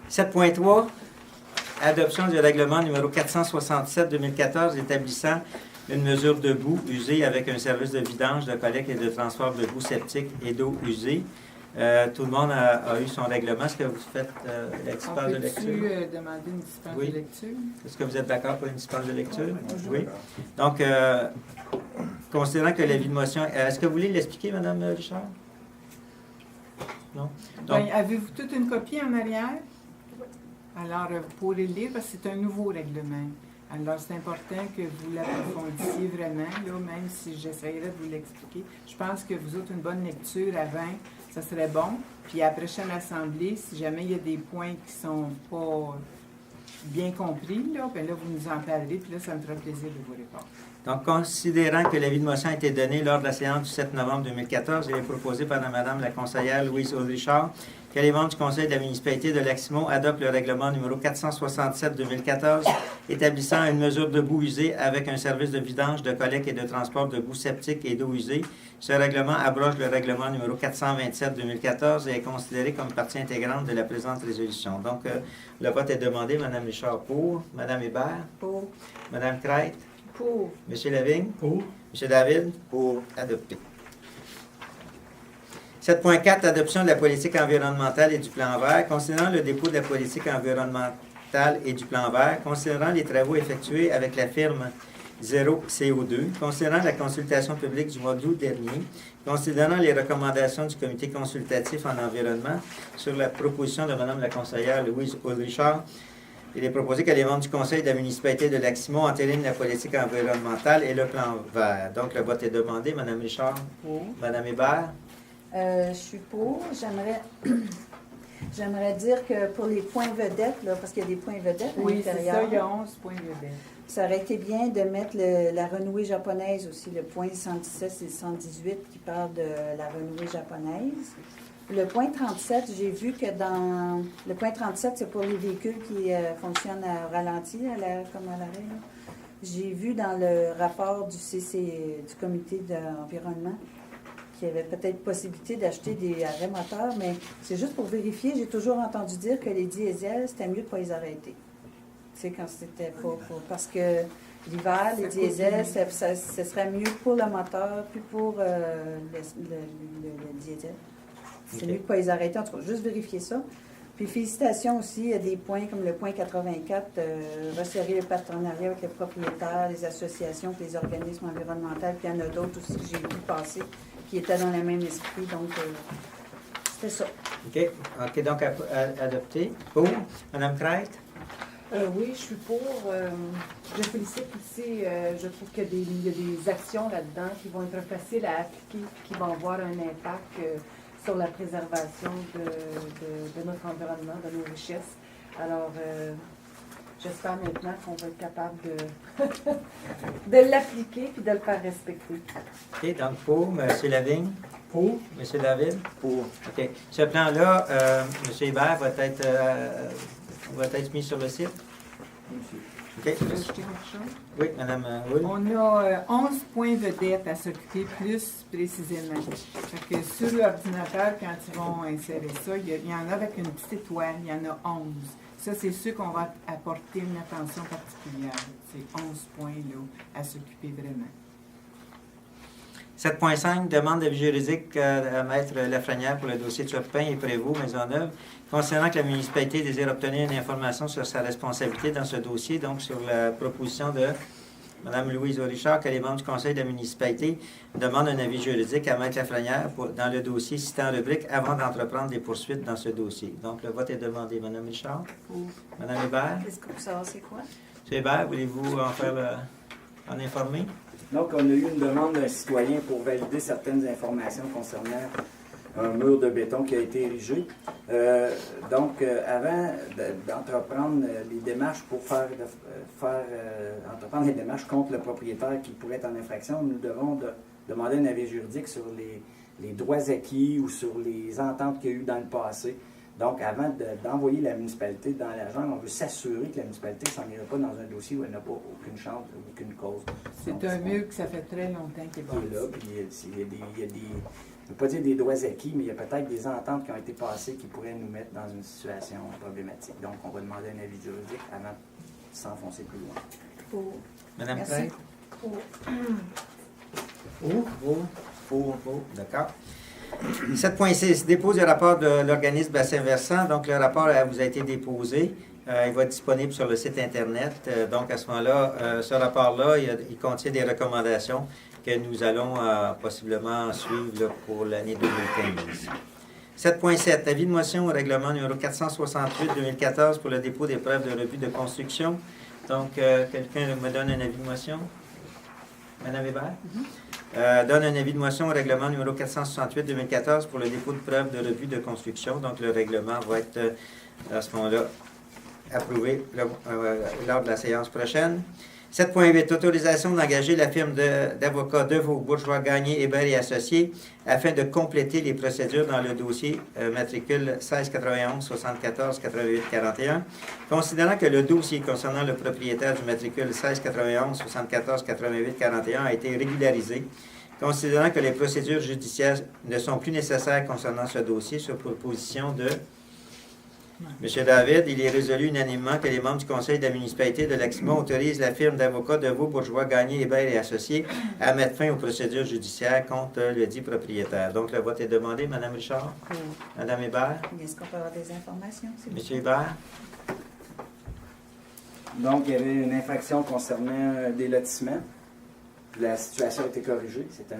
Speaker 1: 7.3, adoption du règlement numéro 467-2014 établissant une mesure de boue usée avec un service de vidange, de collecte et de transport de boue septique et d'eau usée. Tout le monde a eu son règlement. Est-ce que vous faites la
Speaker 5: On
Speaker 1: dispense de
Speaker 5: peut-tu
Speaker 1: lecture?
Speaker 5: demander une dispense
Speaker 1: Oui.
Speaker 5: de lecture?
Speaker 1: Est-ce que vous êtes d'accord pour une dispense de lecture? Oui.
Speaker 4: D'accord.
Speaker 1: Donc, considérant que l'avis de motion... Est-ce que vous voulez l'expliquer, Mme Richard? Non? Donc,
Speaker 5: Ben, avez-vous toute une copie en arrière? Alors, vous pourrez le lire parce que c'est un nouveau règlement. Alors, c'est important que vous l'approfondissiez vraiment, là, même si j'essayerais de vous l'expliquer. Je pense que vous autres, une bonne lecture avant, ça serait bon. Puis à la prochaine assemblée, si jamais il y a des points qui sont pas bien compris, là, ben là, vous nous en parlerez, puis là, ça me fera plaisir de vous répondre.
Speaker 1: donc, considérant que l'avis de motion a été donné lors de la séance du 7 novembre 2014, il est proposé par Mme la conseillère Louise Audrichard que les membres du Conseil de la municipalité de Lac-Simon adoptent le règlement numéro 467-2014 établissant une mesure de boue usée avec un service de vidange, de collecte et de transport de boue septique et d'eau usée. Ce règlement abroge le règlement numéro 427-2014 et est considéré comme partie intégrante de la présente résolution. Donc, le vote est demandé. Mme Richard pour, Mme Hébert,
Speaker 2: Pour.
Speaker 1: Mme Crête,
Speaker 3: Pour.
Speaker 1: M. Lavigne,
Speaker 7: Pour.
Speaker 1: M. David,
Speaker 4: Pour.
Speaker 1: adopté. 7.4, adoption de la politique environnementale et du plan vert. Considérant le dépôt de la politique environnementale et du plan vert, considérant les travaux effectués avec la firme Zéro CO2, considérant la consultation publique du mois d'août dernier, considérant les recommandations du comité consultatif en environnement sur la proposition de Mme la conseillère Louise Audrichard, il est proposé que les membres du conseil de la municipalité de Lac-Simon entérinent la politique environnementale et le plan vert. Donc, le vote est demandé. Mme Richard,
Speaker 2: Pour.
Speaker 1: Mme Hébert,
Speaker 2: Je suis pour. J'aimerais dire que pour les points vedettes, là, parce qu'il y a des points vedettes à
Speaker 5: Oui, c'est
Speaker 2: l'intérieur,
Speaker 5: ça, il y a 11 points vedettes.
Speaker 2: ça aurait été bien de mettre la renouée japonaise aussi, le point 117 et 118 qui parle de la renouée japonaise. Le point 37, j'ai vu que dans... Le point 37, c'est pour les véhicules qui fonctionnent à ralenti, comme à l'arrêt. Là. J'ai vu dans le rapport du comité d'environnement qu'il y avait peut-être possibilité d'acheter des arrêts moteurs, mais c'est juste pour vérifier. J'ai toujours entendu dire que les diesels, c'était mieux de ne pas les arrêter. Tu sais, quand c'était pas... parce que l'hiver, les diesels, ce serait mieux pour le moteur, puis pour le diesel. C'est
Speaker 1: Ok.
Speaker 2: mieux de ne pas les arrêter. En tout cas, juste vérifier ça. Puis félicitations aussi, il y a des points comme le point 84, resserrer le partenariat avec les propriétaires, les associations, puis les organismes environnementaux. Puis il y en a d'autres aussi que j'ai vu passer qui étaient dans le même esprit. Donc, c'était ça.
Speaker 1: OK, donc adopté. Pour, Mme Crête,
Speaker 3: Oui, je suis pour. Je félicite aussi, je trouve qu'il y a des actions là-dedans qui vont être faciles à appliquer et qui vont avoir un impact sur la préservation de notre environnement, de nos richesses. Alors, j'espère maintenant qu'on va être capable de l'appliquer et de le faire respecter.
Speaker 1: OK, donc pour, M. Lavigne,
Speaker 7: Pour.
Speaker 1: M. David.
Speaker 4: Pour.
Speaker 1: OK. Ce plan-là, M. Hébert, va être mis sur le site. OK.
Speaker 5: Tu veux ajouter quelque chose?
Speaker 1: Oui, Mme Hull.
Speaker 5: On a 11 points vedettes à s'occuper plus précisément. Fait que sur l'ordinateur, quand ils vont insérer ça, il y en a avec une petite étoile, il y en a 11. Ça, c'est ceux qu'on va apporter une attention particulière. C'est 11 points là, à s'occuper vraiment.
Speaker 1: 7.5, demande d'avis juridique à Maître Lafrenière pour le dossier Turpin et Prévost, Maisonneuve, concernant que la municipalité désire obtenir une information sur sa responsabilité dans ce dossier, donc sur la proposition de Mme Louise Richard, que les membres du conseil de la municipalité demandent un avis juridique à Maître Lafrenière dans le dossier cité en rubrique avant d'entreprendre des poursuites dans ce dossier. Donc, le vote est demandé. Mme Richard?
Speaker 2: Pour.
Speaker 1: Mme Hébert?
Speaker 2: Est-ce que vous savez c'est quoi?
Speaker 1: M. Hébert, voulez-vous en informer?
Speaker 6: Donc, on a eu une demande d'un citoyen pour valider certaines informations concernant un mur de béton qui a été érigé. Avant d'entreprendre les démarches pour entreprendre les démarches contre le propriétaire qui pourrait être en infraction, nous devons demander un avis juridique sur les droits acquis ou sur les ententes qu'il y a eu dans le passé. Donc, avant d'envoyer la municipalité dans la jungle, on veut s'assurer que la municipalité ne s'en ira pas dans un dossier où elle n'a pas aucune chance ou aucune cause.
Speaker 5: C'est un mur que ça fait très longtemps qu'il est
Speaker 6: Qui est là,
Speaker 5: bâti.
Speaker 6: puis il y a des, je ne veux pas dire des droits acquis, mais il y a peut-être des ententes qui ont été passées qui pourraient nous mettre dans une situation problématique. Donc, on va demander un avis juridique avant de s'enfoncer plus loin.
Speaker 2: Pour.
Speaker 1: Mme
Speaker 2: Merci.
Speaker 1: Craig? Pour. D'accord. 7.6, dépôt du rapport de l'organisme bassin versant. Donc, le rapport vous a été déposé. Il va être disponible sur le site Internet. Donc, à ce moment-là, ce rapport-là, il contient des recommandations que nous allons possiblement suivre là, pour l'année 2015. 7.7, avis de motion au règlement numéro 468-2014 pour le dépôt des preuves de revue de construction. Donc, quelqu'un me donne un avis de motion? Mme Hébert? Donne un avis de motion au règlement numéro 468-2014 pour le dépôt de preuves de revue de construction. Donc, le règlement va être, à ce moment-là, approuvé lors de la séance prochaine. 7.8, autorisation d'engager la firme d'avocats Deveau, Bourgeois, Gagné, Hébert et Associés afin de compléter les procédures dans le dossier matricule 1691 74 88 41. Considérant que le dossier concernant le propriétaire du matricule 1691 74 88 41 a été régularisé, considérant que les procédures judiciaires ne sont plus nécessaires concernant ce dossier sur proposition de M. David, il est résolu unanimement que les membres du conseil de la municipalité de Lac-Simon autorisent la firme d'avocats Deveau, Bourgeois, Gagné, Hébert et Associés à mettre fin aux procédures judiciaires contre le dit propriétaire. Donc, le vote est demandé. Mme Richard?
Speaker 2: Pour.
Speaker 1: Mme Hébert?
Speaker 2: Est-ce qu'on peut avoir des informations? s'il vous
Speaker 1: M.
Speaker 2: plaît?
Speaker 1: Hébert?
Speaker 6: Donc, il y avait une infraction concernant des lotissements. La situation a été corrigée. C'était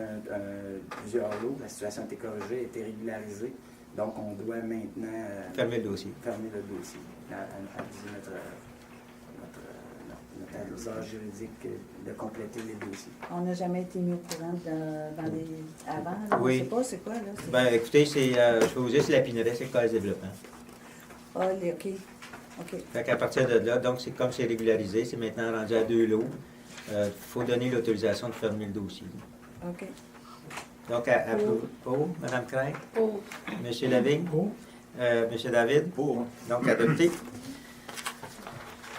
Speaker 6: plusieurs lots. La situation a été corrigée, a été régularisée. Donc, on doit maintenant
Speaker 1: Fermez le dossier.
Speaker 6: fermer le dossier, aviser notre aviseur juridique de compléter les dossiers.
Speaker 2: On n'a jamais été mis au courant dans les avant. Là,
Speaker 1: Oui.
Speaker 2: On ne sait pas c'est quoi. Là. C'est-
Speaker 1: Bien, écoutez, je peux vous dire, c'est la Pineret, c'est le cas de développement.
Speaker 2: Ah, OK. OK.
Speaker 1: Fait qu'à partir de là, donc, c'est comme c'est régularisé, c'est maintenant rendu à 2 lots. Il faut donner l'autorisation de fermer le dossier.
Speaker 2: OK.
Speaker 1: Donc, pour Mme Craig?
Speaker 3: Pour.
Speaker 1: M. Lavigne?
Speaker 7: Pour.
Speaker 1: M. David?
Speaker 4: Pour.
Speaker 1: Donc, adopté.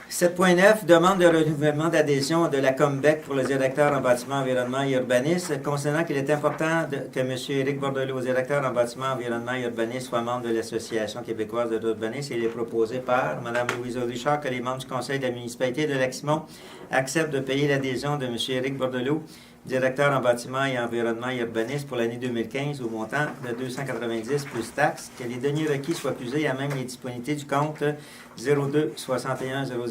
Speaker 1: 7.9, demande de renouvellement d'adhésion de la Combec pour le directeur en bâtiment, environnement et urbanisme. Concernant qu'il est important que M. Éric Bordelot, directeur en bâtiment, environnement et urbanisme, soit membre de l'Association québécoise de l'urbanisme, il est proposé par Mme Louise Richard que les membres du conseil de la municipalité de Lac-Simon acceptent de payer l'adhésion de M. Éric Bordelot, directeur en bâtiment et environnement et urbanisme pour l'année 2015 au montant de 290 plus taxes, que les deniers requis soient puisés à même les disponibilités du compte 02 61 000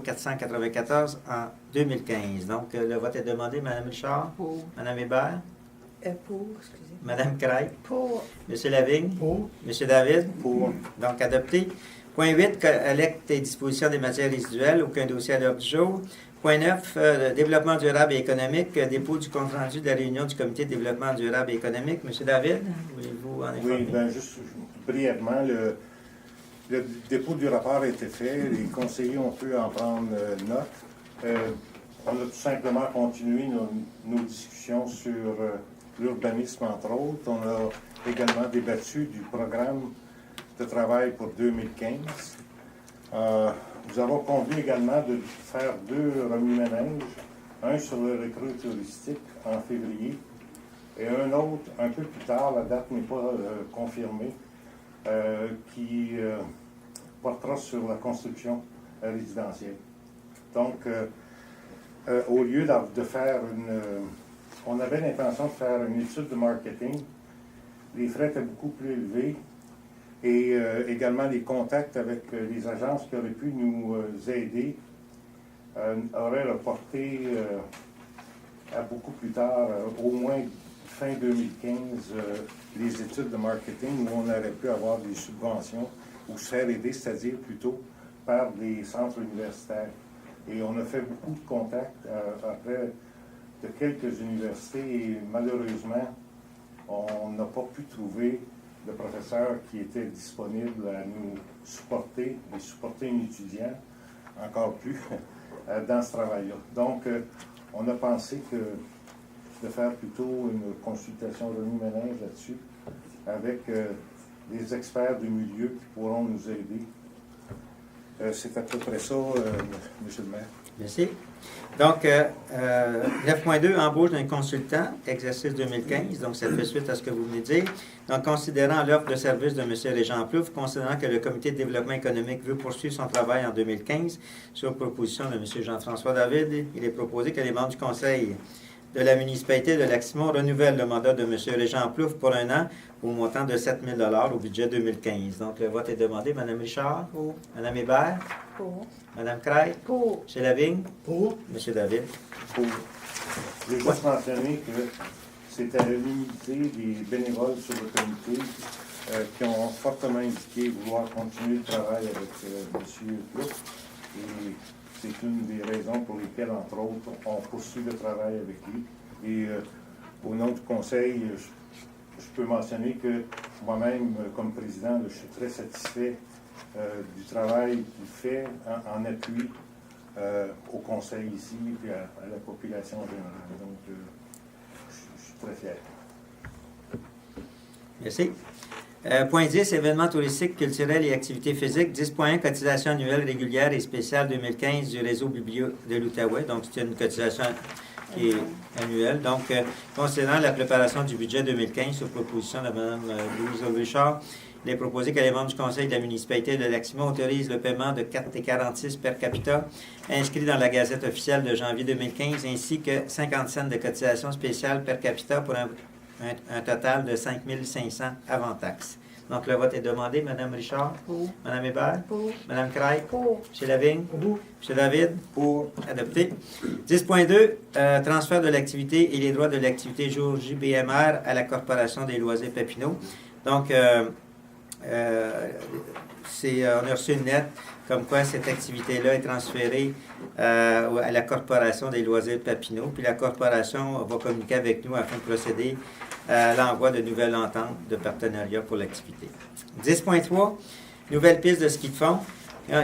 Speaker 1: 494 en 2015. Donc, le vote est demandé. Mme Richard?
Speaker 5: Pour.
Speaker 1: Mme Hébert?
Speaker 2: Pour, excusez.
Speaker 1: Mme Craig?
Speaker 2: Pour.
Speaker 1: M. Lavigne?
Speaker 7: Pour.
Speaker 1: M. David?
Speaker 4: Pour.
Speaker 1: Donc, adopté. Point 8, collecte et disposition des matières résiduelles. Aucun dossier à l'ordre du jour. Point 9, développement durable et économique. Dépôt du compte-rendu de la réunion du comité de développement durable et économique. M. David, voulez-vous en informer?
Speaker 4: Oui, bien, juste brièvement, le dépôt du rapport a été fait. Les conseillers ont pu en prendre note. On a tout simplement continué nos discussions sur l'urbanisme, entre autres. On a également débattu du programme de travail pour 2015. Nous avons convenu également de faire 2 remue-ménages, un sur le recrue touristique en février et un autre un peu plus tard, la date n'est pas confirmée, qui portera sur la construction résidentielle. Donc, au lieu de faire on avait l'intention de faire une étude de marketing. Les frais étaient beaucoup plus élevés et également les contacts avec les agences qui auraient pu nous aider auraient reporté à beaucoup plus tard, au moins fin 2015, les études de marketing où on aurait pu avoir des subventions ou se faire aider, c'est-à-dire plutôt par des centres universitaires. Et on a fait beaucoup de contacts après de quelques universités et malheureusement, on n'a pas pu trouver de professeur qui était disponible à nous supporter et supporter un étudiant, encore plus, dans ce travail-là. Donc, on a pensé que de faire plutôt une consultation remue-ménage là-dessus avec des experts du milieu qui pourront nous aider. C'est à peu près ça, Monsieur le maire.
Speaker 1: Merci. Donc, 9.2, embauche d'un consultant, exercice 2015. Donc, ça fait suite à ce que vous venez de dire. Donc, considérant l'offre de service de M. Régent Plouffe, considérant que le Comité de développement économique veut poursuivre son travail en 2015, sur proposition de M. Jean-François David, il est proposé que les membres du Conseil de la municipalité de Lac-Simon renouvellent le mandat de M. Régent Plouffe pour un an au montant de 7 000 $ au budget 2015. Donc, le vote est demandé. Mme Richard?
Speaker 2: Pour.
Speaker 1: Mme Hébert?
Speaker 2: Pour.
Speaker 1: Mme Craig?
Speaker 2: Pour.
Speaker 1: M. Lavigne?
Speaker 7: Pour.
Speaker 1: M. David?
Speaker 4: Pour. Je vais juste mentionner que c'était l'unité des bénévoles sur le comité qui ont fortement indiqué vouloir continuer le travail avec M. Plouffe. Et c'est une des raisons pour lesquelles, entre autres, on poursuit le travail avec lui. Et au nom du conseil, je peux mentionner que moi-même, comme président, je suis très satisfait du travail qu'il fait en appui au conseil ici et à la population générale. Donc, je suis très fier.
Speaker 1: Merci. Point 10, événements touristiques, culturels et activités physiques. 10.1, cotisation annuelle régulière et spéciale 2015 du réseau Biblio de l'Outaouais. Donc, c'est une cotisation qui est annuelle. Donc, concernant la préparation du budget 2015 sur proposition de Mme Louise Richard, il est proposé que les membres du Conseil de la municipalité de Lac-Simon autorisent le paiement de 4,46 per capita inscrit dans la Gazette officielle de janvier 2015, ainsi que 50 cents de cotisation spéciale per capita pour un total de 5 500 avant taxes. Donc, le vote est demandé. Mme Richard?
Speaker 2: Pour.
Speaker 1: Mme Hébert?
Speaker 2: Pour.
Speaker 1: Mme Craig?
Speaker 2: Pour.
Speaker 1: M. Lavigne?
Speaker 7: Pour.
Speaker 1: M. David? Pour. Adopté. 10.2, transfert de l'activité et les droits de l'activité jour JBMR à la Corporation des loisirs Papineau. Donc, on a reçu une lettre comme quoi cette activité-là est transférée à la Corporation des loisirs Papineau. Puis la Corporation va communiquer avec nous afin de procéder à l'envoi de nouvelles ententes de partenariat pour l'activité. 10.3, nouvelle piste de ski de fond.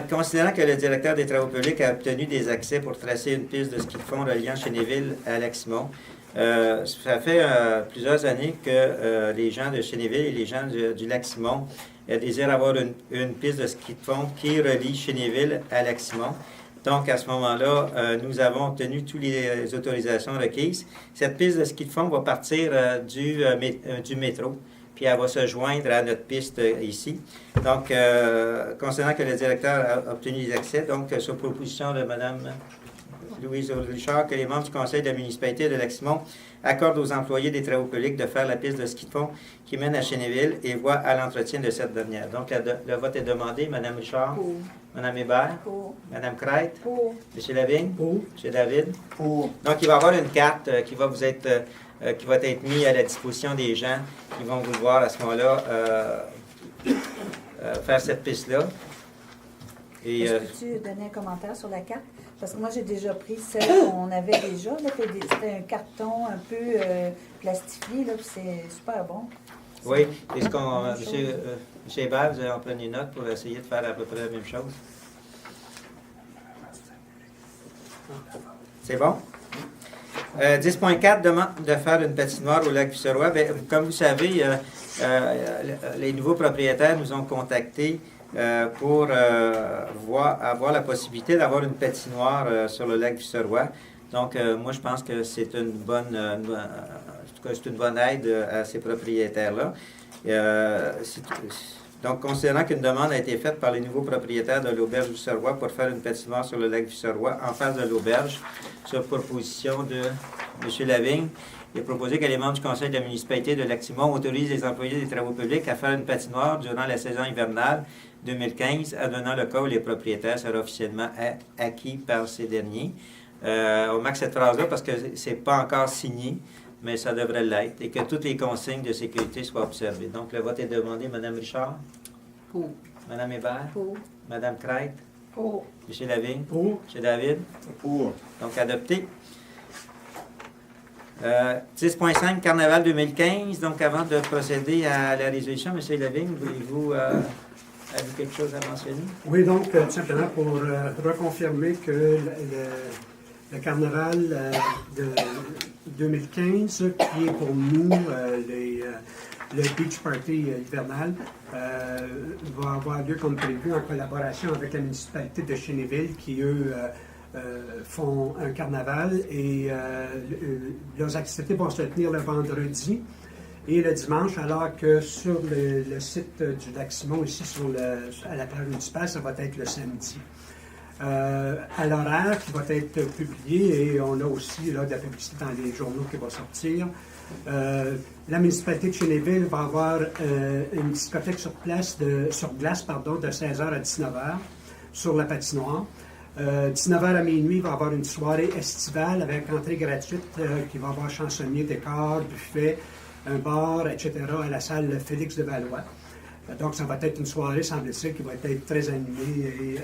Speaker 1: Considérant que le directeur des travaux publics a obtenu des accès pour tracer une piste de ski de fond reliant Chénéville à Lac-Simon, ça fait plusieurs années que les gens de Chénéville et les gens du Lac-Simon désirent avoir une piste de ski de fond qui relie Chénéville à Lac-Simon. Donc, à ce moment-là, nous avons obtenu toutes les autorisations requises. Cette piste de ski de fond va partir du métro, puis elle va se joindre à notre piste ici. Donc, concernant que le directeur a obtenu les accès, donc, sur proposition de Mme Louise Richard, que les membres du Conseil de la municipalité de Lac-Simon accordent aux employés des travaux publics de faire la piste de ski de fond qui mène à Chénéville et voient à l'entretien de cette dernière. Donc, le vote est demandé. Mme Richard?
Speaker 2: Pour.
Speaker 1: Mme Hébert?
Speaker 2: Pour.
Speaker 1: Mme Craig?
Speaker 2: Pour.
Speaker 1: M. Lavigne?
Speaker 7: Pour.
Speaker 1: M. David?
Speaker 6: Pour.
Speaker 1: Donc, il va y avoir une carte qui va vous être mise à la disposition des gens qui vont vouloir à ce moment-là faire cette piste-là. Et
Speaker 2: Est-ce que tu donner un commentaire sur la carte? Parce que moi, j'ai déjà pris celle qu'on avait déjà. C'était un carton un peu plastifié, là, puis c'est super bon.
Speaker 1: oui, est-ce qu'on, M. Hébert, vous allez en prendre une note pour essayer de faire à peu près la même chose? C'est bon? 10.4 demande de faire une patinoire au lac Visseroy. Bien, comme vous savez, les nouveaux propriétaires nous ont contactés pour avoir la possibilité d'avoir une patinoire sur le lac Visseroy. Donc, moi, je pense que c'est une bonne, c'est une bonne aide à ces propriétaires-là. Donc, considérant qu'une demande a été faite par les nouveaux propriétaires de l'auberge Visseroy pour faire une patinoire sur le lac Visseroy en face de l'auberge, sur proposition de M. Lavigne, Il est proposé que les membres du conseil de la municipalité de Lac-Simon autorisent les employés des travaux publics à faire une patinoire durant la saison hivernale 2015, advenant le cas où les propriétaires seraient officiellement acquis par ces derniers. On marque cette phrase-là parce que c'est pas encore signé, mais ça devrait l'être, et que toutes les consignes de sécurité soient observées. Donc, le vote est demandé. Mme Richard?
Speaker 5: Pour.
Speaker 1: Mme Hébert?
Speaker 2: Pour.
Speaker 1: Mme Crête?
Speaker 3: Pour.
Speaker 1: M. Lavigne?
Speaker 7: Pour.
Speaker 1: M. David?
Speaker 4: Pour.
Speaker 1: Donc, adopté. 10.5, Carnaval 2015. Donc, avant de procéder à la résolution, M. Lavigne, voulez-vous avez-vous quelque chose à mentionner?
Speaker 7: Oui, donc, tout simplement pour reconfirmer que le carnaval de 2015, qui est pour nous le beach party hivernal, va avoir lieu comme prévu en collaboration avec la municipalité de Chénéville, qui, eux, font un carnaval et leurs activités vont se tenir le vendredi et le dimanche, alors que sur le site du Lac-Simon, ici à la plage municipale, ça va être le samedi. À l'horaire qui va être publié, et on a aussi là, de la publicité dans les journaux qui va sortir. La municipalité de Chénéville va avoir une discothèque sur glace de 16h à 19h sur la patinoire. 19h à minuit, il va y avoir une soirée estivale avec entrée gratuite qui va avoir chansonnier, décor, buffet, un bar, etc. à la salle Félix de Valois. Donc, ça va être une soirée, semble-t-il, qui va être très animée et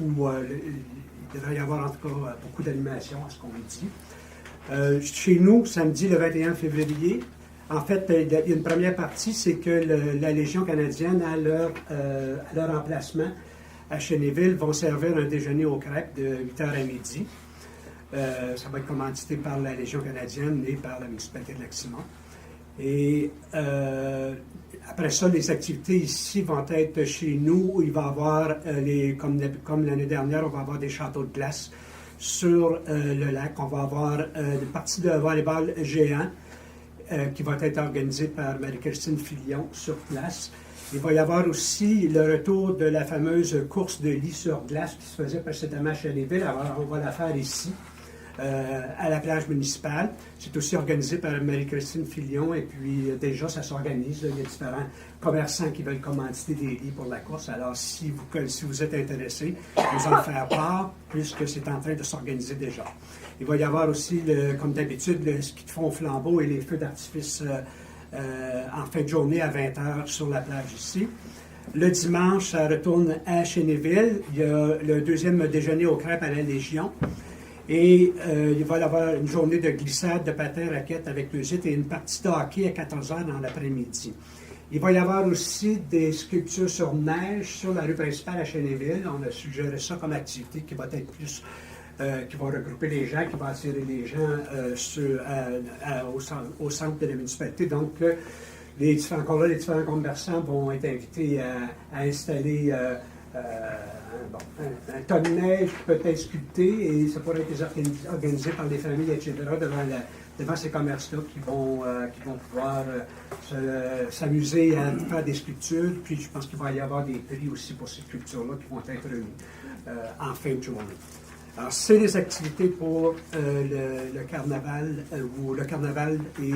Speaker 7: où il devrait y avoir en tout cas beaucoup d'animation, à ce qu'on dit. Chez nous, samedi le 21 février, en fait, il y a une première partie, c'est que la Légion canadienne, à leur emplacement à Chénéville, vont servir un déjeuner aux crêpes de 8h à midi. Ça va être commandité par la Légion canadienne et par la municipalité de Lac-Simon. Et après ça, les activités ici vont être chez nous, où il va y avoir, comme l'année dernière, on va avoir des châteaux de glace sur le lac. On va avoir une partie de volleyball géant qui va être organisée par Marie-Christine Filion sur place. Il va y avoir aussi le retour de la fameuse course de lit sur glace qui se faisait précédemment à Chénéville. Alors, on va la faire ici, à la plage municipale. C'est aussi organisé par Marie-Christine Filion et puis déjà, ça s'organise. Il y a différents commerçants qui veulent commanditer des lits pour la course. Alors, si vous êtes intéressés, vous en faire part, puisque c'est en train de s'organiser déjà. Il va y avoir aussi, comme d'habitude, le ski de fond au flambeau et les feux d'artifice en fin de journée à 20h sur la plage ici. Le dimanche, ça retourne à Chénéville. Il y a le deuxième déjeuner aux crêpes à la Légion. Et il va y avoir une journée de glissade, de patins, raquettes avec le gîte et une partie de hockey à 14h dans l'après-midi. Il va y avoir aussi des sculptures sur neige sur la rue principale à Chénéville. On a suggéré ça comme activité qui va être plus... qui va regrouper les gens, qui va attirer les gens au centre de la municipalité. Donc, les différents commerçants vont être invités à installer un tas de neige qui peut être sculpté et ça pourrait être organisé par les familles, etc., devant ces commerces-là qui vont pouvoir s'amuser à faire des sculptures. Puis, je pense qu'il va y avoir des prix aussi pour ces sculptures-là qui vont être remis en fin de journée. Alors, c'est les activités pour le carnaval ou le carnaval et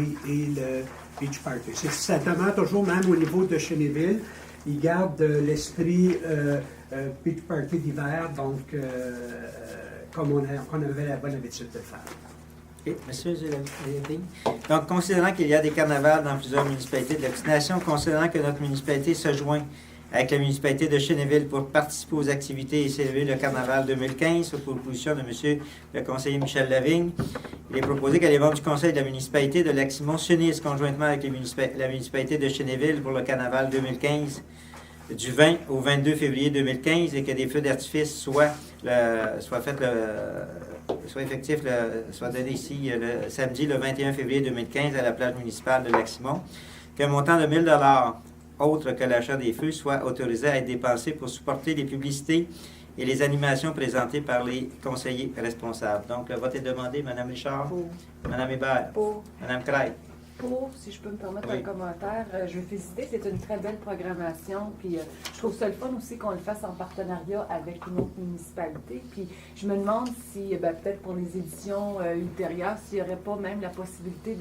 Speaker 7: le beach party. Ça demeure toujours, même au niveau de Chénéville, ils gardent l'esprit beach party d'hiver, donc comme on avait la bonne habitude de faire.
Speaker 1: Okay. Monsieur Zélavigne. Donc, considérant qu'il y a des carnavals dans plusieurs municipalités de la destination, considérant que notre municipalité se joint avec la municipalité de Chénéville pour participer aux activités et célébrer le carnaval 2015 sous proposition de M. le conseiller Michel Lavigne. Il est proposé que les membres du conseil de la municipalité de Lac-Simon s'unissent conjointement avec la municipalité de Chénéville pour le carnaval 2015 du 20 au 22 février 2015 et que des feux d'artifice soient donnés ici le samedi le 21 février 2015 à la plage municipale de Lac-Simon. Qu'un montant de 1 000 autre que l'achat des feux, soit autorisé à être dépensé pour supporter les publicités et les animations présentées par les conseillers responsables. Donc, le vote est demandé. Mme Richard?
Speaker 2: Pour.
Speaker 1: Mme Hébert?
Speaker 2: Pour.
Speaker 1: Mme Crête?
Speaker 3: pour, si je peux me permettre
Speaker 1: Oui.
Speaker 3: un commentaire, je veux féliciter, c'est une très belle programmation, puis je trouve ça le fun aussi qu'on le fasse en partenariat avec une autre municipalité, puis je me demande si, peut-être pour les éditions ultérieures, s'il n'y aurait pas même la possibilité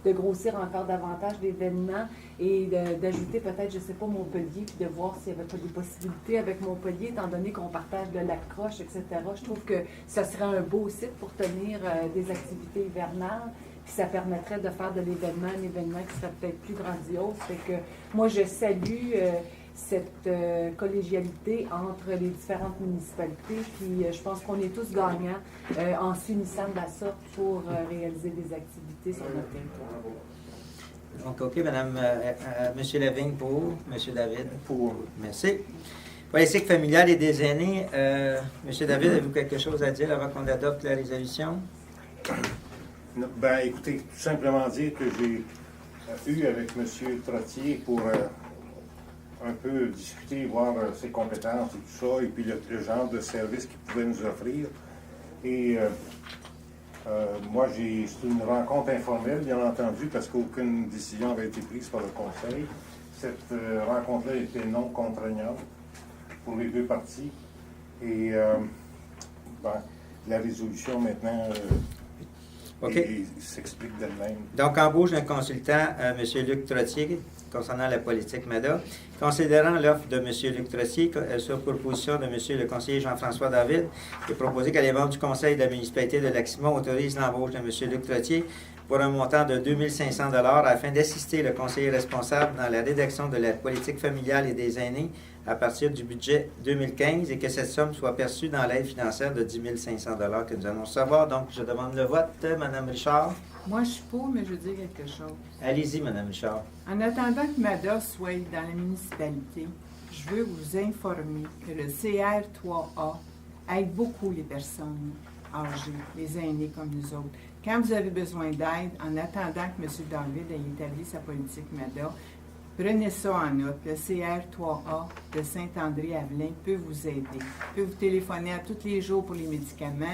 Speaker 3: de grossir encore davantage d'événements et d'ajouter peut-être, je ne sais pas, Montpellier, puis de voir s'il n'y avait pas des possibilités avec Montpellier, étant donné qu'on partage de lac Croche, etc. Je trouve que ça serait un beau site pour tenir des activités hivernales. Puis ça permettrait de faire de l'événement un événement qui serait peut-être plus grandiose. Fait que moi, je salue cette collégialité entre les différentes municipalités. Puis je pense qu'on est tous gagnants en s'unissant de la sorte pour réaliser des activités sur notre territoire.
Speaker 1: Donc, OK, Madame, Monsieur Lavigne pour, Monsieur David.
Speaker 4: Pour.
Speaker 1: Merci. Politique familiale et des aînés. Monsieur David, avez-vous quelque chose à dire avant qu'on adopte la résolution?
Speaker 4: Ben, écoutez, tout simplement dire que j'ai eu avec M. Trottier pour un peu discuter, voir ses compétences et tout ça, et puis le genre de service qu'il pouvait nous offrir. Et moi, c'est une rencontre informelle, bien entendu, parce qu'aucune décision avait été prise par le Conseil. Cette rencontre-là était non contraignante pour les deux parties. Et la résolution maintenant s'explique d'elle-même.
Speaker 1: Donc, embauche d'un consultant, M. Luc Trottier, concernant la politique MADA. Considérant l'offre de M. Luc Trottier sur proposition de M. le conseiller Jean-François David, il est proposé que les membres du conseil de la municipalité de Lac-Simon autorisent l'embauche de M. Luc Trottier pour un montant de 2 500 $ afin d'assister le conseiller responsable dans la rédaction de la politique familiale et des aînés à partir du budget 2015 et que cette somme soit perçue dans l'aide financière de 10 500 $ que nous allons recevoir. Donc, je demande le vote. Mme Richard.
Speaker 5: Moi, je suis pour, mais je veux dire quelque chose.
Speaker 1: Allez-y, Mme Richard.
Speaker 5: En attendant que MADA soit dans la municipalité, je veux vous informer que le CR3A aide beaucoup les personnes âgées, les aînés comme nous autres. Quand vous avez besoin d'aide, en attendant que M. David ait établi sa politique MADA, prenez ça en note. Le CR3A de Saint-André-Avelin peut vous aider. Il peut vous téléphoner à tous les jours pour les médicaments.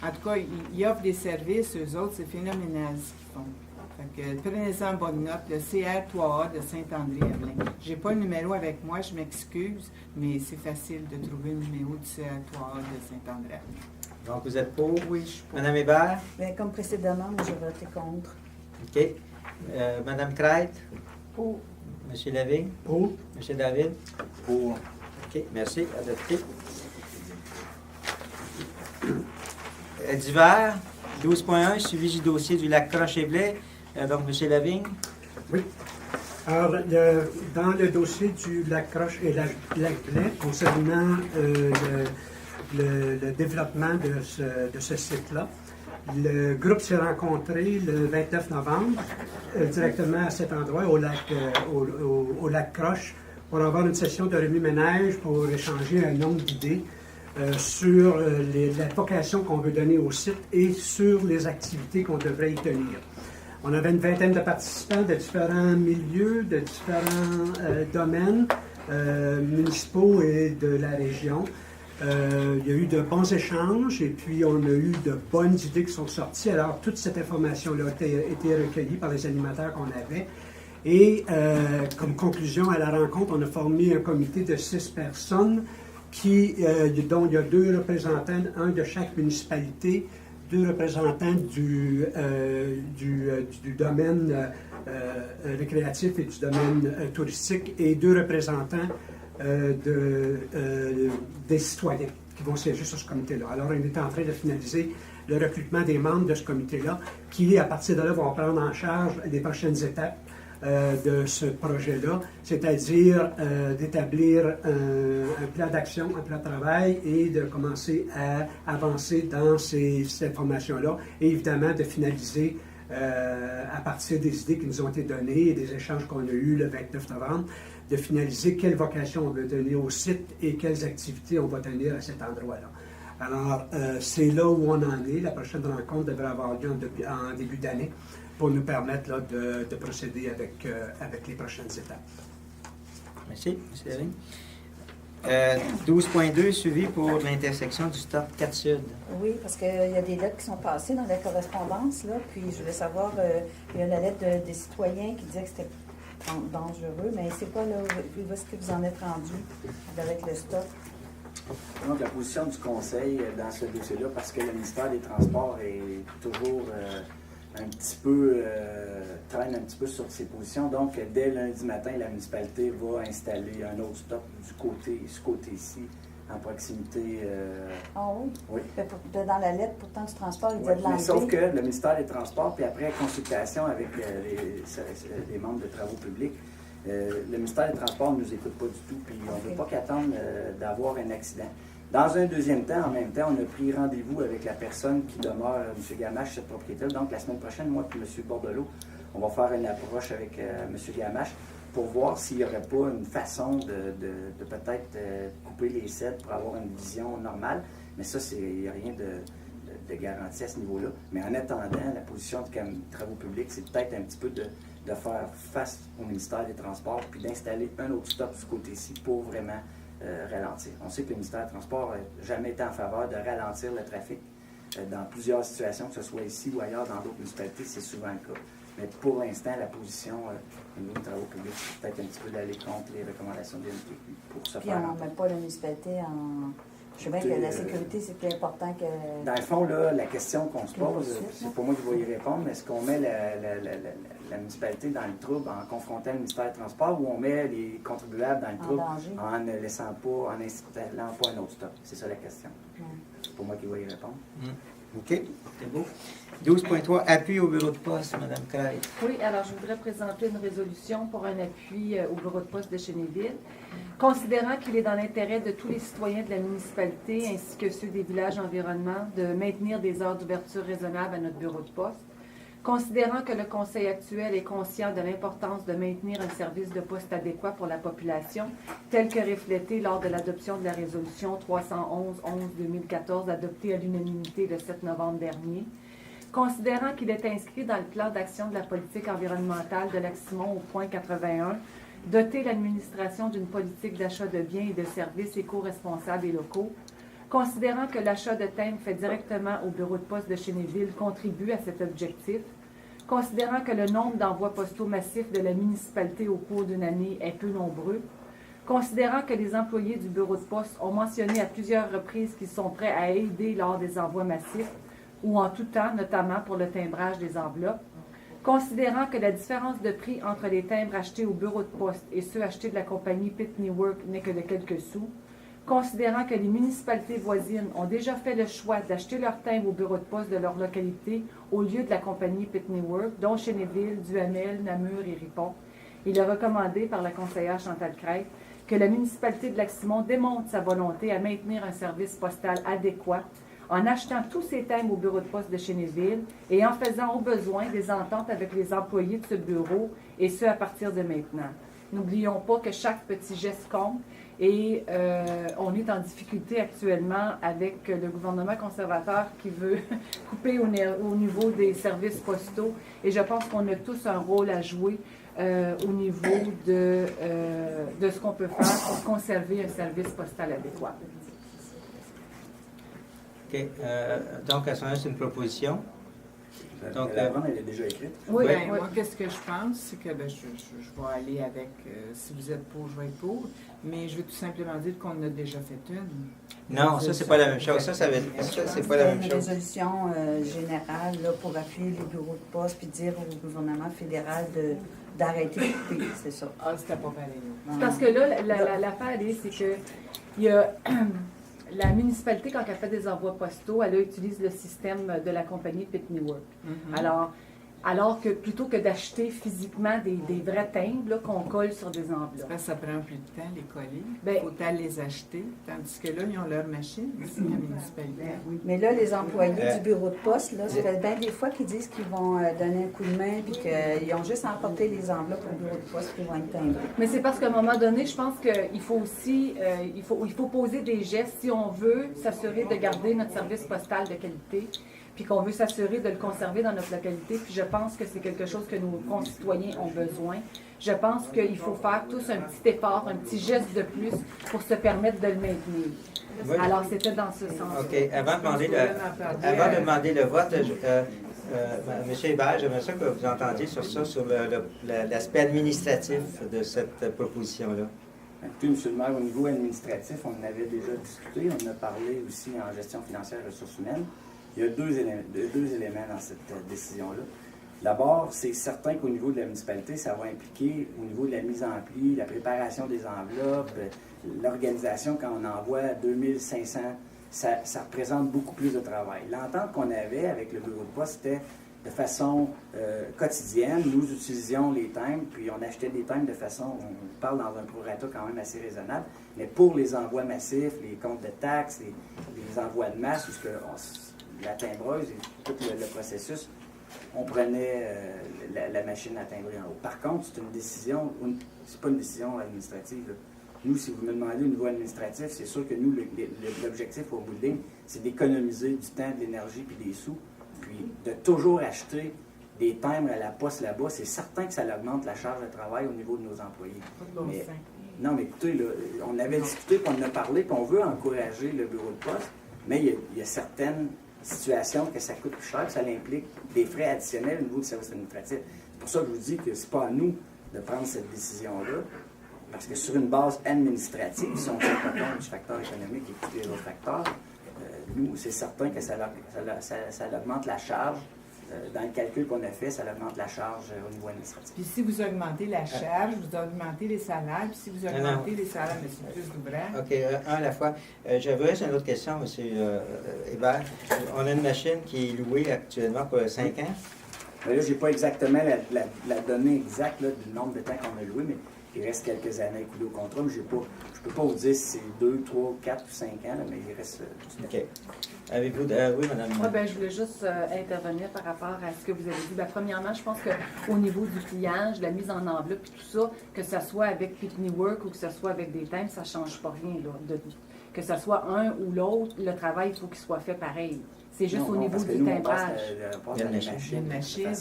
Speaker 5: En tout cas, ils offrent des services, eux autres, c'est phénoménal ce qu'ils font. Fait que prenez-en bonne note, le CR3A de Saint-André-Avelin. Je n'ai pas le numéro avec moi, je m'excuse, mais c'est facile de trouver le numéro du CR3A de Saint-André-Avelin.
Speaker 1: Donc, vous êtes pour?
Speaker 5: Oui, je suis pour.
Speaker 1: Mme Hébert?
Speaker 2: Bien, comme précédemment, moi, je votais contre.
Speaker 1: OK. Mme Crête?
Speaker 3: Pour.
Speaker 1: M. Lavigne?
Speaker 7: Pour.
Speaker 1: M. David?
Speaker 4: Pour.
Speaker 1: OK, merci. Adopté. Divers, 12.1, suivi du dossier du lac Croche-et-Blais. Donc, M. Lavigne?
Speaker 7: Oui. Alors, dans le dossier du lac Croche et lac Blais, concernant le développement de ce site-là, le groupe s'est rencontré le 29 novembre, directement à cet endroit, au lac Croche, pour avoir une session de remue-ménage pour échanger un nombre d'idées sur la vocation qu'on veut donner au site et sur les activités qu'on devrait y tenir. On avait une vingtaine de participants de différents milieux, de différents domaines municipaux et de la région. Il y a eu de bons échanges et puis on a eu de bonnes idées qui sont sorties. Alors, toute cette information-là a été recueillie par les animateurs qu'on avait. Et comme conclusion à la rencontre, on a formé un comité de 6 personnes dont il y a 2 représentants, un de chaque municipalité, 2 représentants du domaine récréatif et du domaine touristique et 2 représentants des citoyens qui vont siéger sur ce comité-là. Alors, on est en train de finaliser le recrutement des membres de ce comité-là qui, à partir de là, vont prendre en charge les prochaines étapes de ce projet-là, c'est-à-dire d'établir un plan d'action, un plan de travail et de commencer à avancer dans ces formations-là et évidemment de finaliser à partir des idées qui nous ont été données et des échanges qu'on a eus le 29 novembre, de finaliser quelle vocation on veut donner au site et quelles activités on va tenir à cet endroit-là. Alors, c'est là où on en est. La prochaine rencontre devrait avoir lieu en début d'année pour nous permettre là, de procéder avec les prochaines étapes.
Speaker 1: Merci, M. Lavigne. 12.2, suivi pour l'intersection du stop 4 Sud.
Speaker 2: Oui, parce qu'il y a des lettres qui sont passées dans la correspondance, là, puis je voulais savoir, il y a la lettre des citoyens qui disait que c'était dangereux, mais c'est quoi, là, où est-ce que vous en êtes rendu avec le stop?
Speaker 6: Donc, la position du Conseil dans ce dossier-là, parce que le ministère des Transports est toujours un petit peu, traîne un petit peu sur ses positions. Donc, dès lundi matin, la municipalité va installer un autre stop ce côté-ci, en proximité.
Speaker 2: Ah oui?
Speaker 6: Oui.
Speaker 2: Dans la lettre, pourtant, du transport, il disait
Speaker 6: Oui,
Speaker 2: de
Speaker 6: mais
Speaker 2: l'enlever.
Speaker 6: sauf que le ministère des Transports, puis après consultation avec les membres de travaux publics, le ministère des Transports ne nous écoute pas du tout, puis on ne veut pas qu'attendre d'avoir un accident. Dans un deuxième temps, en même temps, on a pris rendez-vous avec la personne qui demeure, M. Gamache, cette propriétaire. Donc, la semaine prochaine, moi et M. Bordelot, on va faire une approche avec M. Gamache pour voir s'il n'y aurait pas une façon de peut-être couper les cèdres pour avoir une vision normale. Mais ça, il n'y a rien de garanti à ce niveau-là. Mais en attendant, la position de travaux publics, c'est peut-être un petit peu de faire face au ministère des Transports puis d'installer un autre stop de ce côté-ci pour vraiment ralentir. On sait que le ministère des Transports n'a jamais été en faveur de ralentir le trafic dans plusieurs situations, que ce soit ici ou ailleurs dans d'autres municipalités, c'est souvent le cas. Mais pour l'instant, la position au niveau des travaux publics, c'est peut-être un petit peu d'aller contre les recommandations de l'MTQ pour se
Speaker 2: Puis
Speaker 6: faire
Speaker 2: on ne
Speaker 6: entendre.
Speaker 2: met pas la municipalité en... Je sais bien que la sécurité, c'est plus important que...
Speaker 6: Dans le fond, là, la question qu'on se pose, c'est pas moi qui vais y répondre, mais est-ce qu'on met la municipalité dans le trouble en confrontant le ministère des Transports ou on met les contribuables dans le trouble en ne laissant pas, en installant pas un autre stop? C'est ça la question. C'est pas moi qui vais y répondre.
Speaker 1: OK, c'est beau. 12.3, appui au bureau de poste, Mme Caille.
Speaker 3: Oui, alors je voudrais présenter une résolution pour un appui au bureau de poste de Chénéville. Considérant qu'il est dans l'intérêt de tous les citoyens de la municipalité ainsi que ceux des villages environnants de maintenir des heures d'ouverture raisonnables à notre bureau de poste, considérant que le conseil actuel est conscient de l'importance de maintenir un service de poste adéquat pour la population, tel que reflété lors de l'adoption de la résolution 311-11-2014 adoptée à l'unanimité le 7 novembre dernier, considérant qu'il est inscrit dans le plan d'action de la politique environnementale de Lac-Simon au point 81, doter l'administration d'une politique d'achat de biens et de services éco-responsables et locaux, considérant que l'achat de timbres fait directement au bureau de poste de Chénéville contribue à cet objectif, considérant que le nombre d'envois postaux massifs de la municipalité au cours d'une année est peu nombreux, considérant que les employés du bureau de poste ont mentionné à plusieurs reprises qu'ils sont prêts à aider lors des envois massifs ou en tout temps, notamment pour le timbrage des enveloppes, considérant que la différence de prix entre les timbres achetés au bureau de poste et ceux achetés de la compagnie Pitney Work n'est que de quelques sous, considérant que les municipalités voisines ont déjà fait le choix d'acheter leurs timbres au bureau de poste de leur localité au lieu de la compagnie Pitney Work, dont Chénéville, Duhamel, Namur et Ripon, il est recommandé par la conseillère Chantal Craig que la municipalité de Lac-Simon démontre sa volonté à maintenir un service postal adéquat en achetant tous ces timbres au bureau de poste de Chénéville et en faisant au besoin des ententes avec les employés de ce bureau, et ce à partir de maintenant. N'oublions pas que chaque petit geste compte et on est en difficulté actuellement avec le gouvernement conservateur qui veut couper au niveau des services postaux et je pense qu'on a tous un rôle à jouer au niveau de ce qu'on peut faire pour conserver un service postal adéquat.
Speaker 1: OK. Donc, à ce moment-là, c'est une proposition. Donc,
Speaker 6: La prendre, elle est déjà écrite.
Speaker 3: Oui,
Speaker 5: Ben,
Speaker 3: oui.
Speaker 5: moi, qu'est-ce que je pense, c'est que je vais aller avec, si vous êtes pour, je vais être pour, mais je vais tout simplement dire qu'on a déjà fait une.
Speaker 1: non, ça, c'est pas la même chose. Ça c'est pas la même
Speaker 2: Une
Speaker 1: chose.
Speaker 2: résolution générale là, pour appuyer les bureaux de poste puis dire au gouvernement fédéral d'arrêter de couper, c'est ça.
Speaker 5: Ah, c'était pas pareil.
Speaker 2: Non,
Speaker 3: Parce que là, l'affaire, c'est que il y a la municipalité, quand elle fait des envois postaux, elle utilise le système de la compagnie Pitney Work. Alors que plutôt que d'acheter physiquement des vrais timbres là, qu'on colle sur des enveloppes.
Speaker 5: Parce que ça prend plus de temps, les colis.
Speaker 3: Ben-
Speaker 5: Il faut aller les acheter. Tandis que là, ils ont leur machine, ici, la municipalité.
Speaker 2: Mais là, les employés du bureau de poste, là, ça fait bien des fois qu'ils disent qu'ils vont donner un coup de main puis qu'ils ont juste à emporter les enveloppes au bureau de poste qui vont être timbrées.
Speaker 3: Mais c'est parce qu'à un moment donné, je pense qu'il faut aussi il faut poser des gestes si on veut s'assurer de garder notre service postal de qualité. puis qu'on veut s'assurer de le conserver dans notre localité, puis je pense que c'est quelque chose que nos concitoyens ont besoin. Je pense qu'il faut faire tous un petit effort, un petit geste de plus pour se permettre de le maintenir.
Speaker 1: Oui.
Speaker 3: Alors, c'était dans ce sens.
Speaker 1: OK. Avant de demander le vote, M. Hébert, j'aimerais ça que vous entendiez sur ça, sur l'aspect administratif de cette proposition-là.
Speaker 6: Écoutez, M. le maire, au niveau administratif, on en avait déjà discuté. On en a parlé aussi en gestion financière et ressources humaines. Il y a deux éléments dans cette décision-là. D'abord, c'est certain qu'au niveau de la municipalité, ça va impliquer au niveau de la mise en pli, la préparation des enveloppes, l'organisation quand on envoie 2500, ça représente beaucoup plus de travail. L'entente qu'on avait avec le bureau de poste, c'était de façon quotidienne. Nous utilisions les timbres, puis on achetait des timbres de façon, on parle dans un prorata quand même assez raisonnable, mais pour les envois massifs, les comptes de taxes, les envois de masse, puisque la timbreuse et tout le processus, on prenait la machine à timbrer en haut. Par contre, c'est une décision, c'est pas une décision administrative, là. Nous, si vous me demandez au niveau administratif, c'est sûr que nous, l'objectif au bout de ligne, c'est d'économiser du temps, de l'énergie puis des sous. Puis de toujours acheter des timbres à la poste là-bas, c'est certain que ça augmente la charge de travail au niveau de nos employés. Mais, non, mais écoutez, là, on avait discuté, puis on en a parlé, puis on veut encourager le bureau de poste, mais il y a certaines situations que ça coûte plus cher, que ça implique des frais additionnels au niveau du service administratif. C'est pour ça que je vous dis que c'est pas à nous de prendre cette décision-là, parce que sur une base administrative, si on tient pas compte du facteur économique et tous les autres facteurs, nous, c'est certain que ça augmente la charge. Dans le calcul qu'on a fait, ça augmente la charge au niveau administratif.
Speaker 5: Puis si vous augmentez la charge, vous augmentez les salaires. Puis si vous augmentez les salaires, mais c'est plus d'ouvrage.
Speaker 1: OK, un à la fois. J'avais une autre question, M. Hébert. On a une machine qui est louée actuellement pour 5 ans.
Speaker 6: Là, je n'ai pas exactement la donnée exacte là, du nombre de temps qu'on a loué, mais il reste quelques années à écouler au contrat. Mais je ne peux pas vous dire si c'est 2, 3, 4 ou 5 ans, là, mais il reste du temps.
Speaker 1: OK. Avez-vous... oui, madame.
Speaker 3: Je voulais juste intervenir par rapport à ce que vous avez dit. Premièrement, je pense qu'au niveau du pliage, de la mise en enveloppe et tout ça, que ce soit avec Pitney Work ou que ce soit avec des timbres, ça ne change pas rien. Là, que ce soit un ou l'autre, le travail, il faut qu'il soit fait pareil. C'est juste au niveau du timbrage.
Speaker 1: Il y a une machine.
Speaker 5: Une machine.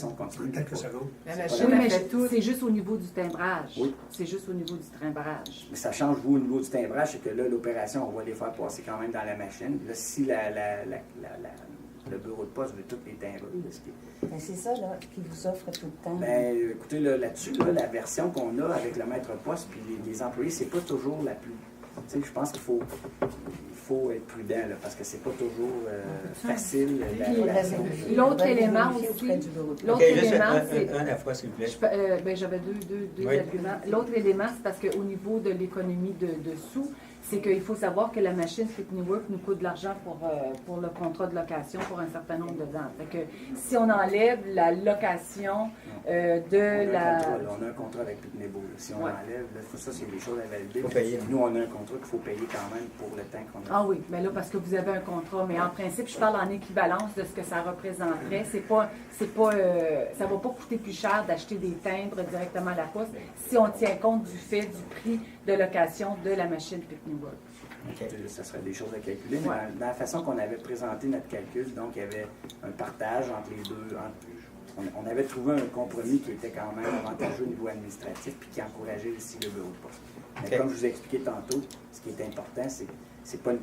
Speaker 7: Quelques secondes.
Speaker 5: La
Speaker 3: Oui,
Speaker 5: machine,
Speaker 3: mais
Speaker 5: elle fait tout.
Speaker 3: c'est juste au niveau du timbrage.
Speaker 6: Oui.
Speaker 3: C'est juste au niveau du timbrage.
Speaker 6: Mais ça change, vous, au niveau du timbrage, c'est que là, l'opération, on va les faire passer quand même dans la machine. Là, si le bureau de poste veut toutes les timbres,
Speaker 2: Ben, c'est ça là, qu'ils vous offrent tout le temps.
Speaker 6: ben, écoutez, là-dessus, la version qu'on a avec le maître poste puis les employés, c'est pas toujours la plus... Tu sais, je pense qu'il faut être prudent, là, parce que c'est pas toujours facile.
Speaker 3: L'autre élément aussi, l'autre
Speaker 1: OK, juste
Speaker 3: élément,
Speaker 1: un
Speaker 3: c'est...
Speaker 1: à la fois, s'il vous plaît.
Speaker 3: J'avais deux
Speaker 1: Oui.
Speaker 3: arguments. L'autre élément, c'est parce qu'au niveau de l'économie de sous, c'est qu'il faut savoir que la machine Pitney Work nous coûte de l'argent pour le contrat de location pour un certain nombre de dents. Fait que si on enlève la location
Speaker 6: On a
Speaker 3: de
Speaker 6: un contrat avec Pitney Bowes. Si on
Speaker 3: Ouais.
Speaker 6: enlève, là, ça, c'est des choses à valider.
Speaker 1: Faut payer.
Speaker 6: Nous, on a un contrat qu'il faut payer quand même pour le temps qu'on a.
Speaker 3: Ah oui, mais là, parce que vous avez un contrat, mais en principe, je parle en équivalence de ce que ça représenterait. Ça va pas coûter plus cher d'acheter des timbres directement à la poste si on tient compte du fait du prix de location de la machine Pitney Work.
Speaker 1: OK.
Speaker 6: Ça serait des choses à calculer, mais dans la façon qu'on avait présenté notre calcul, donc il y avait un partage entre les deux. On avait trouvé un compromis qui était quand même avantageux au niveau administratif puis qui encourageait aussi le bureau de poste. Mais
Speaker 1: OK.
Speaker 6: comme je vous ai expliqué tantôt, ce qui est important, c'est pas une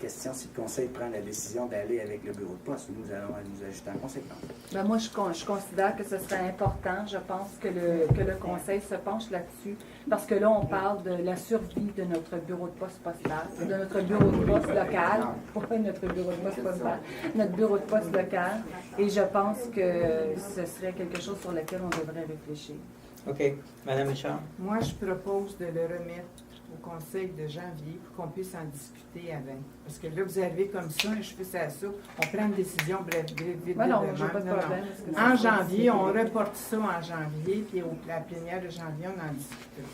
Speaker 6: question si le conseil prend la décision d'aller avec le bureau de poste. Nous allons nous ajuster en conséquence.
Speaker 3: Ben moi, je considère que ce serait important. Je pense que le conseil se penche là-dessus parce que là, on parle de la survie de notre bureau de poste postal, de notre bureau de poste local, pas notre bureau de poste postal, notre bureau de poste local. Et je pense que ce serait quelque chose sur lequel on devrait réfléchir.
Speaker 1: OK. Madame Richard?
Speaker 5: Moi, je propose de le remettre au conseil de janvier pour qu'on puisse en discuter avant. Parce que là, vous arrivez comme ça, je fais ça à ça, on prend une décision vite.
Speaker 3: Ben non,
Speaker 5: de
Speaker 3: j'ai
Speaker 5: même.
Speaker 3: pas de
Speaker 5: Non, non.
Speaker 3: problème. parce que
Speaker 5: En
Speaker 3: c'est-
Speaker 5: janvier, on reporte ça en janvier, puis la plénière de janvier, on en discute.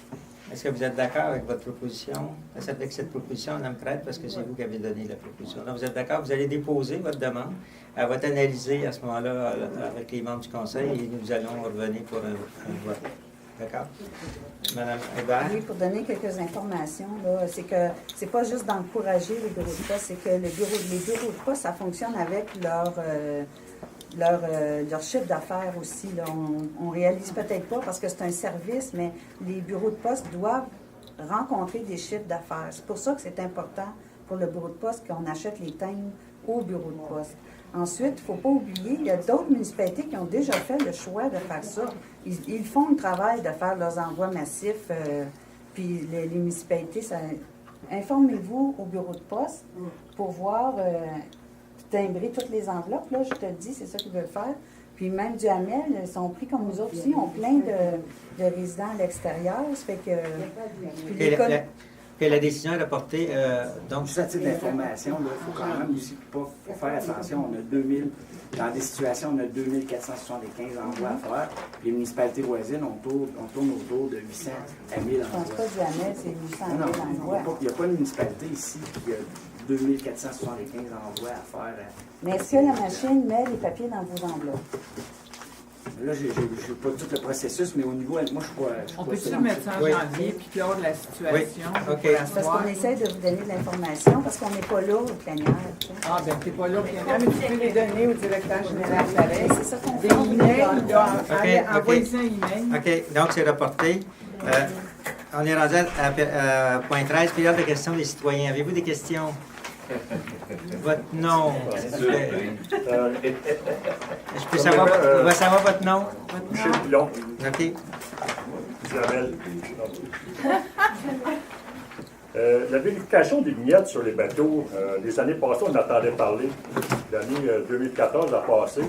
Speaker 1: Est-ce que vous êtes d'accord avec votre proposition, avec cette proposition, Mme Crête, parce que c'est vous qui avez donné la proposition? Donc, vous êtes d'accord? Vous allez déposer votre demande. Elle va être analysée à ce moment-là avec les membres du conseil et nous allons revenir pour un vote. D'accord. Madame Hébert?
Speaker 2: Oui, pour donner quelques informations, là, c'est que c'est pas juste d'encourager les bureaux de poste, c'est que les bureaux de poste, ça fonctionne avec leur chiffre d'affaires aussi. Là. On réalise peut-être pas parce que c'est un service, mais les bureaux de poste doivent rencontrer des chiffres d'affaires. C'est pour ça que c'est important pour le bureau de poste qu'on achète les timbres au bureau de poste. Ensuite, il ne faut pas oublier, il y a d'autres municipalités qui ont déjà fait le choix de faire ça. Ils font le travail de faire leurs envois massifs, puis les municipalités, informez-vous au bureau de poste pour voir, timbrer toutes les enveloppes, là, je te le dis, c'est ça qu'ils veulent faire. Puis même du Hamel, ils sont pris comme nous autres aussi, ont plein de résidents à l'extérieur, ça fait que... puis
Speaker 1: la décision est portée, donc...
Speaker 6: Juste à titre d'information, il faut quand même aussi faut faire attention. On a 2000, dans des situations, on a 2475 envois à faire. Les municipalités voisines, on tourne autour de 800 à 1000 envois.
Speaker 2: Je pense pas du Hamel, c'est 800
Speaker 6: Non,
Speaker 2: 000 envois.
Speaker 6: il n'y a pas de municipalité ici qui a 2475 envois à faire.
Speaker 2: Mais est-ce que la machine met les papiers dans vos enveloppes?
Speaker 6: Là, je n'ai pas tout le processus, mais au niveau, moi, je ne suis pas.
Speaker 5: On peut-tu mettre ça en janvier puis clore la situation?
Speaker 1: Oui. OK.
Speaker 2: Parce qu'on essaie de vous donner de l'information, parce qu'on n'est pas là au plénière. Tu sais.
Speaker 5: Ah, ben t'es pas là au plénière, mais tu peux les donner au directeur général pareil.
Speaker 2: C'est ça qu'on
Speaker 5: Des
Speaker 2: fait.
Speaker 5: emails, là,
Speaker 1: OK.
Speaker 5: envoyez-y un email.
Speaker 1: OK, donc c'est reporté. On est rendu à point 13, période de questions des citoyens. Avez-vous des questions? Votre nom. Je peux savoir, on va savoir votre nom?
Speaker 8: Michel Pilon,
Speaker 1: OK.
Speaker 8: Isabelle. La vérification des vignettes sur les bateaux, les années passées, on entendait parler. L'année 2014 a passé.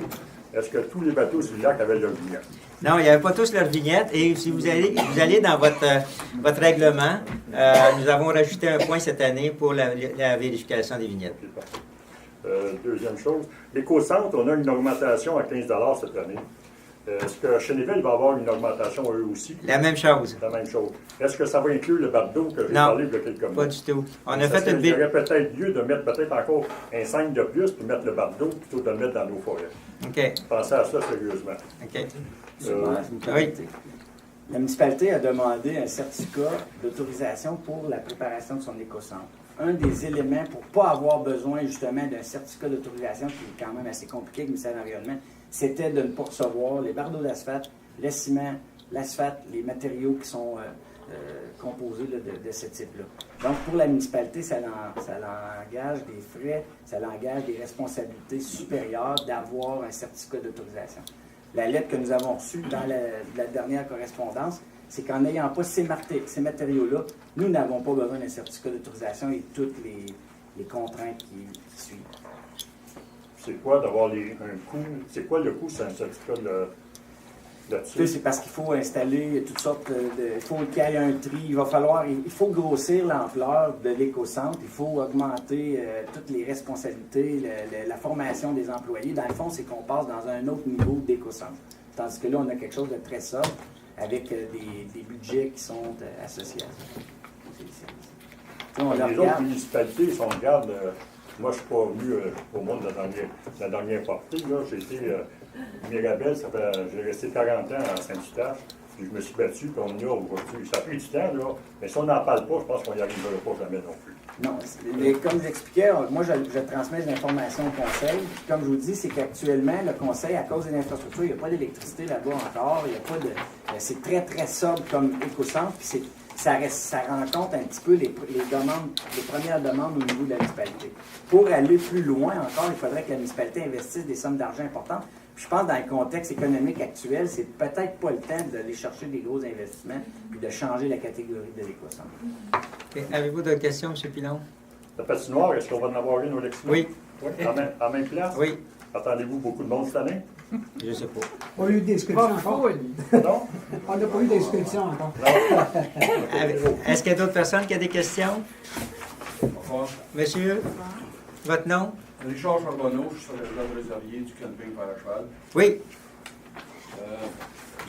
Speaker 8: Est-ce que tous les bateaux du lac avaient leur vignette?
Speaker 1: Non, il n'y avait pas tous leurs vignettes. Et si vous allez dans votre règlement, nous avons rajouté un point cette année pour la vérification des vignettes.
Speaker 8: Deuxième chose, l'éco-centre, on a une augmentation à 15 $ cette année. Est-ce que Cheneville va avoir une augmentation eux aussi?
Speaker 1: La même chose.
Speaker 8: La même chose. Est-ce que ça va inclure le bardeau que j'ai
Speaker 1: Non,
Speaker 8: parlé il y a quelques mois?
Speaker 1: Pas du tout. On a
Speaker 8: Ça
Speaker 1: fait une
Speaker 8: Il y aurait peut-être lieu de mettre peut-être encore un 5 de plus puis mettre le bardeau plutôt que de le mettre dans nos forêts.
Speaker 1: OK.
Speaker 8: Pensez à ça sérieusement.
Speaker 1: OK.
Speaker 6: Oui. La municipalité a demandé un certificat d'autorisation pour la préparation de son éco-centre. Un des éléments pour ne pas avoir besoin justement d'un certificat d'autorisation, qui est quand même assez compliqué avec le ministère de l'Environnement, c'était de ne pas recevoir les bardeaux d'asphalte, le ciment, l'asphalte, les matériaux qui sont composés là, de ce type-là. Donc, pour la municipalité, ça engage des frais, ça engage des responsabilités supérieures d'avoir un certificat d'autorisation. La lettre que nous avons reçue dans la dernière correspondance, c'est qu'en n'ayant pas ces matériaux-là, nous n'avons pas besoin d'un certificat d'autorisation et toutes les contraintes qui suivent.
Speaker 8: C'est quoi d'avoir un coût? C'est quoi le coût sur un certificat là-dessus?
Speaker 6: C'est parce qu'il faut installer toutes sortes il faut qu'il y ait un tri. Il faut grossir l'ampleur de l'éco-centre. Il faut augmenter toutes les responsabilités, la formation des employés. Dans le fond, c'est qu'on passe dans un autre niveau d'éco-centre. Tandis que là, on a quelque chose de très sobre avec des budgets qui sont associés à ça.
Speaker 8: Les autres municipalités, si on regarde, moi je ne suis pas venu au monde de la dernière partie. J'ai été Mirabel, j'ai resté 40 ans à Saint-Eustache, puis je me suis battu, puis on y a aujourd'hui. Ça a pris du temps, là, mais si on n'en parle pas, je pense qu'on n'y arrivera pas jamais non plus.
Speaker 6: Non, comme je l'expliquais, moi je transmets des informations au conseil. Puis comme je vous dis, c'est qu'actuellement, le conseil, à cause de l'infrastructure, il n'y a pas d'électricité là-bas encore. Il y a pas de. C'est très, très sobre comme éco-centre. Puis ça rencontre un petit peu les premières demandes au niveau de la municipalité. Pour aller plus loin encore, il faudrait que la municipalité investisse des sommes d'argent importantes. Puis je pense que dans le contexte économique actuel, c'est peut-être pas le temps d'aller chercher des gros investissements puis de changer la catégorie de l'éco-centre.
Speaker 1: Okay. Avez-vous d'autres questions, M. Pilon?
Speaker 8: La patinoire, est-ce qu'on va en avoir une au Lexington?
Speaker 1: Oui.
Speaker 8: En même place?
Speaker 1: Oui.
Speaker 8: Attendez-vous beaucoup de monde cette année?
Speaker 1: Je ne sais pas.
Speaker 7: On a eu des inscriptions encore.
Speaker 8: Non?
Speaker 7: On n'a pas eu d'inscriptions encore.
Speaker 1: Est-ce qu'il y a d'autres personnes qui ont des questions?
Speaker 10: Bonsoir.
Speaker 1: Monsieur, votre nom?
Speaker 10: Richard Charbonneau, je suis sur le trésorier du camping Fer à Cheval.
Speaker 1: Oui.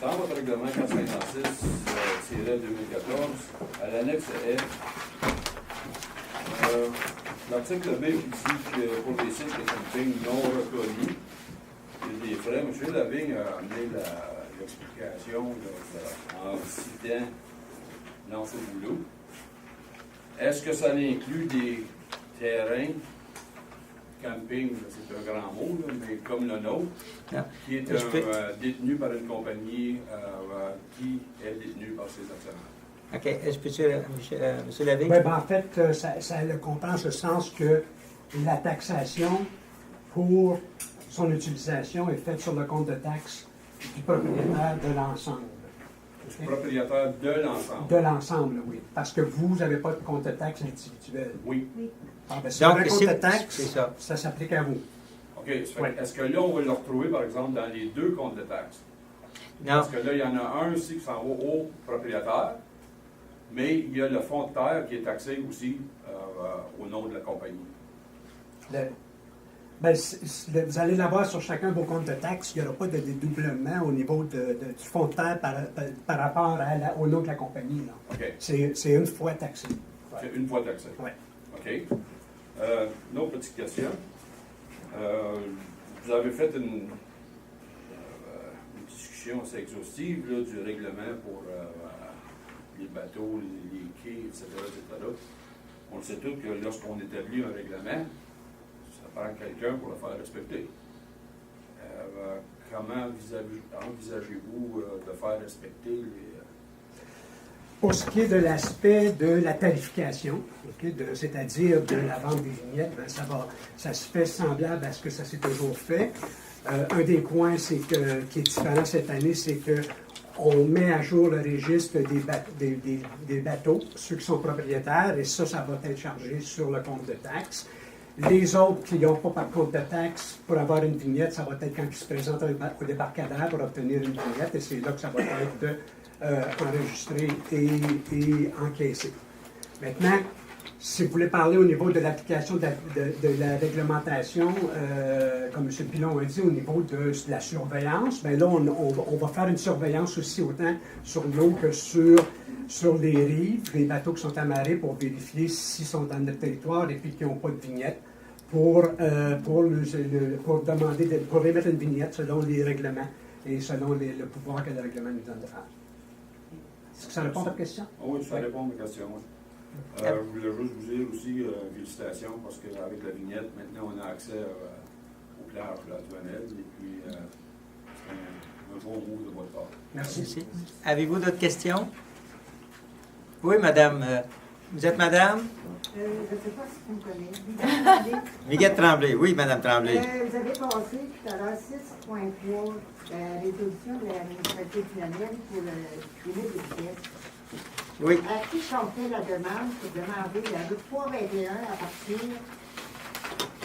Speaker 10: Dans votre règlement 456-2014, à l'annexe F, l'article B qui dit que pour les sites de camping non reconnus, il y a des frais. M. Lavigne a amené le explications en citant Lancer Boulot. Est-ce que ça inclut des terrains, camping, c'est un grand mot, là, mais comme le nôtre,
Speaker 1: Non.
Speaker 10: qui est détenu par une compagnie qui est détenue par ses actionnaires?
Speaker 1: OK. Est-ce que M. Lavigne?
Speaker 7: Oui, ben, en fait, ça le comprend en ce sens que la taxation pour son utilisation est faite sur le compte de taxes du propriétaire de l'ensemble.
Speaker 10: Du propriétaire de l'ensemble.
Speaker 7: De l'ensemble, oui. Parce que vous n'avez pas de compte de taxes individuel.
Speaker 10: Oui.
Speaker 7: Ah, ben, si vous avez un
Speaker 1: Donc,
Speaker 7: compte
Speaker 1: c'est
Speaker 7: de taxes,
Speaker 1: ça.
Speaker 7: ça s'applique à vous.
Speaker 10: OK. Ça fait
Speaker 7: Ouais.
Speaker 10: Est-ce que là, on va le retrouver, par exemple, dans les deux comptes de taxes?
Speaker 1: Non.
Speaker 10: Parce que là, il y en a un aussi qui s'en va au propriétaire, mais il y a le fonds de terre qui est taxé aussi au nom de la compagnie.
Speaker 7: Ben, vous allez l'avoir sur chacun de vos comptes de taxes. Il n'y aura pas de dédoublement au niveau du fonds de terre par rapport au nom de la compagnie. Là.
Speaker 10: OK.
Speaker 7: C'est une fois taxé.
Speaker 10: C'est une fois taxé.
Speaker 7: Oui.
Speaker 10: OK. Une autre petite question. Vous avez fait une discussion assez exhaustive là, du règlement pour les bateaux, les quais, etc., etc. On le sait tous que lorsqu'on établit un règlement, ça prend quelqu'un pour le faire respecter. Comment envisagez-vous de faire respecter les...
Speaker 7: Pour ce qui est de l'aspect de la tarification, c'est-à-dire de la vente des vignettes, ben, ça se fait semblable à ce que ça s'est toujours fait. Un des points qui est différent cette année, c'est qu'on met à jour le registre des bateaux, ceux qui sont propriétaires, et ça va être chargé sur le compte de taxes. Les autres qui n'ont pas par compte de taxes, pour avoir une vignette, ça va être quand ils se présentent au débarcadère pour obtenir une vignette, et c'est là que ça va être enregistré et encaissé. Maintenant, si vous voulez parler au niveau de l'application de la réglementation, comme M. Pilon a dit, au niveau de la surveillance, bien là, on va faire une surveillance aussi autant sur l'eau que sur les rives, les bateaux qui sont amarrés pour vérifier s'ils sont dans notre territoire et puis qu'ils n'ont pas de vignette pour émettre une vignette selon les règlements et selon le pouvoir que le règlement nous donne de faire. Est-ce que ça répond à votre question?
Speaker 10: Oui, ça répond à ma question. Oui. Je voulais juste vous dire aussi félicitations parce qu'avec la vignette, maintenant, on a accès aux plages de la Toinelle et puis c'est un bon mot de votre part.
Speaker 1: Merci. Avez-vous d'autres questions? Oui, madame. Vous êtes madame?
Speaker 11: Je ne sais pas si vous me connaissez.
Speaker 1: Miguel Tremblay. Oui, madame Tremblay.
Speaker 11: Vous avez passé tout à l'heure 6.3, la résolution de l'administrative finalière pour le limite des pièces.
Speaker 1: Oui.
Speaker 11: À qui qu'on fait la demande pour demander la route 321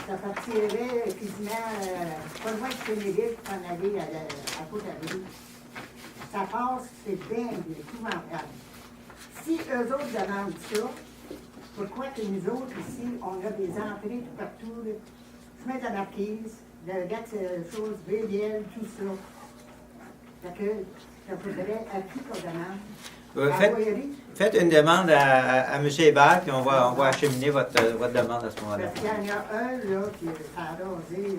Speaker 11: ça partirait quasiment pas loin de Sénéville pour en aller à Côte-Abreu. Ça passe, c'est bien épouvantable. Si eux autres demandent ça, pourquoi que nous autres ici, on a des entrées tout partout, le chemin de la Marquise, le chose, Béliel, tout ça. Fait que ça faudrait à qui qu'on demande?
Speaker 1: Faites une demande à M. Hébert, puis on va acheminer votre demande à ce moment-là.
Speaker 11: Parce qu'il y en a un là, qui a rasé,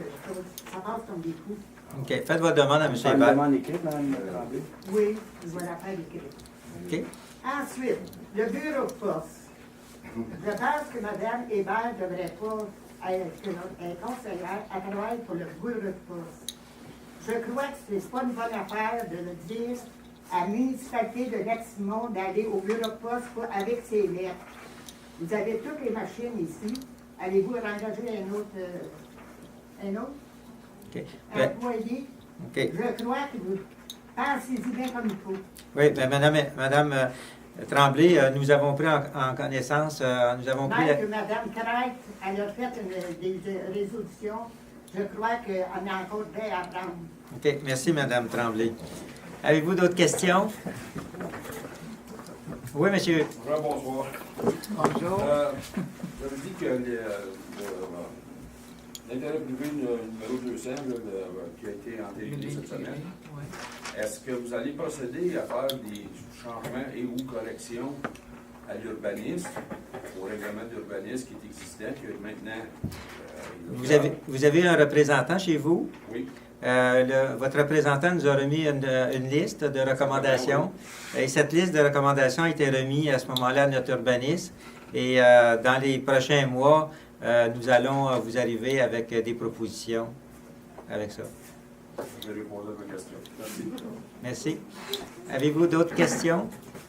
Speaker 11: ça passe comme des coups.
Speaker 1: OK. Faites votre demande à M.
Speaker 6: Une
Speaker 1: Hébert.
Speaker 6: demande écrite, Mme Tremblay?
Speaker 11: Oui, je vais la faire écrire.
Speaker 1: OK.
Speaker 11: Ensuite, le bureau de poste. Je pense que Mme Hébert ne devrait pas être conseillère à travailler pour le bureau de poste. Je crois que ce n'est pas une bonne affaire de le dire à la municipalité de Lac-Simon d'aller au bureau de poste avec ses lettres. Vous avez toutes les machines ici. Allez-vous engager un autre?
Speaker 1: OK.
Speaker 11: Employé?
Speaker 1: OK.
Speaker 11: Je crois que vous pensez-y bien comme il faut.
Speaker 1: Oui, bien, Madame Tremblay, nous avons pris en connaissance, nous avons pris...
Speaker 11: Même que Mme Crête, elle a fait des résolutions. Je crois qu'on a encore bien à apprendre.
Speaker 1: OK. Merci, Madame Tremblay. Avez-vous d'autres questions? Oui, monsieur.
Speaker 10: Bonsoir.
Speaker 5: Bonjour.
Speaker 10: Vous avez dit que l'intérêt privé numéro 200 qui a été entériné cette semaine, est-ce que vous allez procéder à faire des changements et ou corrections à l'urbanisme, au règlement d'urbanisme qui est existant, que maintenant...
Speaker 1: Vous avez un représentant chez vous?
Speaker 10: Oui.
Speaker 1: votre représentant nous a remis une liste de recommandations. Et cette liste de recommandations a été remise à ce moment-là à notre urbaniste. Et dans les prochains mois, nous allons vous arriver avec des propositions avec ça.
Speaker 10: Je vais répondre à vos questions. Merci.
Speaker 1: Merci. Avez-vous d'autres questions?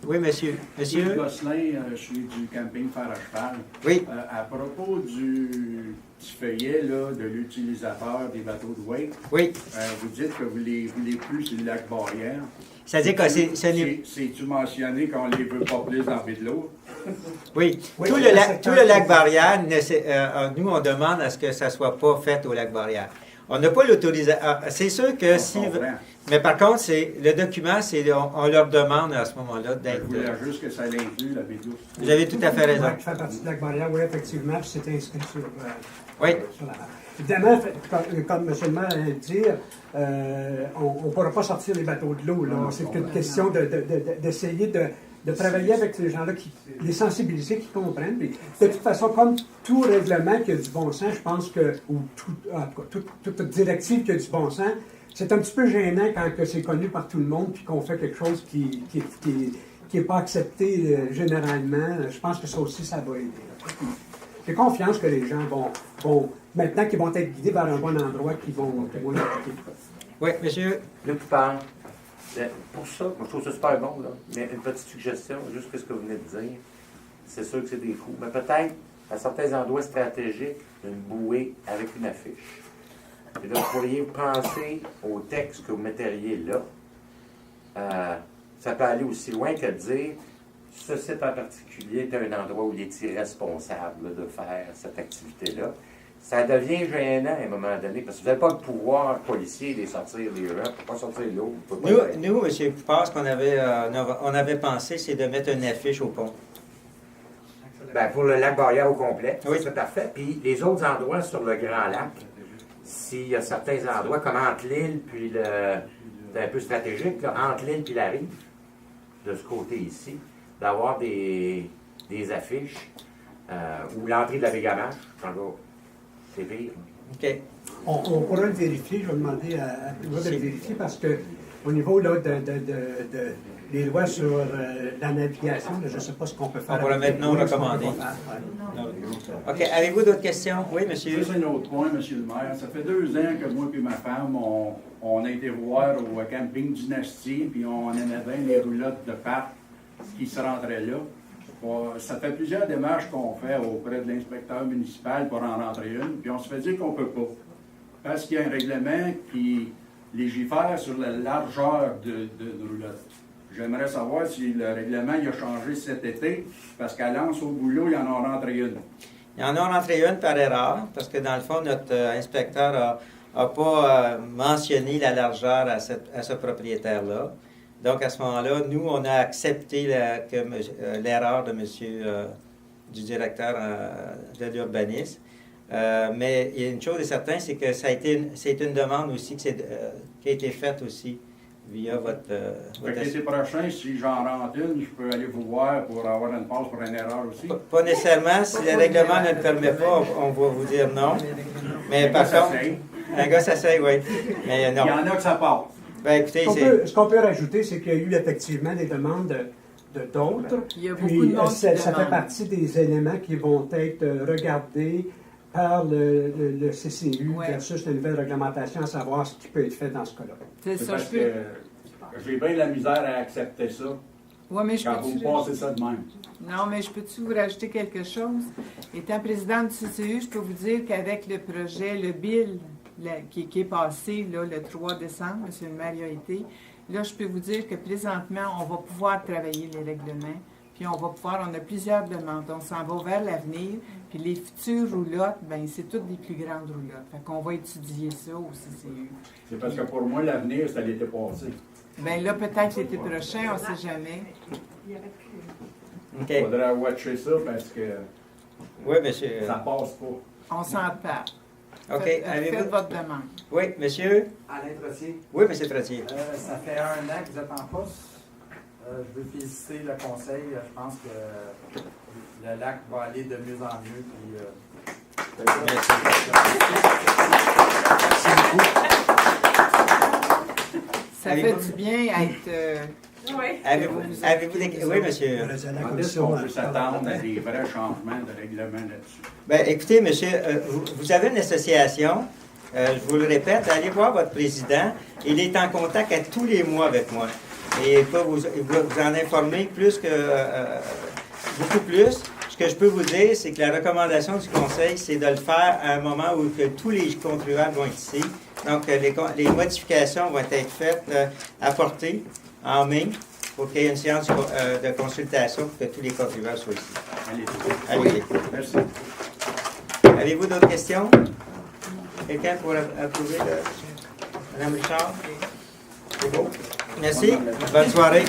Speaker 1: Oui, monsieur. Monsieur?
Speaker 12: Gosselin, je suis du camping Fer à Cheval.
Speaker 1: Oui.
Speaker 12: À propos du feuillet là, de l'utilisateur des bateaux de wake,
Speaker 1: Oui.
Speaker 12: Vous dites que vous les voulez plus sur le lac Barrière.
Speaker 1: C'est-à-dire que
Speaker 12: C'est-tu mentionné qu'on les veut pas plus en de l'eau?
Speaker 1: Oui.
Speaker 7: Oui,
Speaker 1: Tout le lac Barrière, nous, on demande à ce que ça ne soit pas fait au lac Barrière. On n'a pas l'autorisation. C'est sûr que si... Mais par contre, le document, on leur demande à ce moment-là d'être...
Speaker 12: Je voulais juste que ça l'inclue, la baie douce.
Speaker 1: Vous avez tout à fait raison.
Speaker 7: Oui, qui fait partie de lac Barrière, oui, effectivement, puis c'est inscrit sur
Speaker 1: Oui.
Speaker 7: sur la map. Évidemment, comme M. le maire vient de dire, on ne pourra pas sortir les bateaux de l'eau. C'est une question d'essayer de travailler avec ces gens-là, les sensibiliser, qui comprennent. Puis, de toute façon, comme tout règlement qui a du bon sens, je pense que, ou toute directive qui a du bon sens, c'est un petit peu gênant quand c'est connu par tout le monde puis qu'on fait quelque chose qui n'est pas accepté généralement. Je pense que ça aussi, ça va aider. J'ai confiance que les gens vont maintenant qu'ils vont être guidés vers un bon endroit, qu'ils vont l'appliquer.
Speaker 1: Oui, monsieur.
Speaker 13: Le plupart. Pour ça, moi, je trouve ça super bon, là. Mais une petite suggestion, juste ce que vous venez de dire. C'est sûr que c'est des coûts. Mais peut-être, à certains endroits stratégiques, une bouée avec une affiche. Et là, vous pourriez penser au texte que vous metteriez là. Ça peut aller aussi loin que de dire ce site en particulier est un endroit où il est irresponsable là, de faire cette activité-là. Ça devient gênant à un moment donné, parce que vous n'avez pas le pouvoir policier de sortir les gens. Vous ne pouvez pas sortir l'eau.
Speaker 1: Nous, M. Poupard, ce qu'on avait pensé, c'est de mettre une affiche au pont.
Speaker 13: Ben, pour le lac Barrière au complet, oui. C'est parfait. Puis les autres endroits sur le Grand Lac, s'il y a certains endroits, comme entre l'île, puis c'est un peu stratégique, là, entre l'île et la rive, de ce côté ici, d'avoir des affiches, ou l'entrée de la baie Gamache, c'est pire.
Speaker 1: OK.
Speaker 7: On pourra le vérifier, je vais demander à Louis de le vérifier, parce que au niveau là, des lois sur la navigation, là, je ne sais pas ce qu'on peut faire.
Speaker 1: On pourra maintenant recommander. OK. Avez-vous d'autres questions? Oui, monsieur.
Speaker 12: Juste un autre point, monsieur le maire. Ça fait 2 ans que moi et ma femme, on a été voir au camping Dynastie, puis on aimait bien les roulottes de pâtes qui se rentraient là. Ça fait plusieurs démarches qu'on fait auprès de l'inspecteur municipal pour en rentrer une, puis on se fait dire qu'on ne peut pas. Parce qu'il y a un règlement qui légifère sur la largeur de roulotte. J'aimerais savoir si le règlement il a changé cet été, parce qu'à Lens, au boulot, il y en a rentré une.
Speaker 1: Il y en a rentré une par erreur, parce que dans le fond, notre inspecteur n'a pas mentionné la largeur à ce propriétaire-là. Donc, à ce moment-là, nous, on a accepté l'erreur de du directeur de l'urbanisme. Mais il y a une chose est certaine, c'est que c'est une demande aussi qui a été faite aussi via votre...
Speaker 12: L'été prochain, si j'en rentre une, je peux aller vous voir pour avoir une passe pour une erreur aussi?
Speaker 1: Pas nécessairement. Si le règlement ne le permet pas, on va vous dire non. Mais par contre... Un gars s'essaye, oui. Mais non.
Speaker 12: Il y en a que ça passe.
Speaker 1: Ben, écoutez,
Speaker 7: ce qu'on peut rajouter, c'est qu'il y a eu effectivement des demandes d'autres.
Speaker 5: Il y a beaucoup de monde
Speaker 7: ça fait partie des éléments qui vont être regardés par le CCU versus la nouvelle réglementation, à savoir ce qui peut être fait dans ce cas-là.
Speaker 12: C'est ça, parce que j'ai bien de la misère à accepter ça.
Speaker 5: Ouais, mais
Speaker 12: quand vous passez ça de même.
Speaker 5: Non, mais je peux-tu vous rajouter quelque chose? Étant présidente du CCU, je peux vous dire qu'avec le projet, le bill qui est passé là, le 3 décembre, M. le maire y a été, là, je peux vous dire que présentement, on va pouvoir travailler les règlements, puis on a plusieurs demandes. On s'en va vers l'avenir, puis les futures roulottes, bien, c'est toutes des plus grandes roulottes. Fait qu'on va étudier ça au CCU.
Speaker 12: C'est parce que pour moi, l'avenir, c'est l'été passé.
Speaker 5: Bien là, peut-être l'été prochain, on ne sait jamais.
Speaker 12: Il faudrait watcher ça parce que ça passe pas.
Speaker 5: On s'en parle.
Speaker 1: OK.
Speaker 5: Faites votre demande.
Speaker 1: Oui, monsieur?
Speaker 6: Alain Trottier.
Speaker 1: Oui, monsieur Trottier.
Speaker 6: Ça fait 1 an que vous êtes en poste. Je veux féliciter le conseil. Je pense que le lac va aller de mieux en mieux. Puis,
Speaker 1: merci beaucoup.
Speaker 5: Ça fait du bien être...
Speaker 1: Avez-vous des... Oui, monsieur.
Speaker 12: Est-ce qu'on peut s'attendre à des vrais changements de règlement là-dessus?
Speaker 1: Bien, écoutez, monsieur, vous avez une association. Je vous le répète, allez voir votre président. Il est en contact à tous les mois avec moi. Et il peut vous en informer beaucoup plus. Ce que je peux vous dire, c'est que la recommandation du Conseil, c'est de le faire à un moment où que tous les contribuables vont être ici. Donc, les modifications vont être faites, apportées en mai pour qu'il y ait une séance de consultation pour que tous les contribuables soient ici. Allez.
Speaker 12: Merci.
Speaker 1: Avez-vous d'autres questions? Quelqu'un pour approuver? Madame Richard? C'est beau. Merci. Bonne soirée.